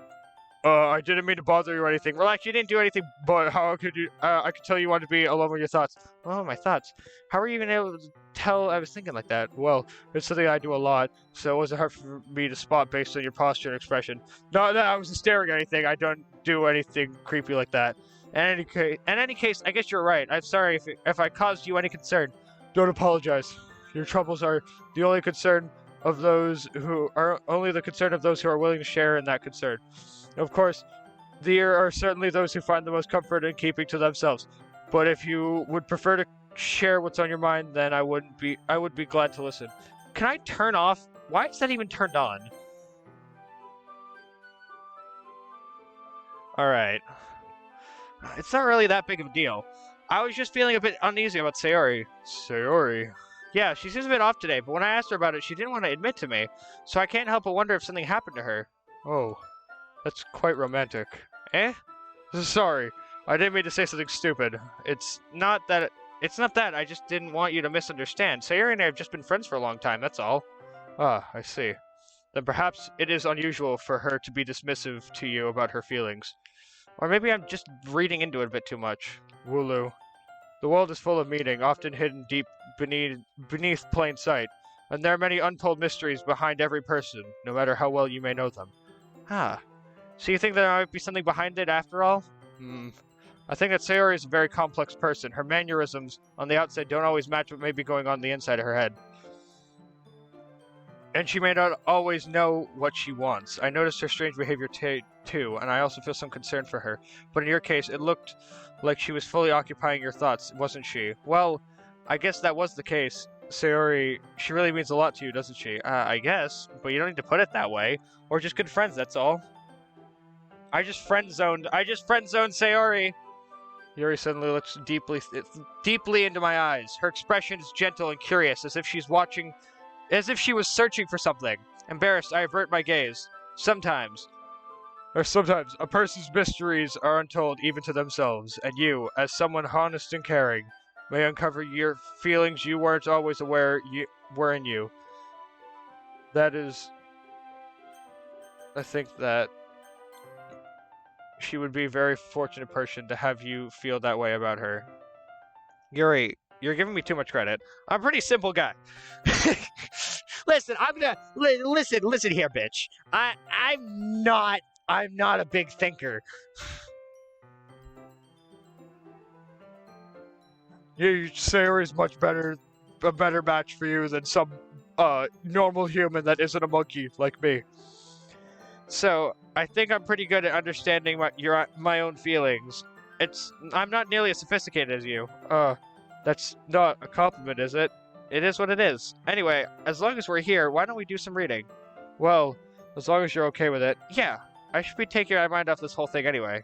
I didn't mean to bother you or anything. Relax, you didn't do anything. But how could you? I could tell you wanted to be alone with your thoughts. Oh, my thoughts. How were you even able to tell I was thinking like that? Well, it's something I do a lot, so it wasn't hard for me to spot based on your posture and expression. Not that I wasn't staring at anything. I don't do anything creepy like that. In any case, I guess you're right. I'm sorry if I caused you any concern. Don't apologize. Your troubles are the only concern of those who are only the concern of those who are willing to share in that concern. Of course, there are certainly those who find the most comfort in keeping to themselves. But if you would prefer to share what's on your mind, then I would be glad to listen. Can I turn off? Why is that even turned on? All right. It's not really that big of a deal. I was just feeling a bit uneasy about Sayori. Sayori? Yeah, she seems a bit off today, but when I asked her about it, she didn't want to admit to me, so I can't help but wonder if something happened to her. Oh, that's quite romantic. Eh? Sorry, I didn't mean to say something stupid. It's not that, I just didn't want you to misunderstand. Sayori and I have just been friends for a long time, that's all. Ah, I see. Then perhaps it is unusual for her to be dismissive to you about her feelings. Or maybe I'm just reading into it a bit too much. Wooloo. The world is full of meaning, often hidden deep beneath plain sight, and there are many untold mysteries behind every person, no matter how well you may know them. Ah. So you think there might be something behind it after all? I think that Sayori is a very complex person. Her mannerisms on the outside don't always match what may be going on the inside of her head. And she may not always know what she wants. I noticed her strange behavior too, and I also feel some concern for her. But in your case, it looked like she was fully occupying your thoughts, wasn't she? Well, I guess that was the case. Sayori, she really means a lot to you, doesn't she? I guess, but you don't need to put it that way. We're just good friends, that's all. I just friend-zoned Sayori! Yuri suddenly looks deeply into my eyes. Her expression is gentle and curious, as if she was searching for something. Embarrassed, I avert my gaze. Sometimes, a person's mysteries are untold even to themselves, and you, as someone honest and caring, may uncover your feelings you weren't always aware were in you. That is... I think that she would be a very fortunate person to have you feel that way about her. Yuri, you're giving me too much credit. I'm a pretty simple guy. Listen, listen here, bitch. I'm not a big thinker. Sayori's much better, a better match for you than some normal human that isn't a monkey like me. So, I think I'm pretty good at understanding my own feelings. I'm not nearly as sophisticated as you. That's not a compliment, is it? It is what it is. Anyway, as long as we're here, why don't we do some reading? Well, as long as you're okay with it. Yeah, I should be taking my mind off this whole thing anyway.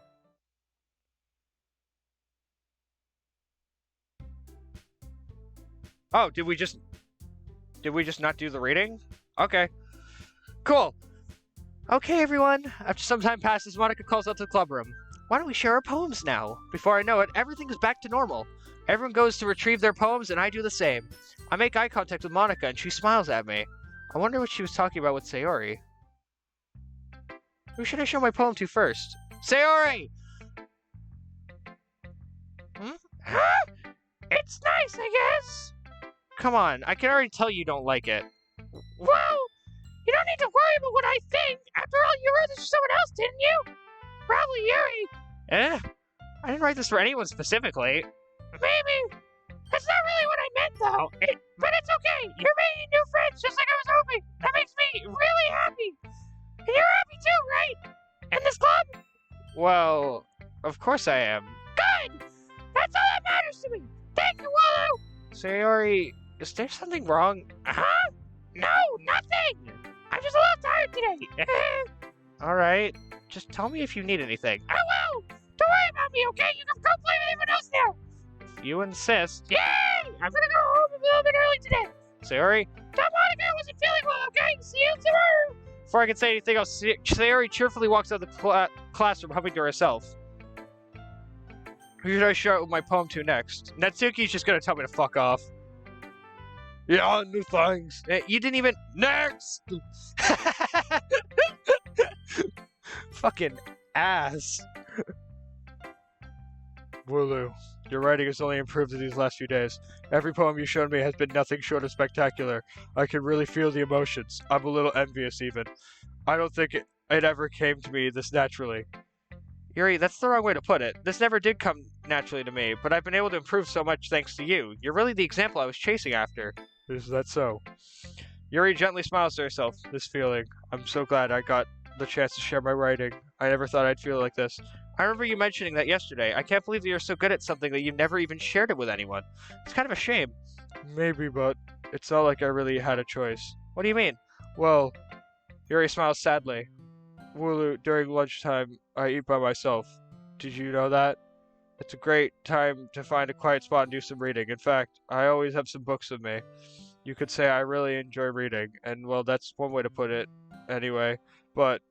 Oh, did we just not do the reading? Okay. Cool. Okay, everyone. After some time passes, Monica calls out to the club room. Why don't we share our poems now? Before I know it, everything is back to normal. Everyone goes to retrieve their poems, and I do the same. I make eye contact with Monica, and she smiles at me. I wonder what she was talking about with Sayori. Who should I show my poem to first? Sayori! Huh? It's nice, I guess. Come on, I can already tell you don't like it. Well, you don't need to worry about what I think. After all, you wrote this for someone else, didn't you? Probably Yuri. I didn't write this for anyone specifically. Maybe. That's not really what I meant, though. But it's okay. You're making new friends just like I was hoping. That makes me really happy. And you're happy too, right? In this club? Well, of course I am. Good! That's all that matters to me! Thank you, Willow! Sayori, is there something wrong? Huh? No, nothing! I'm just a little tired today. Alright, just tell me if you need anything. I will! Don't worry about me, okay? You can go play with everyone else now! If you insist. Yay! I'm gonna go home a little bit early today. Sayori? Tell Monica I wasn't feeling well, okay? See you tomorrow! Before I can say anything else, Sayori cheerfully walks out of the classroom, humming to herself. Who should I share out with my poem to next? Natsuki's just gonna tell me to fuck off. Yeah, no thanks. You didn't even. Next! Fucking ass. Wooloo, your writing has only improved in these last few days. Every poem you showed me has been nothing short of spectacular. I can really feel the emotions. I'm a little envious even. I don't think it ever came to me this naturally. Yuri, that's the wrong way to put it. This never did come naturally to me, but I've been able to improve so much thanks to you. You're really the example I was chasing after. Is that so? Yuri gently smiles to herself. This feeling. I'm so glad I got the chance to share my writing. I never thought I'd feel like this. I remember you mentioning that yesterday. I can't believe that you're so good at something that you've never even shared it with anyone. It's kind of a shame. Maybe, but it's not like I really had a choice. What do you mean? Well, Yuri smiles sadly. Wooloo, during lunchtime, I eat by myself. Did you know that? It's a great time to find a quiet spot and do some reading. In fact, I always have some books with me. You could say I really enjoy reading, and well, that's one way to put it, anyway. But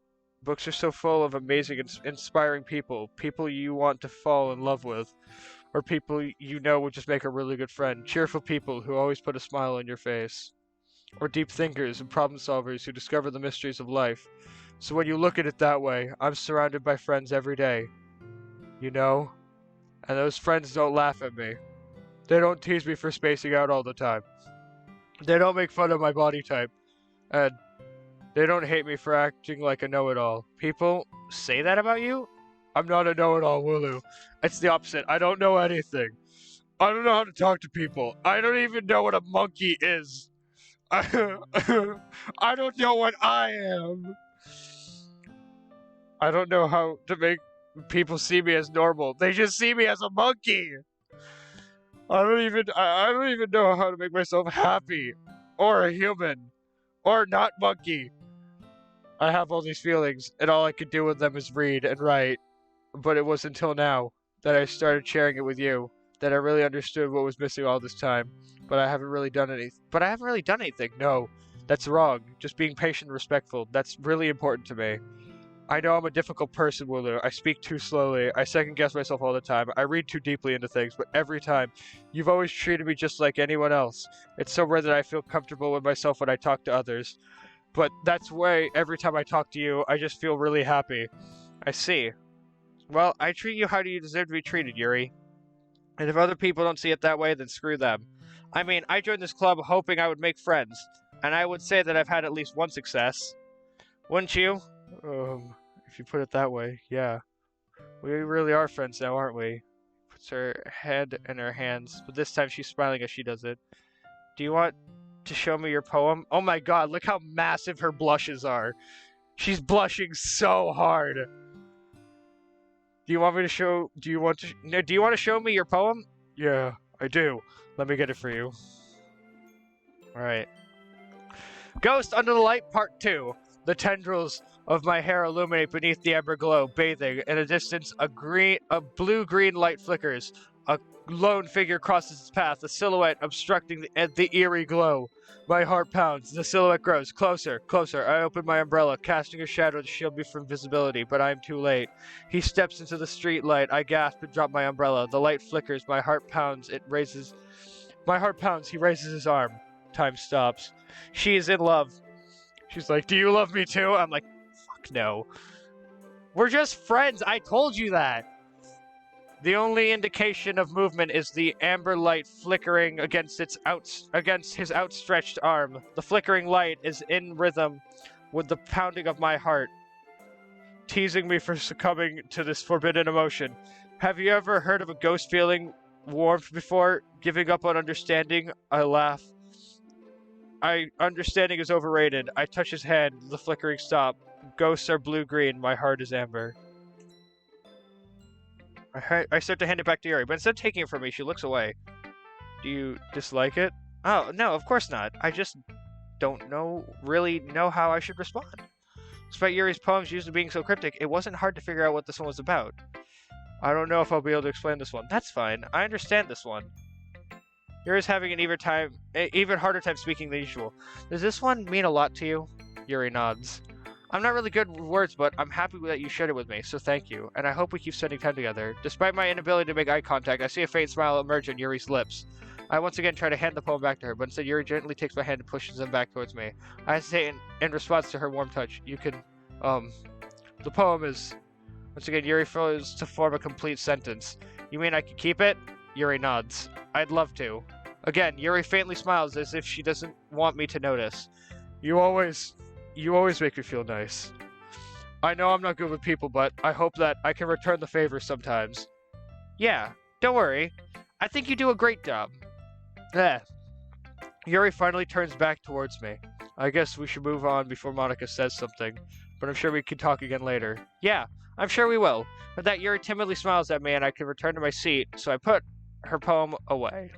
books are so full of amazing and inspiring people you want to fall in love with, or people you know would just make a really good friend, cheerful people who always put a smile on your face, or deep thinkers and problem solvers who discover the mysteries of life. So when you look at it that way, I'm surrounded by friends every day, you know? And those friends don't laugh at me. They don't tease me for spacing out all the time. They don't make fun of my body type. And they don't hate me for acting like a know-it-all. People say that about you? I'm not a know-it-all, Wooloo. It's the opposite. I don't know anything. I don't know how to talk to people. I don't even know what a monkey is. I don't know what I am. I don't know how to make people see me as normal. They just see me as a monkey. I don't even know how to make myself happy, or a human, or not monkey. I have all these feelings, and all I could do with them is read and write. But it was until now that I started sharing it with you that I really understood what was missing all this time. But I haven't really done anything. No, that's wrong. Just being patient and respectful. That's really important to me. I know I'm a difficult person, Wooloo. I speak too slowly. I second-guess myself all the time. I read too deeply into things, but every time, you've always treated me just like anyone else. It's so rare that I feel comfortable with myself when I talk to others. But that's why every time I talk to you, I just feel really happy. I see. Well, I treat you how you deserve to be treated, Yuri. And if other people don't see it that way, then screw them. I mean, I joined this club hoping I would make friends, and I would say that I've had at least one success. Wouldn't you? If you put it that way, yeah. We really are friends now, aren't we? Puts her head in her hands, but this time she's smiling as she does it. Do you want to show me your poem? Oh my god, look how massive her blushes are. She's blushing so hard. Do you want to show me your poem? Yeah, I do. Let me get it for you. Alright. Ghost Under the Light Part 2. The tendrils of my hair illuminate beneath the amber glow, bathing. In a distance, a blue-green light flickers. A lone figure crosses its path, a silhouette obstructing the eerie glow. My heart pounds. The silhouette grows closer, closer. I open my umbrella, casting a shadow to shield me from visibility, but I am too late. He steps into the street light. I gasp and drop my umbrella. The light flickers. My heart pounds. My heart pounds. He raises his arm. Time stops. She is in love. She's like, do you love me too? I'm like, fuck no. We're just friends. I told you that. The only indication of movement is the amber light flickering against his outstretched arm. The flickering light is in rhythm with the pounding of my heart, teasing me for succumbing to this forbidden emotion. Have you ever heard of a ghost feeling warmth before? Giving up on understanding? I laugh. Understanding is overrated. I touch his hand. The flickering stop. Ghosts are blue-green. My heart is amber. I start to hand it back to Yuri, but instead of taking it from me, she looks away. Do you dislike it? Oh, no, of course not. I just don't really know how I should respond. Despite Yuri's poems usually being so cryptic, it wasn't hard to figure out what this one was about. I don't know if I'll be able to explain this one. That's fine. I understand this one. Yuri's having an even harder time speaking than usual. Does this one mean a lot to you? Yuri nods. I'm not really good with words, but I'm happy that you shared it with me, so thank you. And I hope we keep spending time together. Despite my inability to make eye contact, I see a faint smile emerge on Yuri's lips. I once again try to hand the poem back to her, but instead Yuri gently takes my hand and pushes them back towards me. I hesitate in response to her warm touch. You can, the poem is... Once again, Yuri fails to form a complete sentence. You mean I can keep it? Yuri nods. I'd love to. Again, Yuri faintly smiles as if she doesn't want me to notice. You always make me feel nice. I know I'm not good with people, but I hope that I can return the favor sometimes. Yeah, don't worry. I think you do a great job. Yuri finally turns back towards me. I guess we should move on before Monica says something, but I'm sure we can talk again later. Yeah, I'm sure we will. With that, Yuri timidly smiles at me and I can return to my seat, so I put her poem away.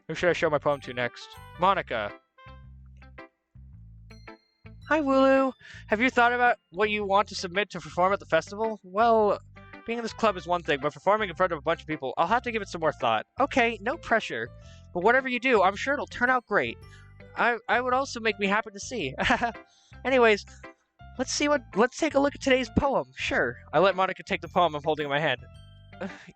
Who should I show my poem to next? Monica. Hi, Wooloo. Have you thought about what you want to submit to perform at the festival? Well, being in this club is one thing, but performing in front of a bunch of people, I'll have to give it some more thought. Okay, no pressure. But whatever you do, I'm sure it'll turn out great. I would also make me happy to see. Anyways, let's take a look at today's poem. Sure. I let Monica take the poem I'm holding in my hand.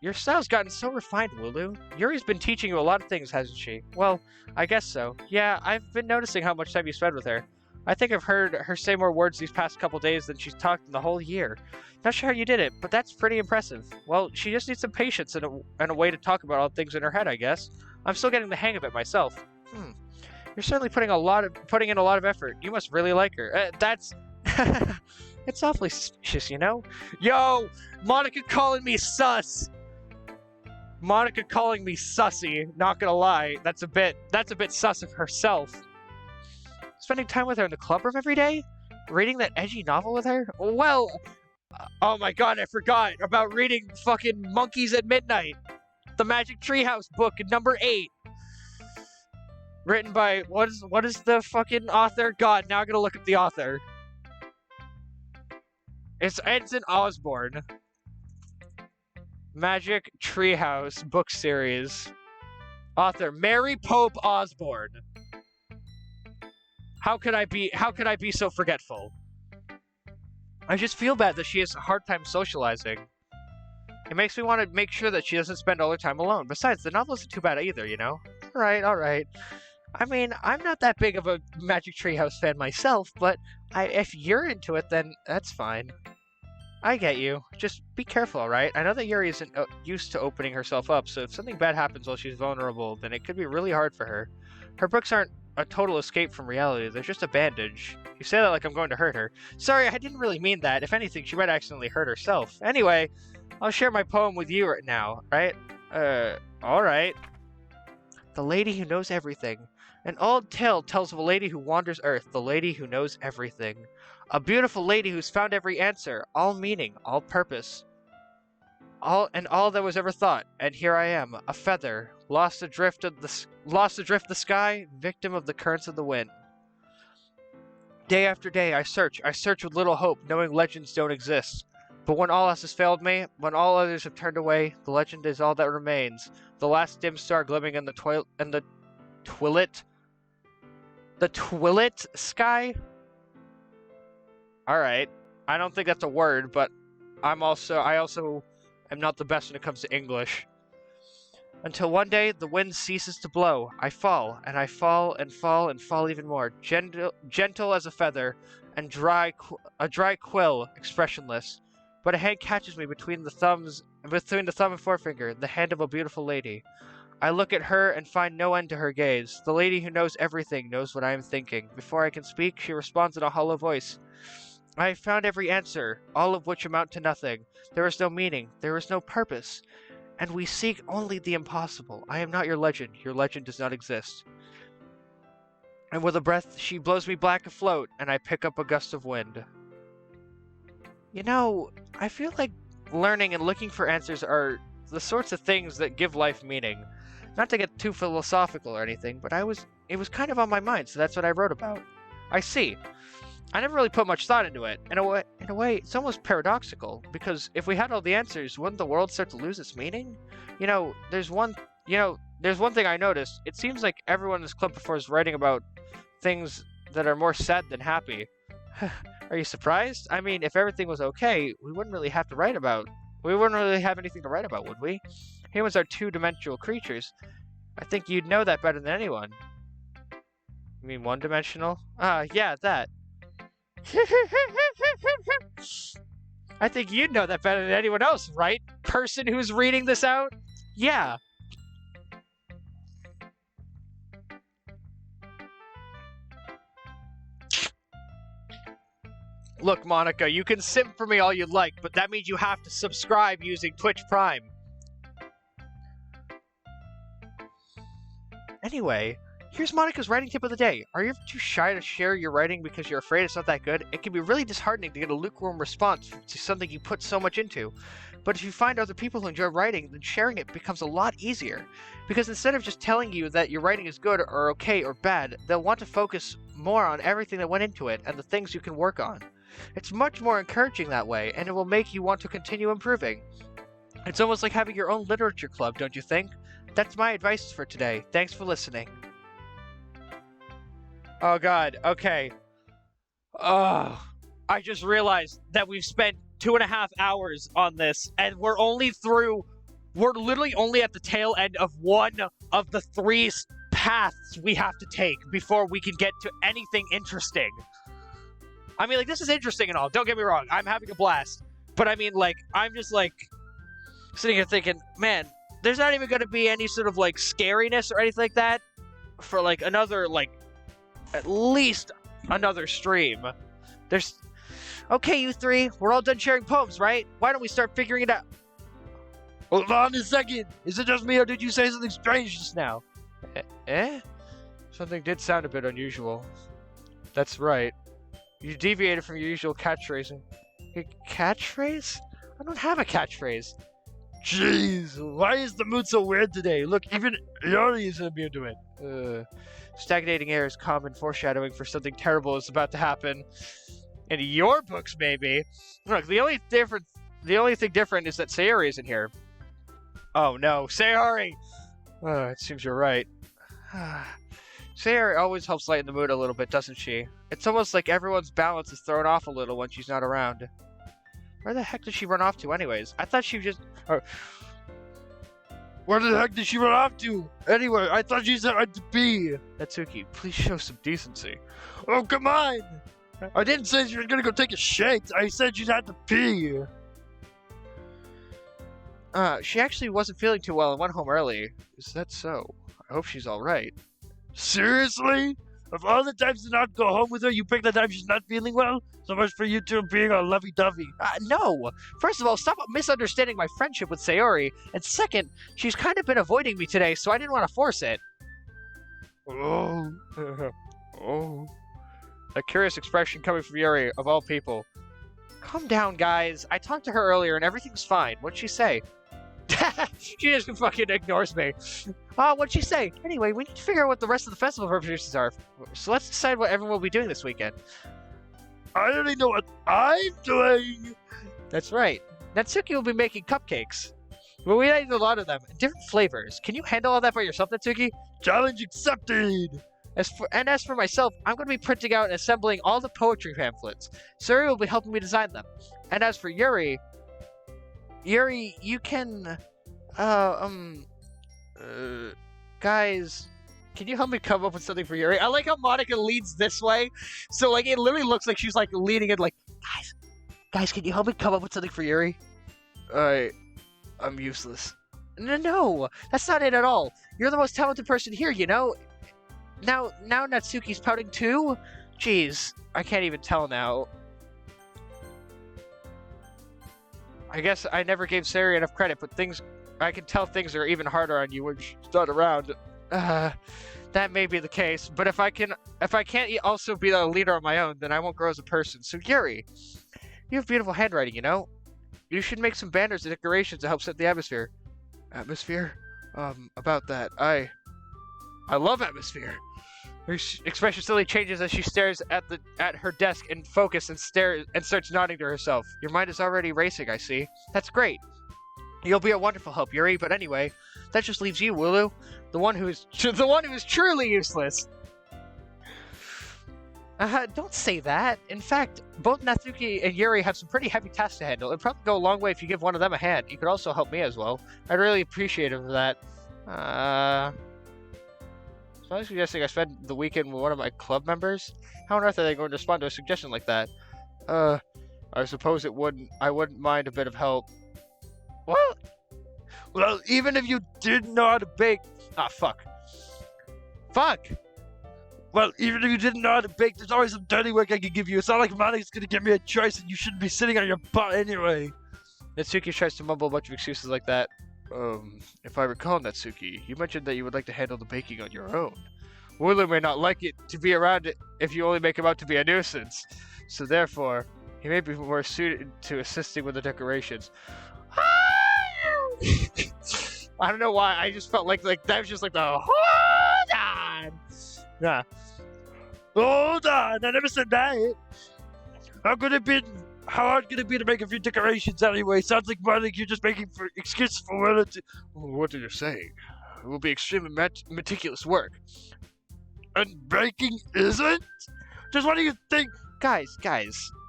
Your style's gotten so refined, Wooloo. Yuri's been teaching you a lot of things, hasn't she? Well, I guess so. Yeah, I've been noticing how much time you spend with her. I think I've heard her say more words these past couple days than she's talked in the whole year. Not sure how you did it, but that's pretty impressive. Well, she just needs some patience and a way to talk about all things in her head, I guess. I'm still getting the hang of it myself. You're certainly putting in a lot of effort. You must really like her. That's... It's awfully suspicious, you know? Yo! Monica calling me sus! Monica calling me sussy, not gonna lie. That's a bit sus of herself. Spending time with her in the clubroom every day? Reading that edgy novel with her? Well... oh my god, I forgot about reading fucking Monkeys at Midnight. The Magic Treehouse book, number 8. Written by... What is the fucking author? God, now I'm gonna look up the author. It's Edson Osborne. Magic Treehouse book series. Author Mary Pope Osborne. How could I be so forgetful? I just feel bad that she has a hard time socializing. It makes me want to make sure that she doesn't spend all her time alone. Besides, the novel isn't too bad either, you know? Alright. I mean, I'm not that big of a Magic Treehouse fan myself, but if you're into it, then that's fine. I get you. Just be careful, alright? I know that Yuri isn't used to opening herself up, so if something bad happens while she's vulnerable, then it could be really hard for her. Her books aren't a total escape from reality, they're just a bandage. You say that like I'm going to hurt her. Sorry, I didn't really mean that. If anything, she might accidentally hurt herself. Anyway, I'll share my poem with you right now, right? Alright. The Lady Who Knows Everything. An old tale tells of a lady who wanders Earth, the lady who knows everything. A beautiful lady who's found every answer, all meaning, all purpose. All that was ever thought, and here I am, a feather, lost adrift the sky, victim of the currents of the wind. Day after day I search with little hope, knowing legends don't exist. But when all else has failed me, when all others have turned away, the legend is all that remains. The last dim star glimmering in the twilit sky? Alright. I don't think that's a word, but I also am not the best when it comes to English. Until one day, the wind ceases to blow. I fall, and I fall, and fall, and fall even more. Gentle as a feather, and a dry quill, expressionless. But a hand catches me between the thumb and forefinger, the hand of a beautiful lady. I look at her and find no end to her gaze. The lady who knows everything knows what I am thinking. Before I can speak, she responds in a hollow voice. I have found every answer, all of which amount to nothing. There is no meaning, there is no purpose, and we seek only the impossible. I am not your legend does not exist. And with a breath, she blows me black afloat, and I pick up a gust of wind. You know, I feel like learning and looking for answers are the sorts of things that give life meaning. Not to get too philosophical or anything, but it was kind of on my mind, so that's what I wrote about. I see. I never really put much thought into it. In a way, it's almost paradoxical, because if we had all the answers, wouldn't the world start to lose its meaning? There's one thing I noticed. It seems like everyone in this club before is writing about things that are more sad than happy. Are you surprised? I mean, if everything was okay, we wouldn't really have anything to write about, would we? Humans are two-dimensional creatures. I think you'd know that better than anyone. You mean one-dimensional? Yeah, that. I think you'd know that better than anyone else, right? Person who's reading this out? Yeah. Look, Monica, you can simp for me all you'd like, but that means you have to subscribe using Twitch Prime. Anyway, here's Monica's writing tip of the day. Are you ever too shy to share your writing because you're afraid it's not that good? It can be really disheartening to get a lukewarm response to something you put so much into. But if you find other people who enjoy writing, then sharing it becomes a lot easier. Because instead of just telling you that your writing is good or okay or bad, they'll want to focus more on everything that went into it and the things you can work on. It's much more encouraging that way, and it will make you want to continue improving. It's almost like having your own literature club, don't you think? That's my advice for today. Thanks for listening. Oh god, okay. Oh, I just realized that we've spent 2.5 hours on this, and we're literally only at the tail end of one of the 3 paths we have to take before we can get to anything interesting. I mean, this is interesting and all, don't get me wrong, I'm having a blast. But I mean, I'm just, sitting here thinking, man, there's not even going to be any sort of, scariness or anything like that for, another, at least another stream. Okay, you 3, we're all done sharing poems, right? Why don't we start figuring it out? Hold on a second. Is it just me or did you say something strange just now? Eh? Something did sound a bit unusual. That's right. You deviated from your usual catchphrasing. Your catchphrase? I don't have a catchphrase. Jeez, why is the mood so weird today? Look, even Yori is immune to it. Stagnating air is common foreshadowing for something terrible is about to happen. In your books, maybe. Look, the only thing different is that Sayori isn't here. Oh no, Sayori! It seems you're right. Sayori always helps lighten the mood a little bit, doesn't she? It's almost like everyone's balance is thrown off a little when she's not around. Where the heck did she run off to anyways? I thought she just... Where the heck did she run off to? Anyway, I thought she said I had to pee. Natsuki, please show some decency. Oh, come on! I didn't say she was gonna go take a shit. I said she had to pee. She actually wasn't feeling too well and went home early. Is that so? I hope she's alright. Seriously? Of all the times to not go home with her, you pick the time she's not feeling well? So much for you two being all lovey-dovey. No! First of all, stop misunderstanding my friendship with Sayori. And second, she's kind of been avoiding me today, so I didn't want to force it. Oh. Oh. A curious expression coming from Yuri, of all people. Calm down, guys. I talked to her earlier and everything's fine. What'd she say? She just fucking ignores me. What'd she say? Anyway, we need to figure out what the rest of the festival preparations are. So let's decide what everyone will be doing this weekend. I already know what I'm doing! That's right. Natsuki will be making cupcakes. Well, we need a lot of them, different flavors. Can you handle all that by yourself, Natsuki? Challenge accepted! As for myself, I'm going to be printing out and assembling all the poetry pamphlets. Suri will be helping me design them. And as for Yuri, you can, guys, can you help me come up with something for Yuri? I like how Monica leads this way, so it literally looks like she's leading it guys, can you help me come up with something for Yuri? I'm useless. No, that's not it at all. You're the most talented person here, you know? Now Natsuki's pouting too? Jeez, I can't even tell now. I guess I never gave Sari enough credit, but I can tell things are even harder on you when she's not around. That may be the case, but if I can't also be a leader on my own, then I won't grow as a person. So Yuri, you have beautiful handwriting, you know? You should make some banners and decorations to help set the atmosphere. Atmosphere? About that, I love atmosphere. Her expression slowly changes as she stares at her desk in focus and starts nodding to herself. Your mind is already racing, I see. That's great. You'll be a wonderful help, Yuri, but anyway, that just leaves you, Wooloo. The one who is truly useless. Don't say that. In fact, both Natsuki and Yuri have some pretty heavy tasks to handle. It'd probably go a long way if you give one of them a hand. You could also help me as well. I'd really appreciate it for that. So I'm suggesting I spend the weekend with one of my club members? How on earth are they going to respond to a suggestion like that? I suppose I wouldn't mind a bit of help. What? Well, even if you didn't know how to bake... Ah, fuck. Fuck! Well, even if you didn't know how to bake, there's always some dirty work I could give you. It's not like Monik's gonna give me a choice and you shouldn't be sitting on your butt anyway. Natsuki tries to mumble a bunch of excuses like that. If I recall, Natsuki, you mentioned that you would like to handle the baking on your own. Wooloo may not like it to be around it if you only make him out to be a nuisance. So therefore, he may be more suited to assisting with the decorations. I don't know why, I just felt like that was just like the hold on! Nah. Hold on, I never said that. How hard could it be to make a few decorations anyway? Sounds like more like you're just making for excuses for Willow to... What are you saying? It will be extremely meticulous work. And baking isn't? Just what do you think? Guys,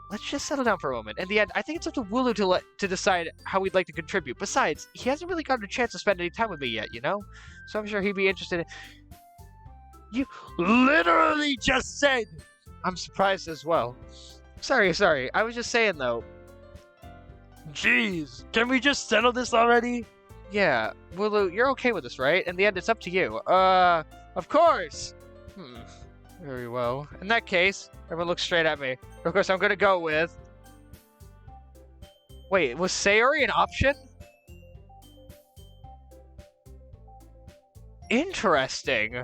let's just settle down for a moment. In the end, I think it's up to Wooloo to decide how we'd like to contribute. Besides, he hasn't really gotten a chance to spend any time with me yet, you know? So I'm sure he'd be interested in... You literally just said... I'm surprised as well. Sorry. I was just saying, though. Jeez, can we just settle this already? Yeah, Wooloo, you're okay with this, right? In the end, it's up to you. Of course! Very well. In that case, everyone looks straight at me. Of course, I'm gonna go with... Wait, was Sayori an option? Interesting.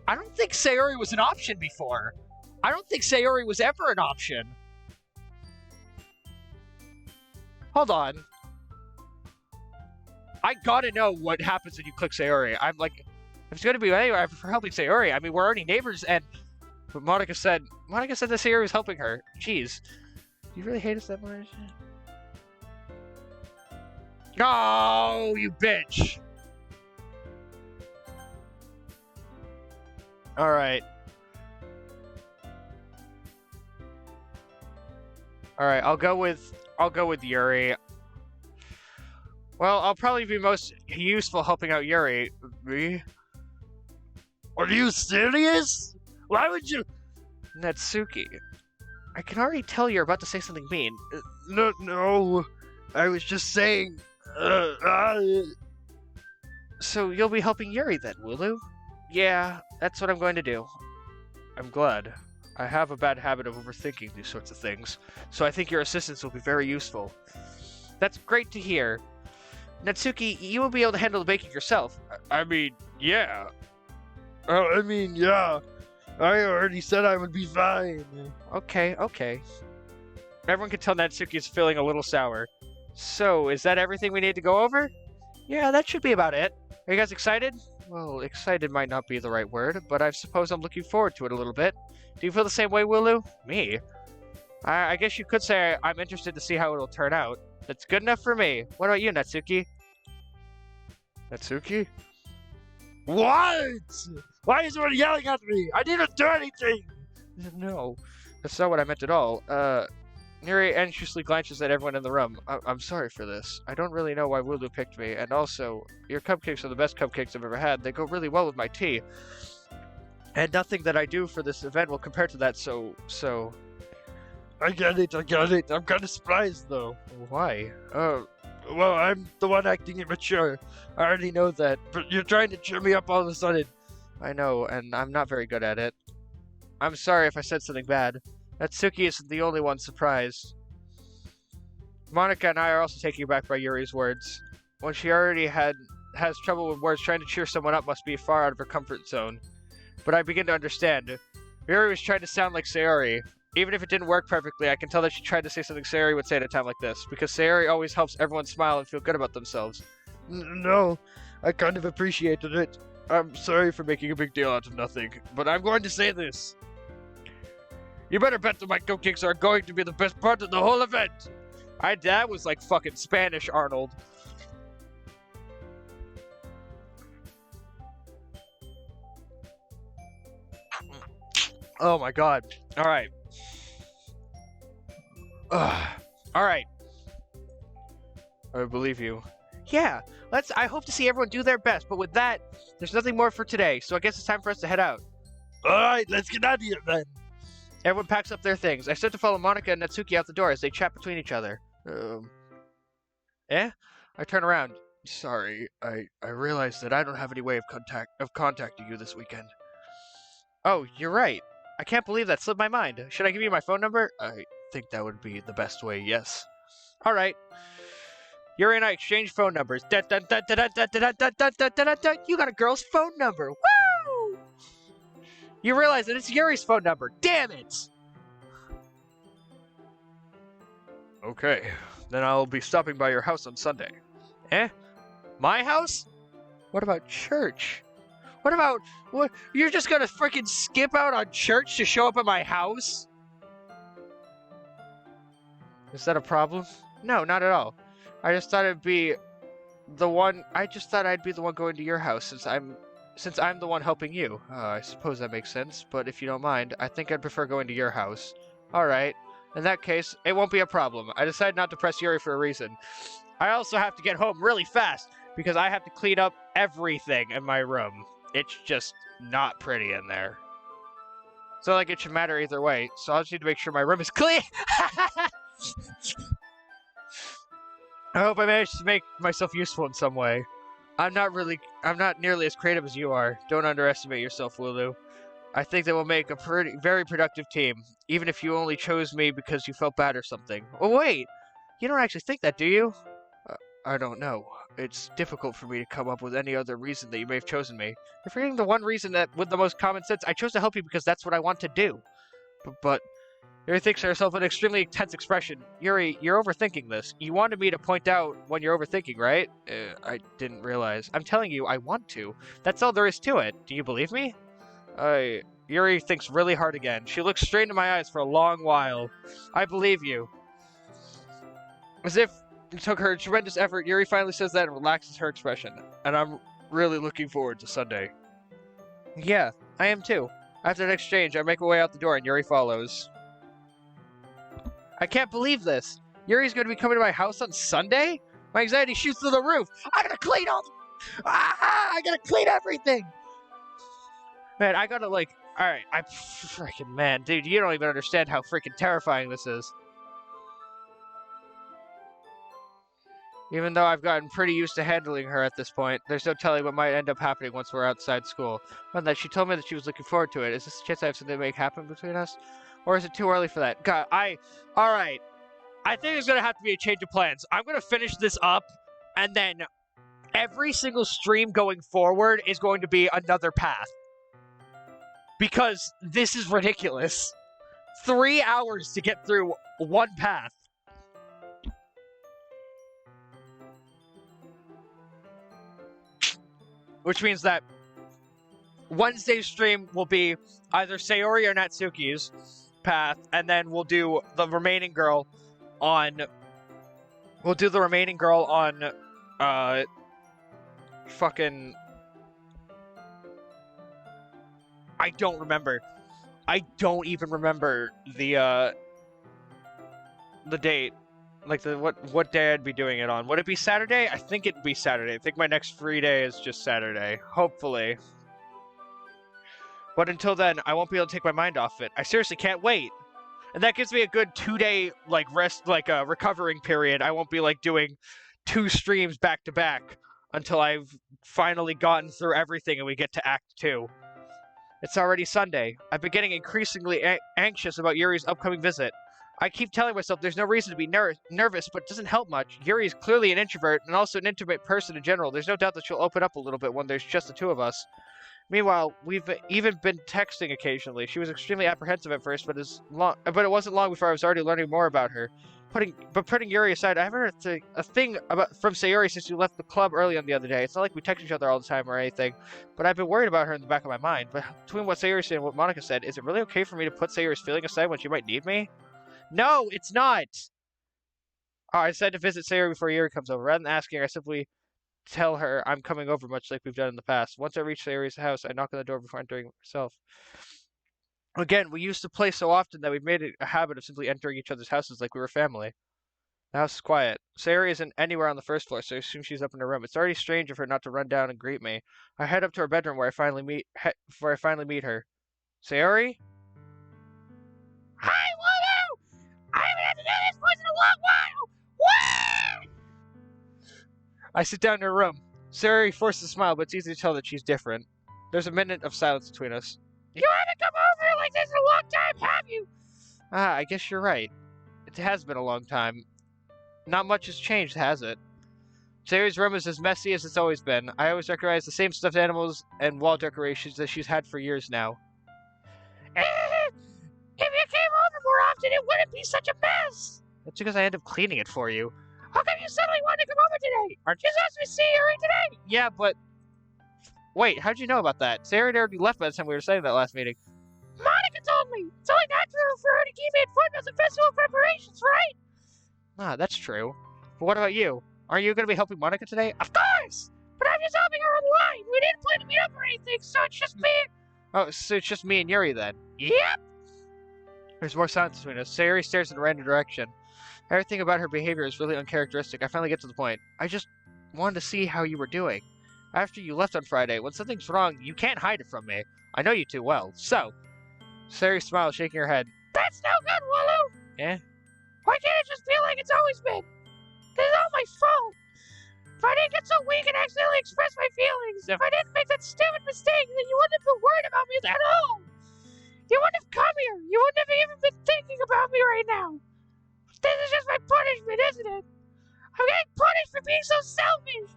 I don't think Sayori was an option before. I don't think Sayori was ever an option. Hold on. I gotta know what happens when you click Sayori. I'm like, if it's gonna be anyway for helping Sayori, I mean, we're already neighbors, and but Monika said that Sayori was helping her. Jeez. Do you really hate us that much? Oh, you bitch! Alright. Alright, I'll go with Yuri. Well, I'll probably be most useful helping out Yuri. Me? Are you serious? Why would you... Natsuki. I can already tell you're about to say something mean. No. I was just saying... So you'll be helping Yuri then, Wooloo? Yeah, that's what I'm going to do. I'm glad. I have a bad habit of overthinking these sorts of things, so I think your assistance will be very useful. That's great to hear. Natsuki, you will be able to handle the baking yourself. I mean, yeah. Yeah. I already said I would be fine. Okay. Everyone can tell Natsuki is feeling a little sour. So, is that everything we need to go over? Yeah, that should be about it. Are you guys excited? Well, excited might not be the right word, but I suppose I'm looking forward to it a little bit. Do you feel the same way, Wooloo? Me? I guess you could say I'm interested to see how it'll turn out. That's good enough for me. What about you, Natsuki? Natsuki? What? Why is everyone yelling at me? I didn't do anything! No, that's not what I meant at all. Yuri anxiously glances at everyone in the room. I'm sorry for this. I don't really know why Wooloo picked me, and also, your cupcakes are the best cupcakes I've ever had. They go really well with my tea. And nothing that I do for this event will compare to that, so... I get it. I'm kind of surprised, though. Why? Well, I'm the one acting immature. I already know that, but you're trying to cheer me up all of a sudden. I know, and I'm not very good at it. I'm sorry if I said something bad. Natsuki isn't the only one surprised. Monika and I are also taken aback by Yuri's words. When she already has trouble with words, trying to cheer someone up must be far out of her comfort zone. But I begin to understand. Yuri was trying to sound like Sayori. Even if it didn't work perfectly, I can tell that she tried to say something Sayori would say at a time like this, because Sayori always helps everyone smile and feel good about themselves. No, I kind of appreciated it. I'm sorry for making a big deal out of nothing, but I'm going to say this. You better bet the micro kicks are going to be the best part of the whole event. That was like fucking Spanish, Arnold. Oh my god. Alright. Alright. I believe you. Yeah, I hope to see everyone do their best, but with that, there's nothing more for today, so I guess it's time for us to head out. Alright, let's get out of here then. Everyone packs up their things. I start to follow Monica and Natsuki out the door as they chat between each other. I turn around. Sorry, I realized that I don't have any way of contacting you this weekend. Oh, you're right. I can't believe that slipped my mind. Should I give you my phone number? I think that would be the best way, yes. Alright. Yuri and I exchanged phone numbers. You got a girl's phone number. Woo! You realize that it's Yuri's phone number. Damn it! Okay, then I'll be stopping by your house on Sunday. My house? What about church? What? You're just gonna freaking skip out on church to show up at my house? Is that a problem? No, not at all. I just thought I'd be the one going to your house since I'm the one helping you. I suppose that makes sense, but if you don't mind, I think I'd prefer going to your house. Alright. In that case, it won't be a problem. I decided not to press Yuri for a reason. I also have to get home really fast because I have to clean up everything in my room. It's just not pretty in there. So like it should matter either way, so I'll just need to make sure my room is clean. I hope I managed to make myself useful in some way. I'm not nearly as creative as you are. Don't underestimate yourself, Lulu. I think that we'll make a very productive team, even if you only chose me because you felt bad or something. Oh wait, you don't actually think that, do you? I don't know. It's difficult for me to come up with any other reason that you may have chosen me. You're forgetting the one reason that, with the most common sense, I chose to help you because that's what I want to do. But Yuri thinks to herself with an extremely intense expression. Yuri, you're overthinking this. You wanted me to point out when you're overthinking, right? I didn't realize. I'm telling you, I want to. That's all there is to it. Do you believe me? Yuri thinks really hard again. She looks straight into my eyes for a long while. I believe you. As if it took her tremendous effort, Yuri finally says that and relaxes her expression. And I'm really looking forward to Sunday. Yeah, I am too. After that exchange, I make my way out the door and Yuri follows. I can't believe this. Yuri's going to be coming to my house on Sunday? My anxiety shoots through the roof. I gotta clean I gotta clean everything. Man, I gotta alright, man, dude, you don't even understand how freaking terrifying this is. Even though I've gotten pretty used to handling her at this point, there's no telling what might end up happening once we're outside school. But that she told me that she was looking forward to it. Is this a chance I have something to make happen between us? Or is it too early for that? God, alright. I think there's gonna have to be a change of plans. I'm gonna finish this up, and then every single stream going forward is going to be another path. Because this is ridiculous. 3 hours to get through one path. Which means that Wednesday's stream will be either Sayori or Natsuki's path, and then we'll do the remaining girl on... fucking... I don't remember. I don't even remember the date. Like, what day I'd be doing it on. Would it be Saturday? I think it'd be Saturday. I think my next free day is just Saturday. Hopefully. But until then, I won't be able to take my mind off it. I seriously can't wait. And that gives me a good 2-day, recovering period. I won't be, doing 2 streams back to back until I've finally gotten through everything and we get to Act 2. It's already Sunday. I've been getting increasingly anxious about Yuri's upcoming visit. I keep telling myself there's no reason to be nervous, but it doesn't help much. Yuri is clearly an introvert and also an intimate person in general. There's no doubt that she'll open up a little bit when there's just the two of us. Meanwhile, we've even been texting occasionally. She was extremely apprehensive at first, but it wasn't long before I was already learning more about her. Putting Yuri aside, I haven't heard a thing from Sayori since you left the club early on the other day. It's not like we text each other all the time or anything, but I've been worried about her in the back of my mind. But between what Sayori said and what Monica said, is it really okay for me to put Sayori's feeling aside when she might need me? No, it's not! Oh, I decided to visit Sayori before Yuri comes over. Rather than asking her, I simply tell her I'm coming over, much like we've done in the past. Once I reach Sayori's house, I knock on the door before entering myself. Again, we used to play so often that we've made it a habit of simply entering each other's houses like we were family. The house is quiet. Sayori isn't anywhere on the first floor, so I assume she's up in her room. It's already strange of her not to run down and greet me. I head up to her bedroom where I finally meet her. Sayori? Hi, Lulu! I haven't had to do this voice in a long while! What? I sit down in her room. Sayori forces a smile, but it's easy to tell that she's different. There's a minute of silence between us. You haven't come over like this in a long time, have you? Ah, I guess you're right. It has been a long time. Not much has changed, has it? Sayori's room is as messy as it's always been. I always recognize the same stuffed animals and wall decorations that she's had for years now. If you came over more often, it wouldn't be such a mess. That's because I end up cleaning it for you. How come you suddenly wanted to come over today? Aren't you supposed to see Yuri today? Yeah, but... Wait, how'd you know about that? Sayori already left by the time we were saying that last meeting. Monica told me. It's only natural for her to keep me informed of the festival preparations, right? Ah, that's true. But what about you? Aren't you going to be helping Monica today? Of course! But I'm just helping her online. We didn't plan to meet up or anything, so it's just me. Oh, so it's just me and Yuri then. Yep. There's more silence between us. Sayori stares in a random direction. Everything about her behavior is really uncharacteristic. I finally get to the point. I just wanted to see how you were doing. After you left on Friday, when something's wrong, you can't hide it from me. I know you too well. So, Sayori smiles, shaking her head. That's no good, Wooloo. Eh? Why can't it just feel like it's always been? This is all my fault. If I didn't get so weak and accidentally express my feelings, if I didn't make that stupid mistake, then you wouldn't have been worried about me at all. You wouldn't have come here. You wouldn't have even been thinking about me right now. This is just my punishment, isn't it? I'm getting punished for being so selfish.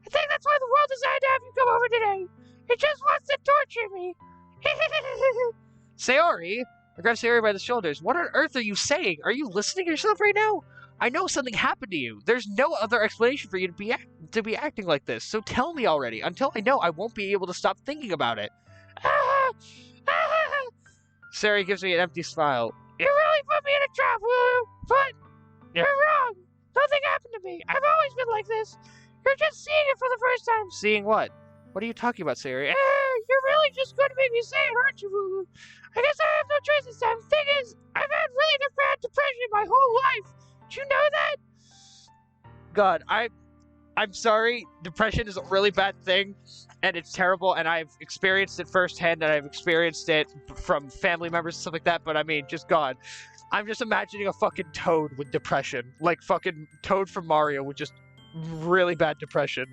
I think that's why the world decided to have you come over today. It just wants to torture me. Sayori! I grab Sayori by the shoulders. What on earth are you saying? Are you listening to yourself right now? I know something happened to you. There's no other explanation for you to be acting like this. So tell me already. Until I know, I won't be able to stop thinking about it. Sayori gives me an empty smile. You really put me in a trap, Wooloo. But you're wrong. Nothing happened to me. I've always been like this. You're just seeing it for the first time. Seeing what? What are you talking about, Sayori? You're really just going to make me say it, aren't you, Wooloo? I guess I have no choice this time. Thing is, I've had really bad depression my whole life. Did you know that? God, I'm sorry. Depression is a really bad thing, and it's terrible, and I've experienced it firsthand, and I've experienced it from family members and stuff like that, but I mean, just God. I'm just imagining a fucking Toad with depression. Like fucking Toad from Mario with just really bad depression.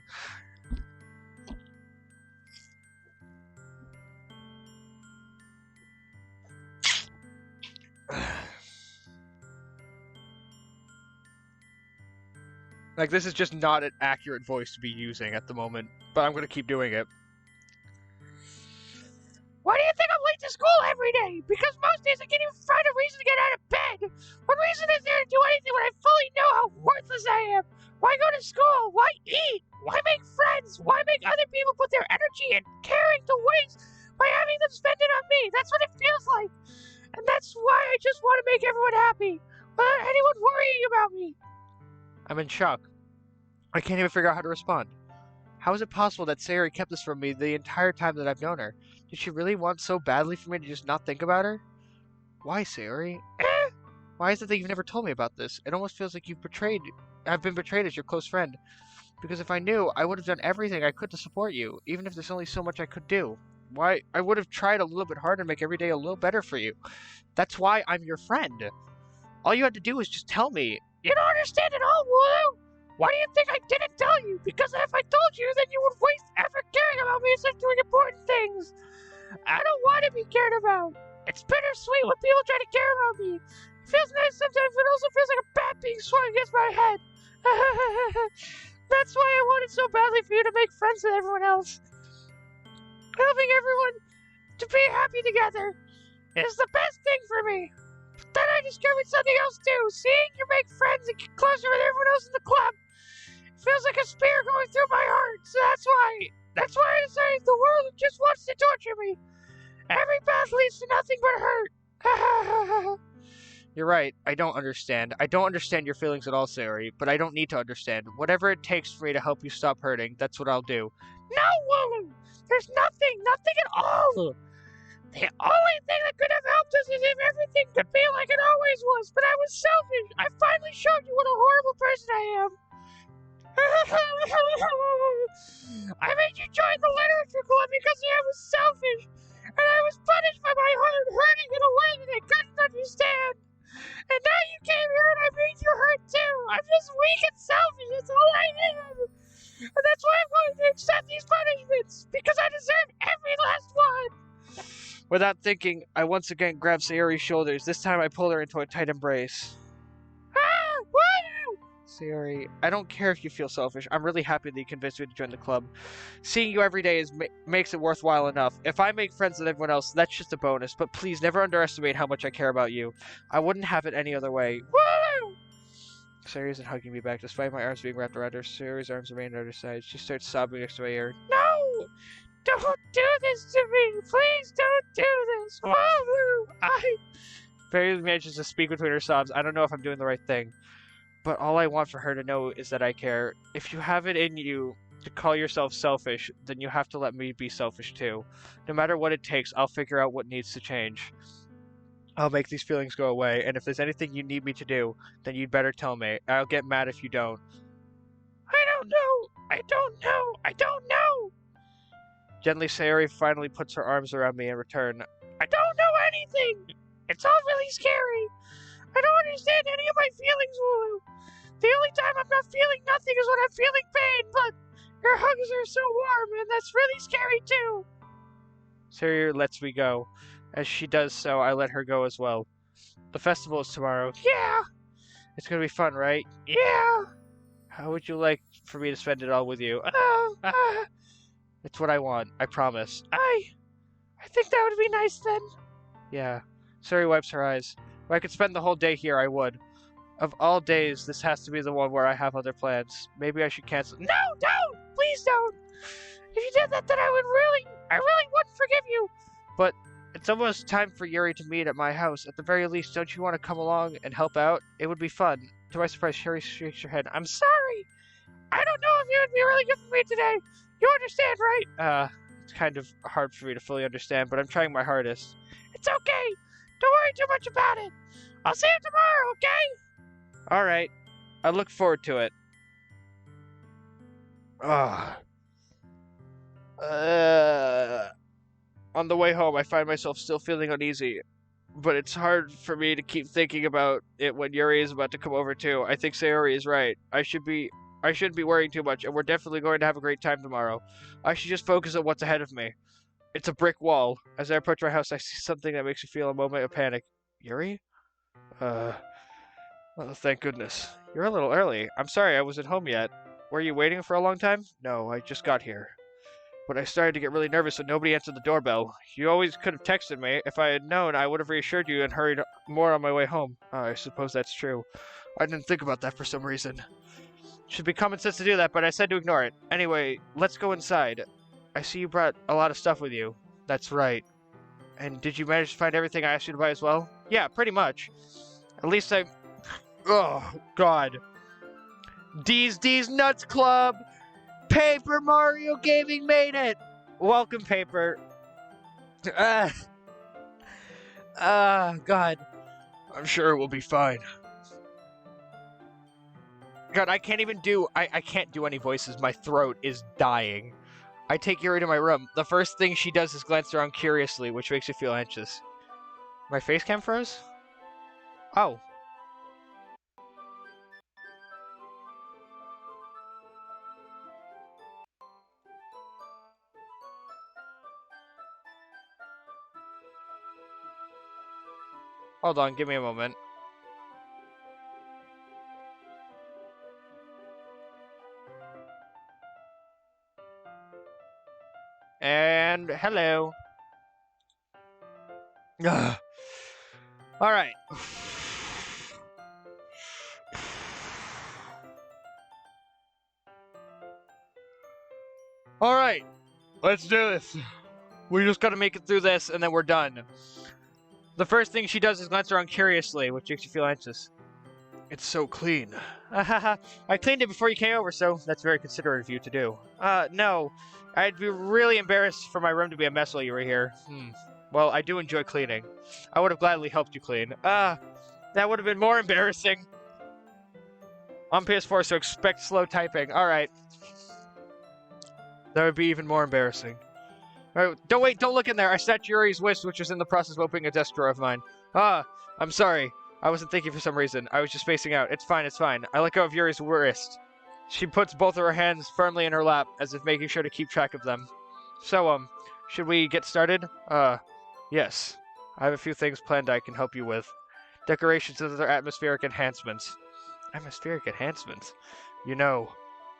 Like, this is just not an accurate voice to be using at the moment, but I'm gonna keep doing it. Why do you think I'm late to school every day? Because most days I can't even find a reason to get out of bed. What reason is there to do anything when I fully know how worthless I am? Why go to school? Why eat? Why make friends? Why make other people put their energy and caring to waste by having them spend it on me? That's what it feels like. And that's why I just want to make everyone happy, without anyone worrying about me. I'm in shock. I can't even figure out how to respond. How is it possible that Sayori kept this from me the entire time that I've known her? Did she really want so badly for me to just not think about her? Why, Sayori? Why is it that you've never told me about this? It almost feels like I've been betrayed as your close friend. Because if I knew, I would have done everything I could to support you, even if there's only so much I could do. Why, I would have tried a little bit harder to make every day a little better for you. That's why I'm your friend. All you had to do was just tell me. You don't understand at all, Wooloo. Why do you think I didn't tell you? Because if I told you, then you would waste effort caring about me instead of doing important things. I don't want to be cared about. It's bittersweet when people try to care about me. It feels nice sometimes, but it also feels like a bat being swung against my head. That's why I wanted so badly for you to make friends with everyone else. Helping everyone to be happy together is the best thing for me. But then I discovered something else too. Seeing you make friends and get closer with everyone else in the club feels like a spear going through my heart. So that's why I decided the world just wants to torture me. Every path leads to nothing but hurt. You're right. I don't understand. I don't understand your feelings at all, Sayori, but I don't need to understand. Whatever it takes for me to help you stop hurting, that's what I'll do. No, Wooloo! There's nothing at all! The only thing that could have helped us is if everything could be like it always was, but I was selfish. I finally showed you what a horrible person I am. I made you join the literature club because I was selfish, and I was punished by my heart hurting in a way that I couldn't understand. And now you came here and I made you hurt too. I'm just weak and selfish, that's all I am. And that's why I'm going to accept these punishments, because I deserve every last one. Without thinking, I once again grabbed Sayori's shoulders. This time I pulled her into a tight embrace. What? Sayori, I don't care if you feel selfish. I'm really happy that you convinced me to join the club. Seeing you every day makes it worthwhile enough. If I make friends with everyone else, that's just a bonus. But please never underestimate how much I care about you. I wouldn't have it any other way. Woo! Sayori isn't hugging me back. Despite my arms being wrapped around her, Sayori's arms remain at her side. She starts sobbing next to my ear. No! Don't do this to me! Please don't do this! Woo! I... Barely manages to speak between her sobs. I don't know if I'm doing the right thing. But all I want for her to know is that I care. If you have it in you to call yourself selfish, then you have to let me be selfish too. No matter what it takes, I'll figure out what needs to change. I'll make these feelings go away, and if there's anything you need me to do, then you'd better tell me. I'll get mad if you don't. I don't know! Gently, Sayori finally puts her arms around me in return. I don't know anything! It's all really scary. I don't understand any of my feelings, Wooloo. The only time I'm not feeling nothing is when I'm feeling pain, but your hugs are so warm, and that's really scary too. Sayori lets me go. As she does so, I let her go as well. The festival is tomorrow. Yeah, It's gonna be fun, right? yeah. How would you like for me to spend it all with you? It's what I want, I promise. I think that would be nice then. Yeah. Sayori wipes her eyes. If I could spend the whole day here, I would. Of all days, this has to be the one where I have other plans. Maybe I should cancel. No, don't! Please don't! If you did that, then I really wouldn't forgive you. But it's almost time for Yuri to meet at my house. At the very least, don't you want to come along and help out? It would be fun. To my surprise, Sherry shakes her head. I'm sorry. I don't know if you would be really good for me today. You understand, right? It's kind of hard for me to fully understand, but I'm trying my hardest. It's okay. Don't worry too much about it. I'll see you tomorrow, okay? Alright. I look forward to it. On the way home, I find myself still feeling uneasy. But it's hard for me to keep thinking about it when Yuri is about to come over too. I think Sayori is right. I shouldn't be worrying too much, and we're definitely going to have a great time tomorrow. I should just focus on what's ahead of me. It's a brick wall. As I approach my house, I see something that makes me feel a moment of panic. Yuri? Oh, thank goodness. You're a little early. I'm sorry I wasn't home yet. Were you waiting for a long time? No, I just got here. But I started to get really nervous when nobody answered the doorbell. You always could have texted me. If I had known, I would have reassured you and hurried more on my way home. I suppose that's true. I didn't think about that for some reason. Should be common sense to do that, but I said to ignore it. Anyway, let's go inside. I see you brought a lot of stuff with you. That's right. And did you manage to find everything I asked you to buy as well? Yeah, pretty much. At least I... Oh, God. D's Nuts Club! Paper Mario Gaming made it! Welcome, Paper. God. I'm sure it will be fine. God, I can't even do... I can't do any voices. My throat is dying. I take Yuri to my room. The first thing she does is glance around curiously, which makes me feel anxious. My face cam froze? Oh. Hold on, give me a moment. And hello. Ugh. All right. All right. Let's do this. We just gotta make it through this, and then we're done. The first thing she does is glance around curiously, which makes you feel anxious. It's so clean. I cleaned it before you came over, so that's very considerate of you to do. No. I'd be really embarrassed for my room to be a mess while you were here. Well, I do enjoy cleaning. I would have gladly helped you clean. That would have been more embarrassing. On PS4, so expect slow typing. Alright. That would be even more embarrassing. Alright, don't look in there. I snatched Yuri's wish, which was in the process of opening a desk drawer of mine. I'm sorry. I wasn't thinking for some reason. I was just spacing out. It's fine, it's fine. I let go of Yuri's wrist. She puts both of her hands firmly in her lap, as if making sure to keep track of them. So, should we get started? Yes. I have a few things planned I can help you with. Decorations and other atmospheric enhancements. Atmospheric enhancements? You know,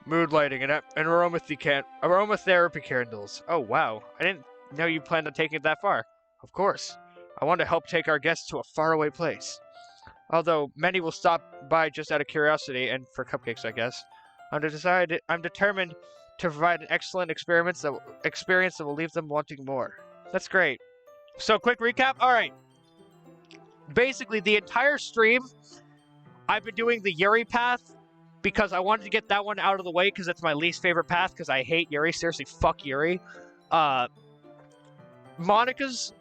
mood lighting and aromatherapy candles. Oh, wow. I didn't know you planned on taking it that far. Of course. I want to help take our guests to a faraway place. Although many will stop by just out of curiosity and for cupcakes, I guess. I'm determined to provide an excellent experience that will leave them wanting more. That's great. So, quick recap. All right. Basically, the entire stream, I've been doing the Yuri path because I wanted to get that one out of the way because it's my least favorite path because I hate Yuri. Seriously, fuck Yuri. Monica's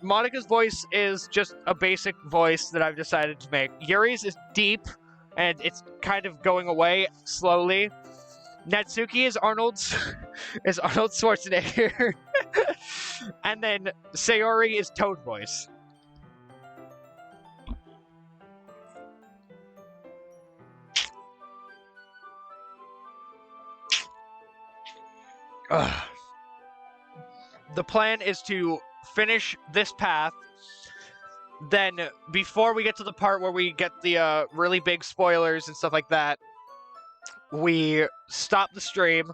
voice is just a basic voice that I've decided to make. Yuri's is deep, and it's kind of going away slowly. Natsuki is Arnold Schwarzenegger. And then Sayori is Toad voice. The plan is to finish this path, then before we get to the part where we get the really big spoilers and stuff like that, we stop the stream,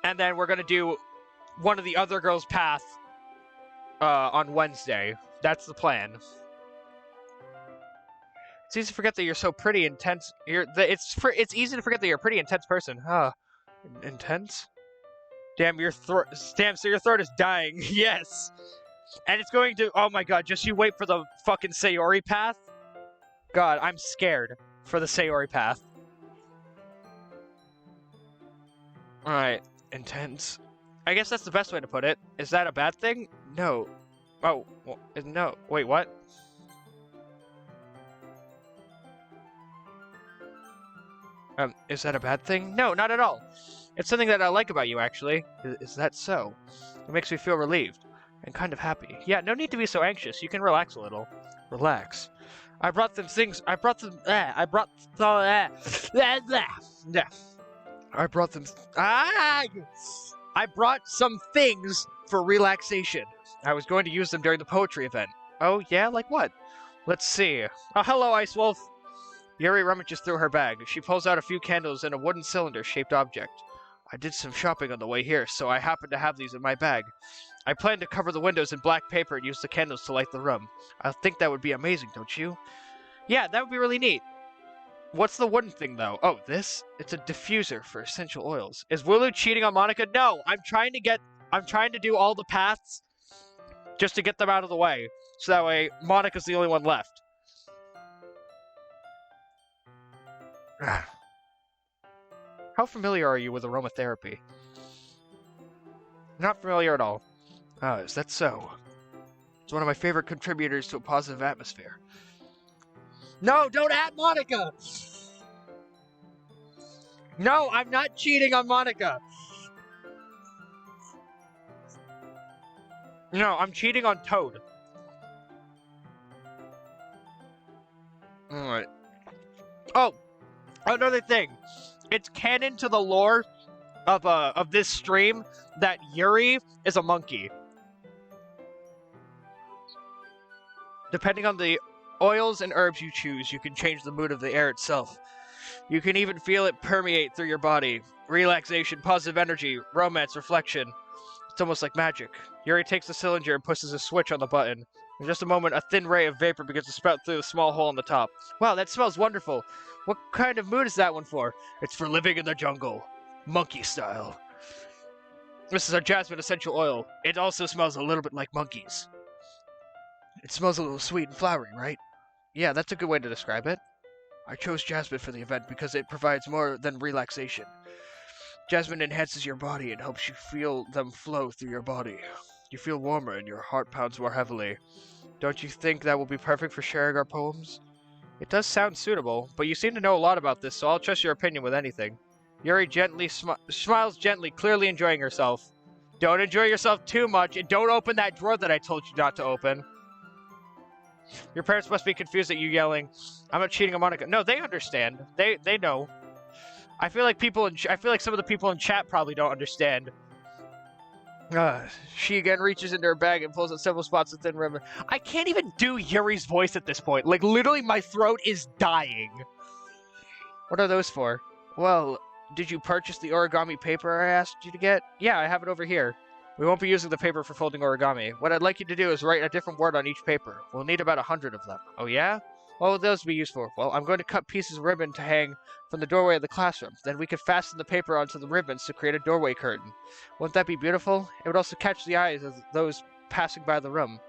and then we're gonna do one of the other girls' path on Wednesday. That's the plan. It's easy to forget that you're so pretty intense. It's easy to forget that you're a pretty intense person. Intense? Damn, so your throat is dying. Yes. And it's going to, oh my god, just you wait for the fucking Sayori path. God, I'm scared for the Sayori path. Alright, intense. I guess that's the best way to put it. Is that a bad thing? No. Oh, well, no. Wait, what? Is that a bad thing? No, not at all. It's something that I like about you, actually. Is that so? It makes me feel relieved and kind of happy. Yeah, no need to be so anxious. You can relax a little. Relax. I brought some things. I brought some things for relaxation. I was going to use them during the poetry event. Oh, yeah? Like what? Let's see. Oh, hello, Ice Wolf. Yuri rummages through her bag. She pulls out a few candles and a wooden cylinder-shaped object. I did some shopping on the way here, so I happen to have these in my bag. I plan to cover the windows in black paper and use the candles to light the room. I think that would be amazing, don't you? Yeah, that would be really neat. What's the wooden thing, though? Oh, this? It's a diffuser for essential oils. Is Wooloo cheating on Monica? No, I'm trying to do all the paths just to get them out of the way. So that way, Monica's the only one left. How familiar are you with aromatherapy? Not familiar at all. Oh, is that so? It's one of my favorite contributors to a positive atmosphere. No, don't add Monica! No, I'm not cheating on Monica! No, I'm cheating on Toad. Alright. Oh! Another thing. It's canon to the lore of this stream that Yuri is a monkey. Depending on the oils and herbs you choose, you can change the mood of the air itself. You can even feel it permeate through your body. Relaxation, positive energy, romance, reflection. It's almost like magic. Yuri takes the cylinder and pushes a switch on the button. In just a moment, a thin ray of vapor begins to spout through the small hole on the top. Wow, that smells wonderful. What kind of mood is that one for? It's for living in the jungle. Monkey style. This is our jasmine essential oil. It also smells a little bit like monkeys. It smells a little sweet and flowery, right? Yeah, that's a good way to describe it. I chose jasmine for the event because it provides more than relaxation. Jasmine enhances your body and helps you feel them flow through your body. You feel warmer and your heart pounds more heavily. Don't you think that will be perfect for sharing our poems? It does sound suitable, but you seem to know a lot about this, so I'll trust your opinion with anything. Yuri gently smiles gently, clearly enjoying herself. Don't enjoy yourself too much, and don't open that drawer that I told you not to open. Your parents must be confused at you yelling, "I'm not cheating on Monica." No, they understand. They know. I feel like some of the people in chat probably don't understand. She again reaches into her bag and pulls out several spots of thin ribbon. I can't even do Yuri's voice at this point. Like, literally, my throat is dying. What are those for? Well, did you purchase the origami paper I asked you to get? Yeah, I have it over here. We won't be using the paper for folding origami. What I'd like you to do is write a different word on each paper. We'll need about 100 of them. Oh, yeah? What will those be used for? Well, I'm going to cut pieces of ribbon to hang from the doorway of the classroom. Then we could fasten the paper onto the ribbons to create a doorway curtain. Wouldn't that be beautiful? It would also catch the eyes of those passing by the room.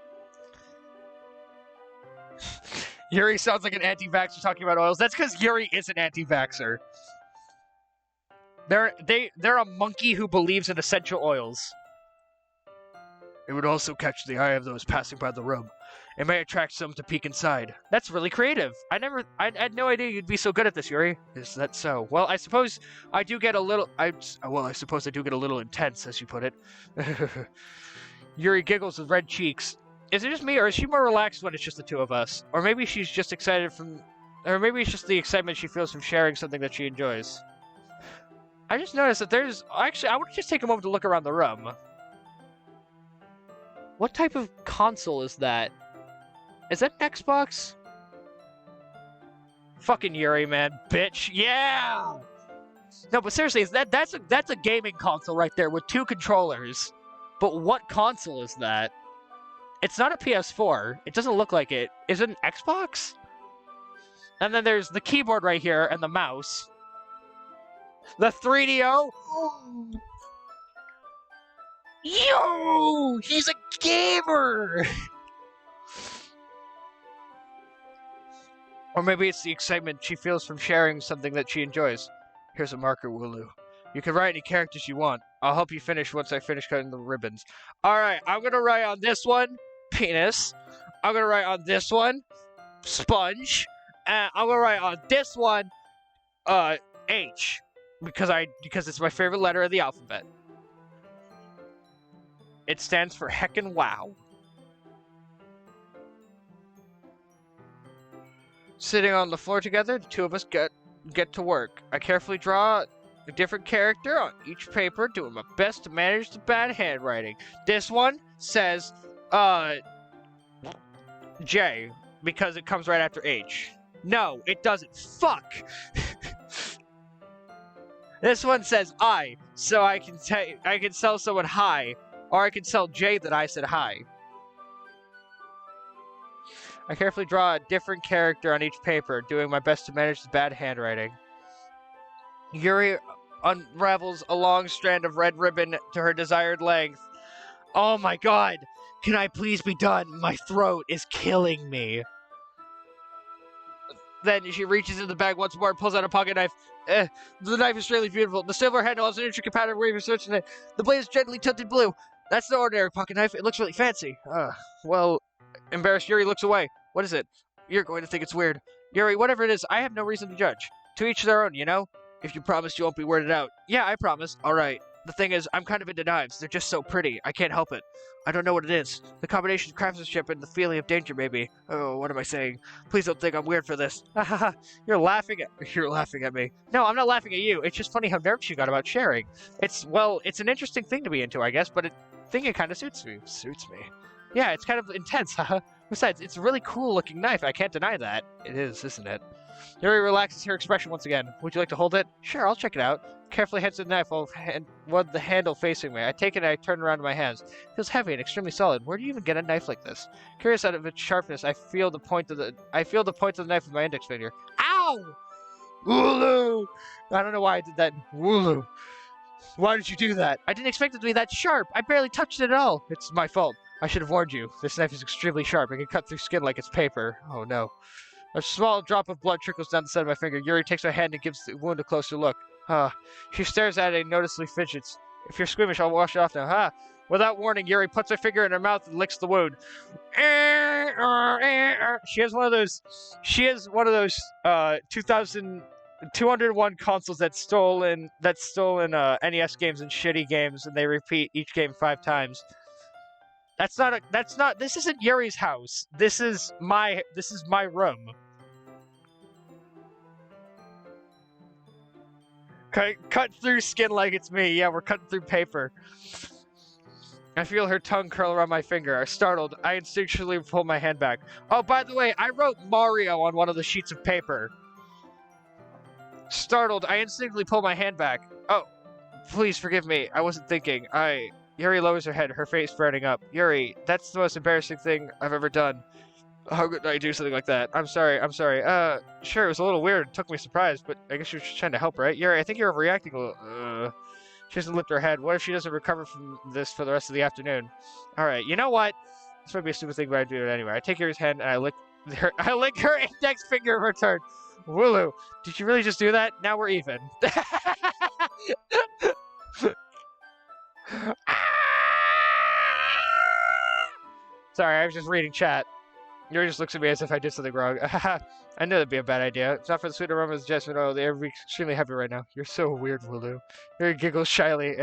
Yuri sounds like an anti-vaxxer talking about oils. That's because Yuri is an anti-vaxxer. They're a monkey who believes in essential oils. It would also catch the eye of those passing by the room. It may attract some to peek inside. That's really creative. I had no idea you'd be so good at this, Yuri. Is that so? Well, I suppose I do get a little intense, as you put it. Yuri giggles with red cheeks. Is it just me, or is she more relaxed when it's just the two of us? Or maybe she's just excited or maybe it's just the excitement she feels from sharing something that she enjoys. I just noticed that I want to just take a moment to look around the room. What type of console is that? Is that an Xbox? Fucking Yuri, man. Bitch. Yeah! No, but seriously, that's a gaming console right there with 2 controllers. But what console is that? It's not a PS4. It doesn't look like it. Is it an Xbox? And then there's the keyboard right here and the mouse. The 3DO? Yo! He's a gamer! Or maybe it's the excitement she feels from sharing something that she enjoys. Here's a marker, Wooloo. You can write any characters you want. I'll help you finish once I finish cutting the ribbons. Alright, I'm gonna write on this one, penis. I'm gonna write on this one, sponge. And I'm gonna write on this one, H. Because it's my favorite letter of the alphabet. It stands for heckin' wow. Sitting on the floor together, the two of us get to work. I carefully draw a different character on each paper, doing my best to manage the bad handwriting. This one says, J, because it comes right after H. No, it doesn't. Fuck! This one says I, so I can tell someone hi, or I can tell J that I said hi. I carefully draw a different character on each paper, doing my best to manage the bad handwriting. Yuri unravels a long strand of red ribbon to her desired length. Oh my god! Can I please be done? My throat is killing me. Then she reaches into the bag once more and pulls out a pocket knife. The knife is really beautiful. The silver handle has an intricate pattern of weaving search in it. The blade is gently tilted blue. That's no ordinary pocket knife. It looks really fancy. Well, embarrassed Yuri looks away. What is it? You're going to think it's weird. Yuri, whatever it is, I have no reason to judge. To each their own, you know? If you promise you won't be weirded out. Yeah, I promise. Alright. The thing is, I'm kind of into knives. They're just so pretty. I can't help it. I don't know what it is. The combination of craftsmanship and the feeling of danger, maybe. Oh, what am I saying? Please don't think I'm weird for this. You're laughing at me. No, I'm not laughing at you. It's just funny how nervous you got about sharing. It's an interesting thing to be into, I guess, but I think it kind of suits me. Yeah, it's kind of intense, haha. Besides, it's a really cool looking knife. I can't deny that. It is, isn't it? Yuri relaxes her expression once again. Would you like to hold it? Sure, I'll check it out. Carefully heads to the knife with the handle facing me. I take it and I turn around in my hands. It feels heavy and extremely solid. Where do you even get a knife like this? Curious out of its sharpness, I feel the point of the knife with my index finger. Ow! Wooloo! I don't know why I did that. Wooloo. Why did you do that? I didn't expect it to be that sharp. I barely touched it at all. It's my fault. I should have warned you. This knife is extremely sharp. It can cut through skin like it's paper. Oh no. A small drop of blood trickles down the side of my finger. Yuri takes my hand and gives the wound a closer look. She stares at it and noticeably fidgets. If you're squeamish, I'll wash it off now. Without warning, Yuri puts her finger in her mouth and licks the wound. She has one of those 201 consoles that stolen NES games and shitty games, and they repeat each game 5 times. This isn't Yuri's house. This is my room. Cut through skin like it's me. Yeah, we're cutting through paper. I feel her tongue curl around my finger. Startled, I instinctually pull my hand back. Oh, by the way, I wrote Mario on one of the sheets of paper. Startled, I instinctively pull my hand back. Oh, please forgive me. I wasn't thinking. Yuri lowers her head, her face brightening up. Yuri, that's the most embarrassing thing I've ever done. How could I do something like that? I'm sorry. Sure, it was a little weird. It took me surprised, but I guess you're just trying to help, right? Yuri, I think you're overreacting a little. She doesn't lift her head. What if she doesn't recover from this for the rest of the afternoon? Alright, you know what? This might be a stupid thing, but I do it anyway. I take Yuri's hand and I lick her index finger in return. Wooloo, did you really just do that? Now we're even. Sorry, I was just reading chat. Yuri just looks at me as if I did something wrong. I knew that'd be a bad idea. It's not for the sweet aroma of jasmine oil. They're extremely happy right now. You're so weird, Wooloo. Yuri giggles shyly.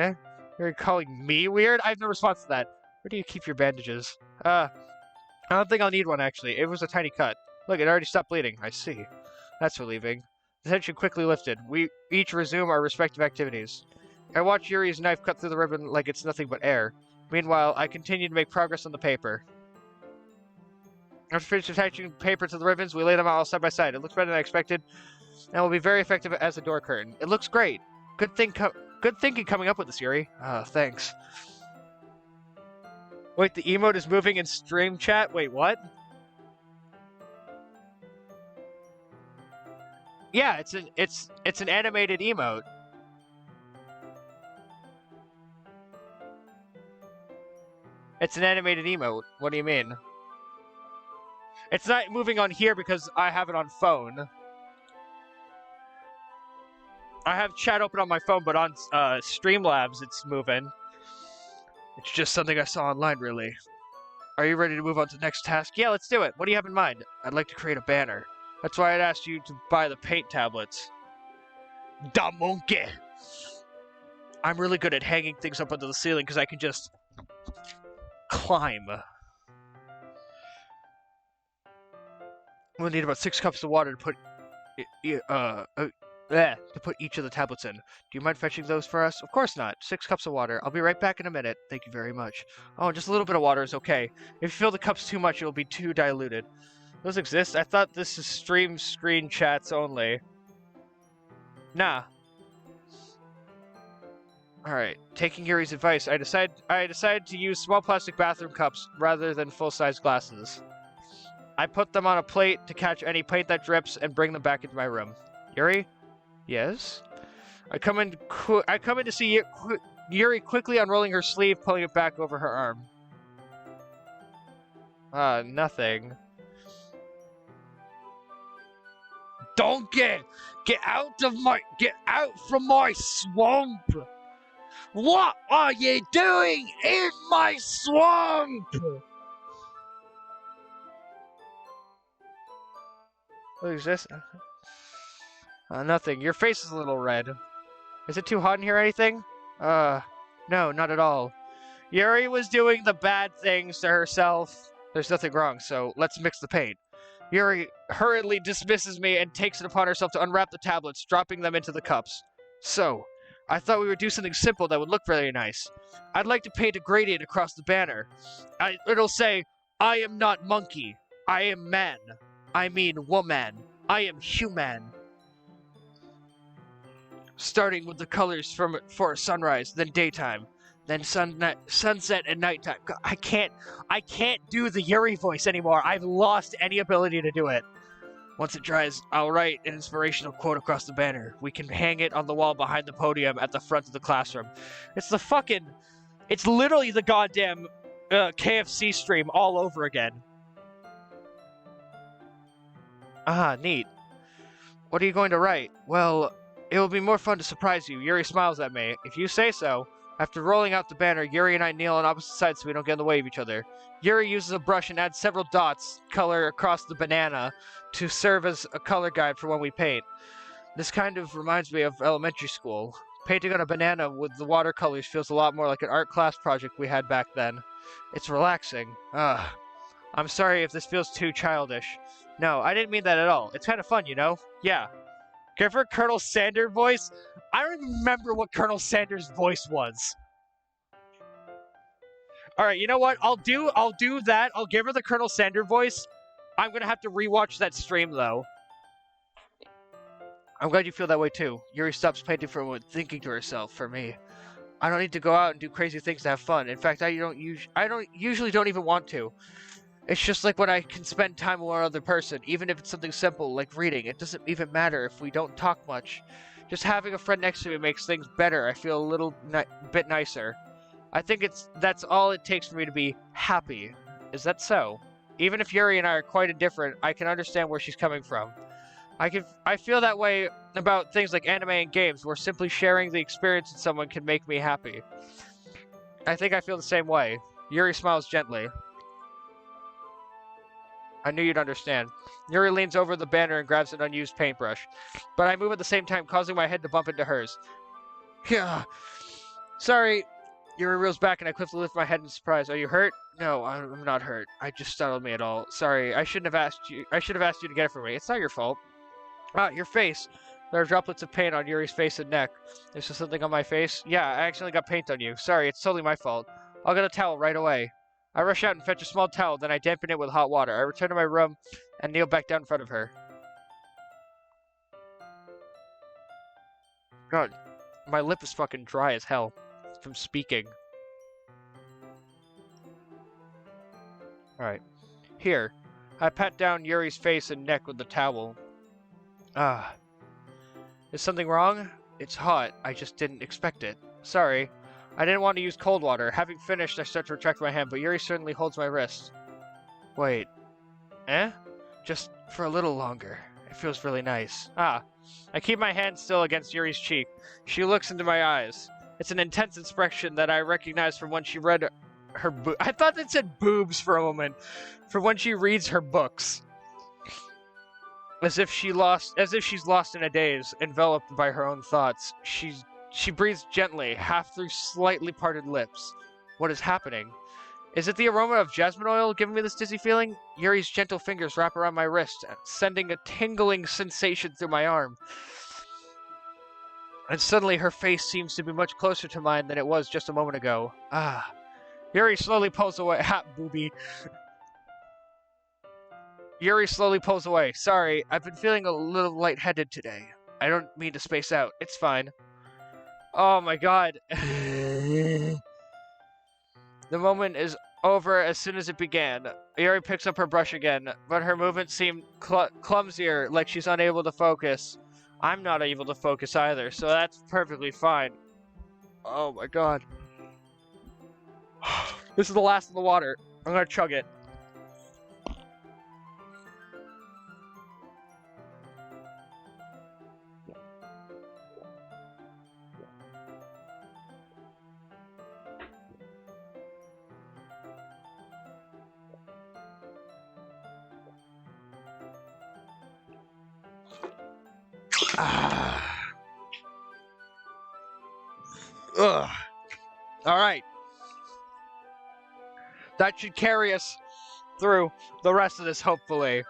You're calling me weird? I have no response to that. Where do you keep your bandages? I don't think I'll need one, actually. It was a tiny cut. Look, it already stopped bleeding. I see. That's relieving. The tension quickly lifted. We each resume our respective activities. I watch Yuri's knife cut through the ribbon like it's nothing but air. Meanwhile, I continue to make progress on the paper. After finishing attaching paper to the ribbons, we lay them all side by side. It looks better than I expected, and will be very effective as a door curtain. It looks great. Good thinking coming up with this, Yuri. Thanks. Wait, the emote is moving in stream chat? Wait, what? Yeah, it's an animated emote. It's an animated emote. What do you mean? It's not moving on here because I have it on phone. I have chat open on my phone, but on Streamlabs it's moving. It's just something I saw online, really. Are you ready to move on to the next task? Yeah, let's do it. What do you have in mind? I'd like to create a banner. That's why I'd asked you to buy the paint tablets. Da monkey! I'm really good at hanging things up onto the ceiling because I can just climb. We'll need about 6 cups of water to put each of the tablets in. Do you mind fetching those for us? Of course not. 6 cups of water. I'll be right back in a minute. Thank you very much. Oh, just a little bit of water is okay. If you fill the cups too much, it'll be too diluted. Those exist? I thought this is stream screen chats only. Nah. Alright, taking Yuri's advice, I decided to use small plastic bathroom cups rather than full-size glasses. I put them on a plate to catch any paint that drips and bring them back into my room. Yuri? Yes? I come in to see Yuri quickly unrolling her sleeve, pulling it back over her arm. Nothing. Donkey! Get out from my swamp! What are you doing in my swamp? What is this? Nothing. Your face is a little red. Is it too hot in here or anything? No, not at all. Yuri was doing the bad things to herself. There's nothing wrong, so let's mix the paint. Yuri hurriedly dismisses me and takes it upon herself to unwrap the tablets, dropping them into the cups. So, I thought we would do something simple that would look very nice. I'd like to paint a gradient across the banner. It'll say, I am not monkey. I am man. I mean woman. I am human. Starting with the colors for sunrise, then daytime, then sunset and nighttime. I can't do the Yuri voice anymore. I've lost any ability to do it. Once it dries, I'll write an inspirational quote across the banner. We can hang it on the wall behind the podium at the front of the classroom. It's literally the goddamn KFC stream all over again. Ah, neat. What are you going to write? Well, it will be more fun to surprise you. Yuri smiles at me. If you say so. After rolling out the banner, Yuri and I kneel on opposite sides so we don't get in the way of each other. Yuri uses a brush and adds several dots, color across the banana, to serve as a color guide for when we paint. This kind of reminds me of elementary school. Painting on a banana with the watercolors feels a lot more like an art class project we had back then. It's relaxing. I'm sorry if this feels too childish. No, I didn't mean that at all. It's kind of fun, you know? Yeah. Give her Colonel Sanders' voice? I don't even remember what Colonel Sanders' voice was. Alright, you know what? I'll do that. I'll give her the Colonel Sanders voice. I'm gonna have to rewatch that stream, though. I'm glad you feel that way, too. Yuri stops painting for a moment, thinking to herself, for me. I don't need to go out and do crazy things to have fun. In fact, I usually don't even want to. It's just like when I can spend time with another person, even if it's something simple, like reading. It doesn't even matter if we don't talk much. Just having a friend next to me makes things better. I feel a little bit nicer. I think that's all it takes for me to be happy. Is that so? Even if Yuri and I are quite indifferent, I can understand where she's coming from. I feel that way about things like anime and games, where simply sharing the experience with someone can make me happy. I think I feel the same way. Yuri smiles gently. I knew you'd understand. Yuri leans over the banner and grabs an unused paintbrush, but I move at the same time, causing my head to bump into hers. Yeah. Sorry. Yuri reels back and I quickly lift my head in surprise. Are you hurt? No, I'm not hurt. I just startled me at all. Sorry, I should have asked you to get it for me. It's not your fault. Ah, your face. There are droplets of paint on Yuri's face and neck. Is there something on my face? Yeah, I accidentally got paint on you. Sorry, it's totally my fault. I'll get a towel right away. I rush out and fetch a small towel, then I dampen it with hot water. I return to my room and kneel back down in front of her. God, my lip is fucking dry as hell from speaking. Alright. Here. I pat down Yuri's face and neck with the towel. Ah. Is something wrong? It's hot. I just didn't expect it. Sorry. I didn't want to use cold water. Having finished, I start to retract my hand, but Yuri certainly holds my wrist. Wait. Eh? Just for a little longer. It feels really nice. Ah. I keep my hand still against Yuri's cheek. She looks into my eyes. It's an intense expression that I recognize from when she read her I thought it said boobs for a moment. From when she reads her books. As if she's lost in a daze, enveloped by her own thoughts. She breathes gently, half through slightly parted lips. What is happening? Is it the aroma of jasmine oil giving me this dizzy feeling? Yuri's gentle fingers wrap around my wrist, sending a tingling sensation through my arm. And suddenly her face seems to be much closer to mine than it was just a moment ago. Ah. Yuri slowly pulls away. Ha, booby. Yuri slowly pulls away. Sorry, I've been feeling a little lightheaded today. I don't mean to space out. It's fine. Oh my god. The moment is over as soon as it began. Yuri picks up her brush again, but her movements seem clumsier, like she's unable to focus. I'm not able to focus either, so that's perfectly fine. Oh my god. This is the last of the water. I'm gonna chug it. Ugh. All right. That should carry us through the rest of this, hopefully.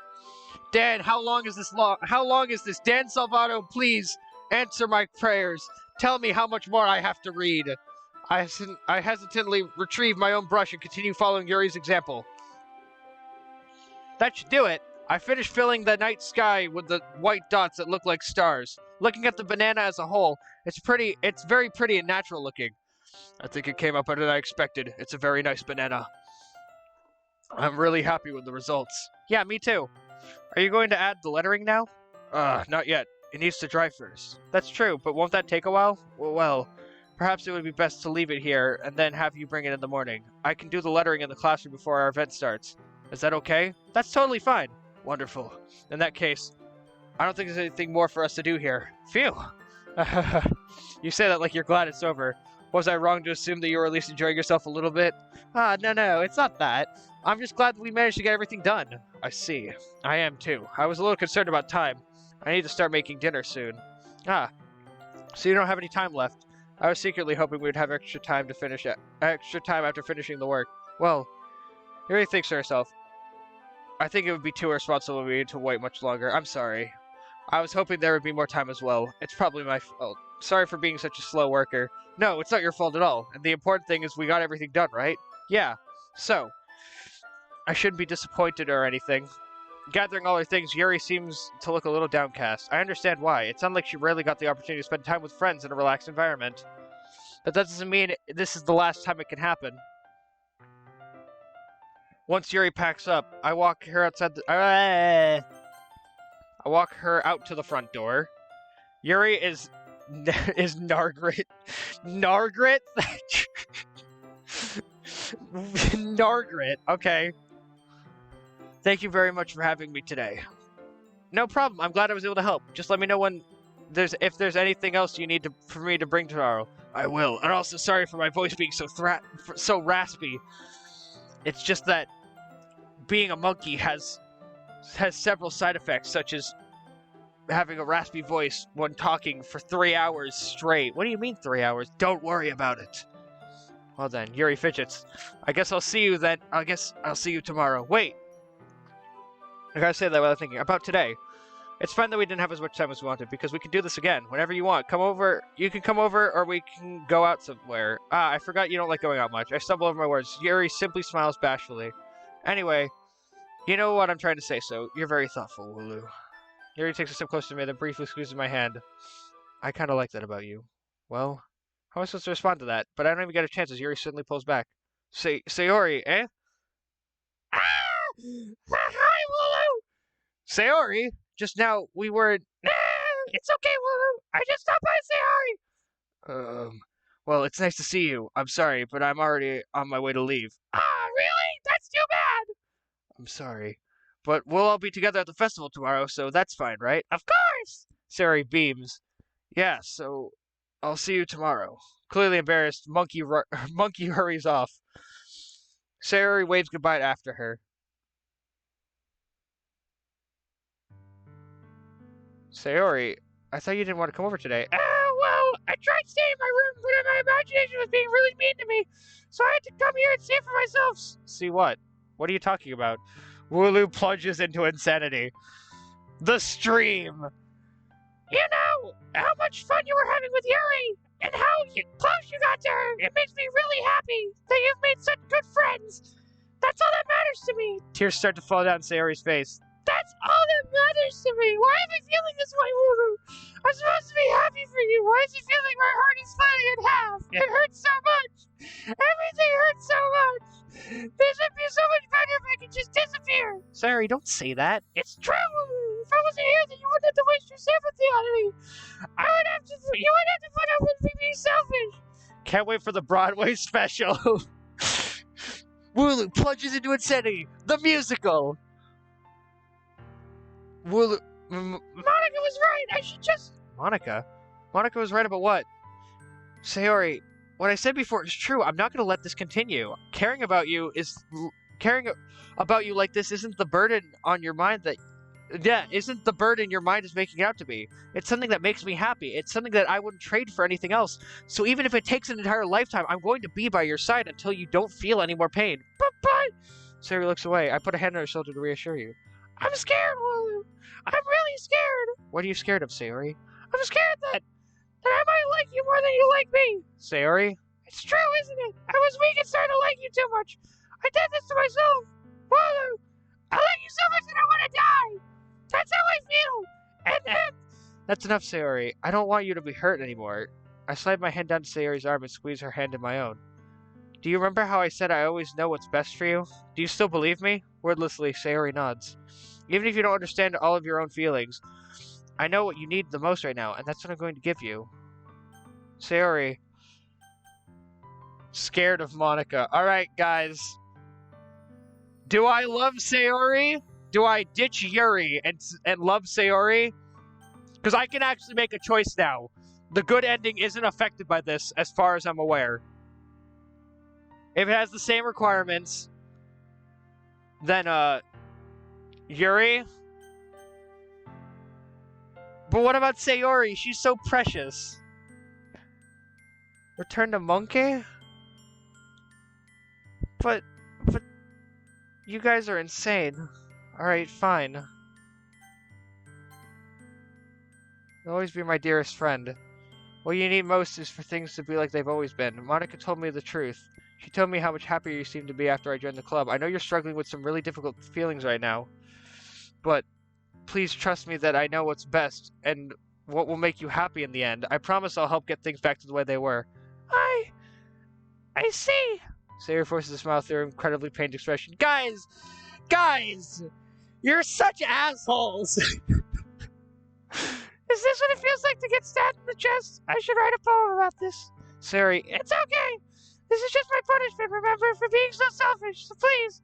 Dan, how long is this long? How long is this? Dan Salvato, please answer my prayers. Tell me how much more I have to read. I hesitantly retrieve my own brush and continue following Yuri's example. That should do it. I finished filling the night sky with the white dots that look like stars. Looking at the banana as a whole, it's very pretty and natural looking. I think it came out better than I expected. It's a very nice banana. I'm really happy with the results. Yeah, me too. Are you going to add the lettering now? Not yet. It needs to dry first. That's true, but won't that take a while? Well, perhaps it would be best to leave it here and then have you bring it in the morning. I can do the lettering in the classroom before our event starts. Is that okay? That's totally fine. Wonderful. In that case, I don't think there's anything more for us to do here. Phew. You say that like you're glad it's over. Was I wrong to assume that you were at least enjoying yourself a little bit? No, it's not that. I'm just glad that we managed to get everything done. I see. I am too. I was a little concerned about time. I need to start making dinner soon. So you don't have any time left. I was secretly hoping we'd have extra time after finishing the work. Well, Yuri thinks to herself. I think it would be too irresponsible of me to wait much longer. I'm sorry. I was hoping there would be more time as well. It's probably my fault. Sorry for being such a slow worker. No, it's not your fault at all. And the important thing is we got everything done, right? Yeah. So, I shouldn't be disappointed or anything. Gathering all her things, Yuri seems to look a little downcast. I understand why. It sounds like she rarely got the opportunity to spend time with friends in a relaxed environment. But that doesn't mean this is the last time it can happen. Once Yuri packs up, I walk her outside I walk her out to the front door. Yuri is Nargrit. Nargrit? Nargrit, okay. Thank you very much for having me today. No problem, I'm glad I was able to help. Just let me know if there's anything else you need for me to bring tomorrow. I will. And also sorry for my voice being so raspy. It's just that being a monkey has several side effects, such as having a raspy voice when talking for 3 hours straight. What do you mean 3 hours? Don't worry about it. Well then, Yuri fidgets. I guess I'll see you then. I guess I'll see you tomorrow. Wait! I gotta say that without thinking. About today. It's fine that we didn't have as much time as we wanted, because we can do this again, whenever you want. Come over, you can come over, or we can go out somewhere. I forgot you don't like going out much. I stumble over my words. Yuri simply smiles bashfully. Anyway, you know what I'm trying to say, so you're very thoughtful, Wooloo. Yuri takes a step closer to me, then briefly squeezes my hand. I kinda like that about you. Well, how am I supposed to respond to that? But I don't even get a chance as Yuri suddenly pulls back. Sayori, eh? Ah! Hi, Wooloo! Sayori? Just now, we were... It's okay, Wooloo. I just stopped by to say hi. Well, it's nice to see you. I'm sorry, but I'm already on my way to leave. Really? That's too bad. I'm sorry. But we'll all be together at the festival tomorrow, so that's fine, right? Of course. Sayori beams. Yeah, so I'll see you tomorrow. Clearly embarrassed, Monkey hurries off. Sayori waves goodbye after her. Sayori, I thought you didn't want to come over today. Well, I tried staying in my room, but my imagination was being really mean to me, so I had to come here and see it for myself. See what? What are you talking about? Wooloo plunges into insanity. The stream! You know, how much fun you were having with Yuri, and how close you got to her. It makes me really happy that you've made such good friends. That's all that matters to me. Tears start to fall down Sayori's face. That's all that matters to me. Why am I feeling this way, Wooloo? I'm supposed to be happy for you. Why is it feeling like my heart is splitting in half? It hurts so much. Everything hurts so much. This would be so much better if I could just disappear. Sayori, don't say that. It's true, Wooloo. If I wasn't here, then you wouldn't have to waste your sympathy on me. You would have to put up with me being selfish. Can't wait for the Broadway special. Wooloo plunges into insanity. The musical. Wooloo... Monica was right. I should just... Monica? Monica was right about what? Sayori, what I said before is true. I'm not going to let this continue. Caring about you like this isn't the burden on your mind that... Yeah, isn't the burden your mind is making it out to be. It's something that makes me happy. It's something that I wouldn't trade for anything else. So even if it takes an entire lifetime, I'm going to be by your side until you don't feel any more pain. But... Sayori looks away. I put a hand on her shoulder to reassure you. I'm scared, Wooloo. I'm really scared. What are you scared of, Sayori? I'm scared that I might like you more than you like me. Sayori? It's true, isn't it? I was weak and started to like you too much. I did this to myself. Wooloo, I like you so much that I want to die. That's how I feel. And then That's enough, Sayori. I don't want you to be hurt anymore. I slide my hand down to Sayori's arm and squeeze her hand in my own. Do you remember how I said I always know what's best for you? Do you still believe me? Wordlessly, Sayori nods. Even if you don't understand all of your own feelings, I know what you need the most right now, and that's what I'm going to give you. Sayori. Scared of Monica. Alright, guys. Do I love Sayori? Do I ditch Yuri and love Sayori? Because I can actually make a choice now. The good ending isn't affected by this, as far as I'm aware. If it has the same requirements, then, Yuri? But what about Sayori? She's so precious. Return to Monkey? But you guys are insane. Alright, fine. You'll always be my dearest friend. What you need most is for things to be like they've always been. Monica told me the truth. She told me how much happier you seem to be after I joined the club. I know you're struggling with some really difficult feelings right now, but please trust me that I know what's best and what will make you happy in the end. I promise I'll help get things back to the way they were. I see. Sayori forces a smile through her incredibly pained expression. Guys! You're such assholes! Is this what it feels like to get stabbed in the chest? I should write a poem about this. Sayori, It's okay. This is just my punishment, remember, for being so selfish. So please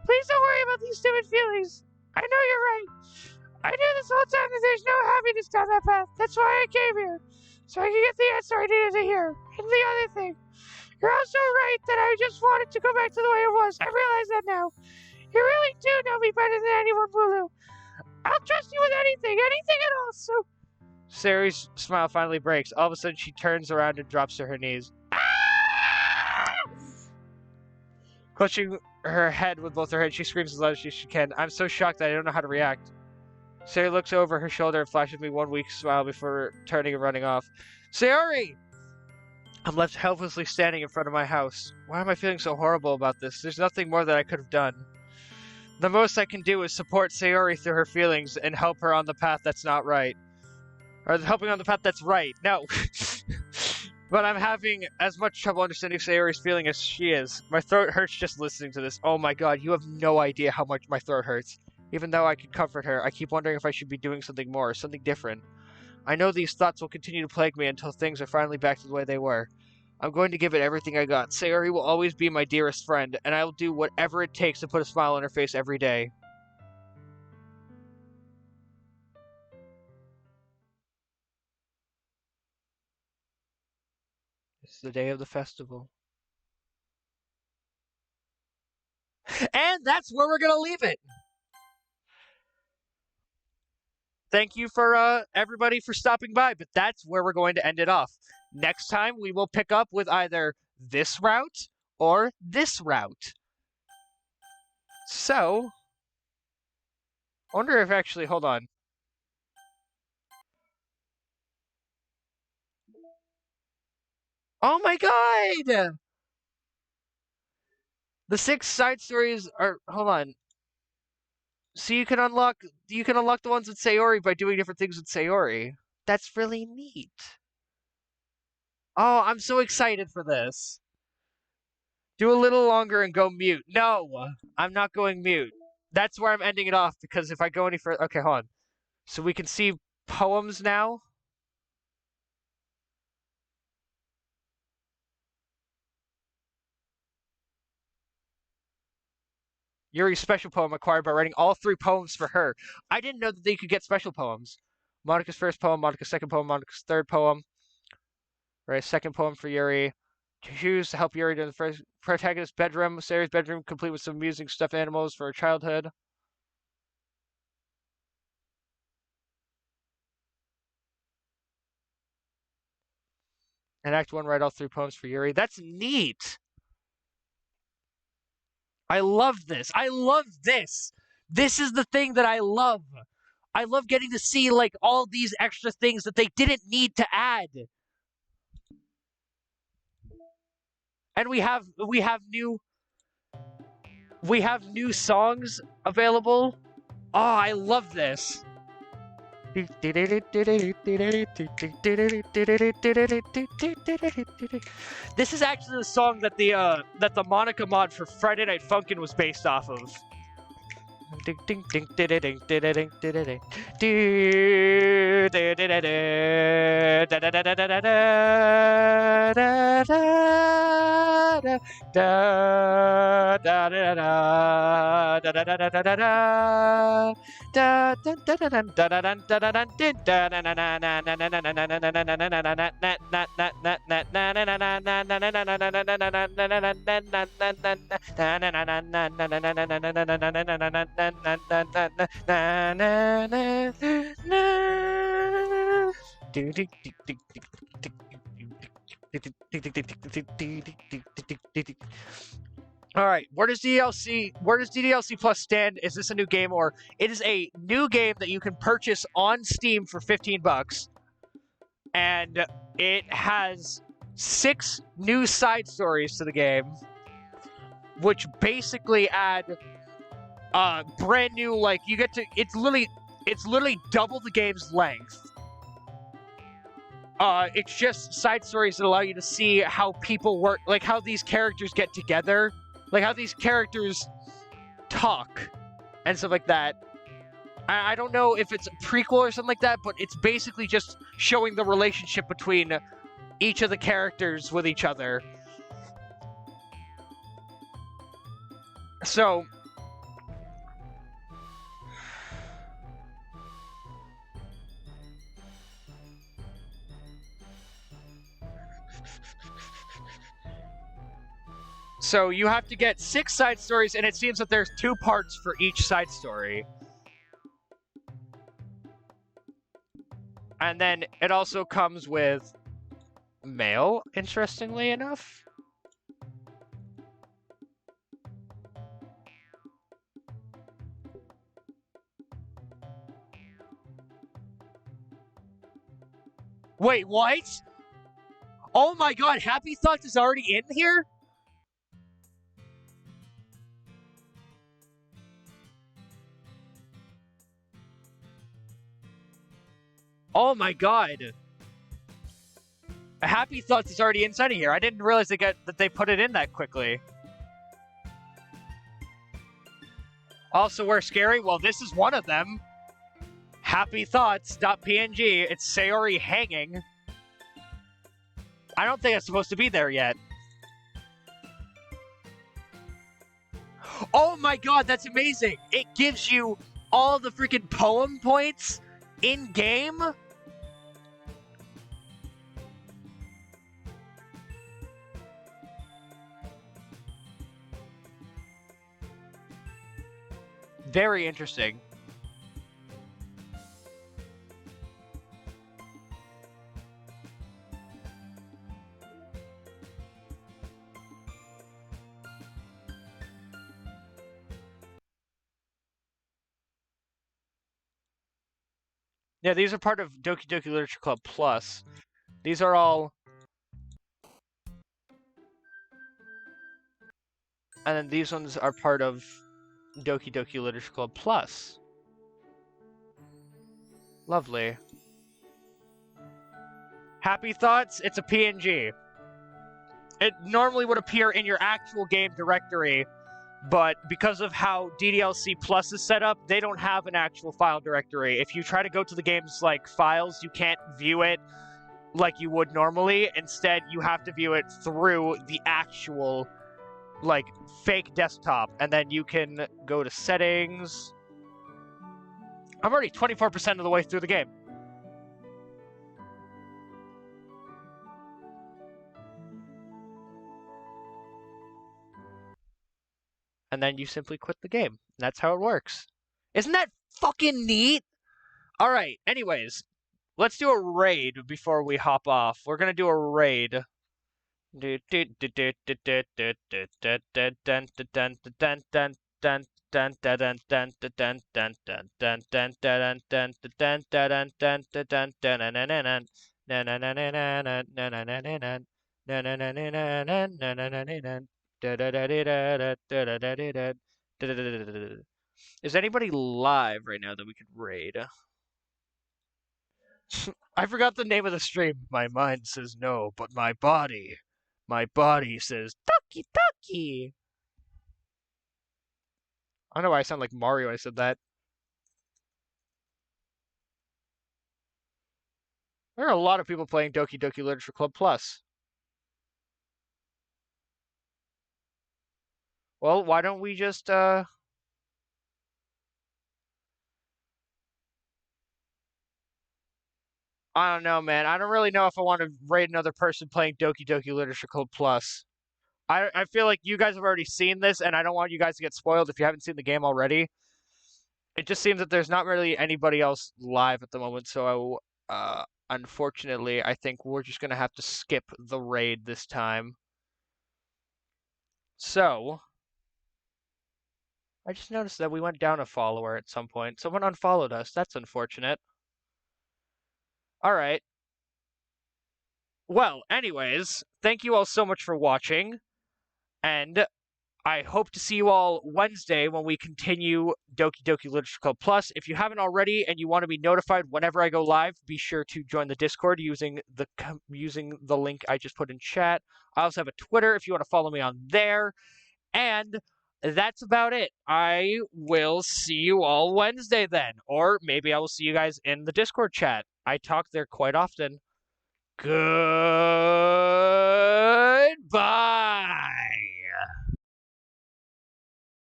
don't worry about these stupid feelings. I know you're right. I knew this whole time that there's no happiness down that path. That's why I came here. So I could get the answer I needed to hear. And the other thing, you're also right that I just wanted to go back to the way it was. I realize that now. You really do know me better than anyone, Bulu. I'll trust you with anything at all, so... Sayori's smile finally breaks. All of a sudden, she turns around and drops to her knees. Clutching her head with both her hands, she screams as loud as she can. I'm so shocked that I don't know how to react. Sayori looks over her shoulder and flashes me one weak smile before turning and running off. Sayori! I'm left helplessly standing in front of my house. Why am I feeling so horrible about this? There's nothing more that I could have done. The most I can do is support Sayori through her feelings and help her on the path that's not right. Or helping on the path that's right. No. But I'm having as much trouble understanding Sayori's feeling as she is. My throat hurts just listening to this. Oh my god, you have no idea how much my throat hurts. Even though I can comfort her, I keep wondering if I should be doing something more, something different. I know these thoughts will continue to plague me until things are finally back to the way they were. I'm going to give it everything I got. Sayori will always be my dearest friend, and I will do whatever it takes to put a smile on her face every day. It's the day of the festival. And that's where we're gonna leave it. Thank you for everybody for stopping by, but that's where we're going to end it off. Next time we will pick up with either this route or this route. So, I wonder if actually, hold on. Oh my god! The 6 side stories are, hold on. So you can unlock the ones with Sayori by doing different things with Sayori. That's really neat. Oh, I'm so excited for this. Do a little longer and go mute. No, I'm not going mute. That's where I'm ending it off, because if I go any further... Okay, hold on. So we can see poems now. Yuri's special poem acquired by writing all 3 poems for her. I didn't know that they could get special poems. Monica's first poem, Monica's second poem, Monica's third poem. Right, second poem for Yuri. Choose to help Yuri to the first protagonist's bedroom. Sayori's bedroom, complete with some amusing stuffed animals for her childhood. And Act 1, write all 3 poems for Yuri. That's neat! I love this. I love this. This is the thing that I love. I love getting to see, like, all these extra things that they didn't need to add. And we have new... We have new songs available. Oh, I love this. This is actually the song that the Monica mod for Friday Night Funkin' was based off of. Ding ding ding ding ding ding ding ding All right, where does DDLC Plus stand? Is this a new game, or it is a new game that you can purchase on Steam for $15, and it has 6 new side stories to the game, which basically add brand new, like, you get to, it's literally double the game's length. It's just side stories that allow you to see how people work, like how these characters get together, like how these characters talk and stuff like that. I don't know if it's a prequel or something like that, but it's basically just showing the relationship between each of the characters with each other. So you have to get 6 side stories, and it seems that there's 2 parts for each side story. And then it also comes with mail, interestingly enough. Wait, what? Oh my god, Happy Thoughts is already in here? Oh my god. Happy Thoughts is already inside of here. I didn't realize that they put it in that quickly. Also, where scary? Well, this is one of them. Happy Thoughts.png. It's Sayori hanging. I don't think it's supposed to be there yet. Oh my god, that's amazing! It gives you all the freaking poem points in-game? Very interesting. Yeah, these are part of Doki-Doki Literature Club Plus. These are all... And then these ones are part of Doki-Doki Literature Club Plus. Lovely. Happy Thoughts, it's a PNG. It normally would appear in your actual game directory, but because of how DDLC Plus is set up, they don't have an actual file directory. If you try to go to the game's, like, files, you can't view it like you would normally. Instead, you have to view it through the actual, like, fake desktop. And then you can go to settings. I'm already 24% of the way through the game. And then you simply quit the game. That's how it works. Isn't that fucking neat? Alright, anyways. Let's do a raid before we hop off. We're gonna do a raid. Is anybody live right now that we could raid? I forgot the name of the stream. My mind says no, but my body says doki-doki. I don't know why I sound like Mario when I said that. There are a lot of people playing Doki Doki Literature Club Plus. Well, why don't we just, I don't know, man. I don't really know if I want to raid another person playing Doki Doki Literature Club Plus. I feel like you guys have already seen this, and I don't want you guys to get spoiled if you haven't seen the game already. It just seems that there's not really anybody else live at the moment, so unfortunately, I think we're just gonna have to skip the raid this time. So, I just noticed that we went down a follower at some point. Someone unfollowed us. That's unfortunate. Alright. Well, anyways, thank you all so much for watching, and I hope to see you all Wednesday when we continue Doki Doki Literature Club Plus. If you haven't already and you want to be notified whenever I go live, be sure to join the Discord using the link I just put in chat. I also have a Twitter if you want to follow me on there. And that's about it. I will see you all Wednesday then. Or maybe I will see you guys in the Discord chat. I talk there quite often. Goodbye.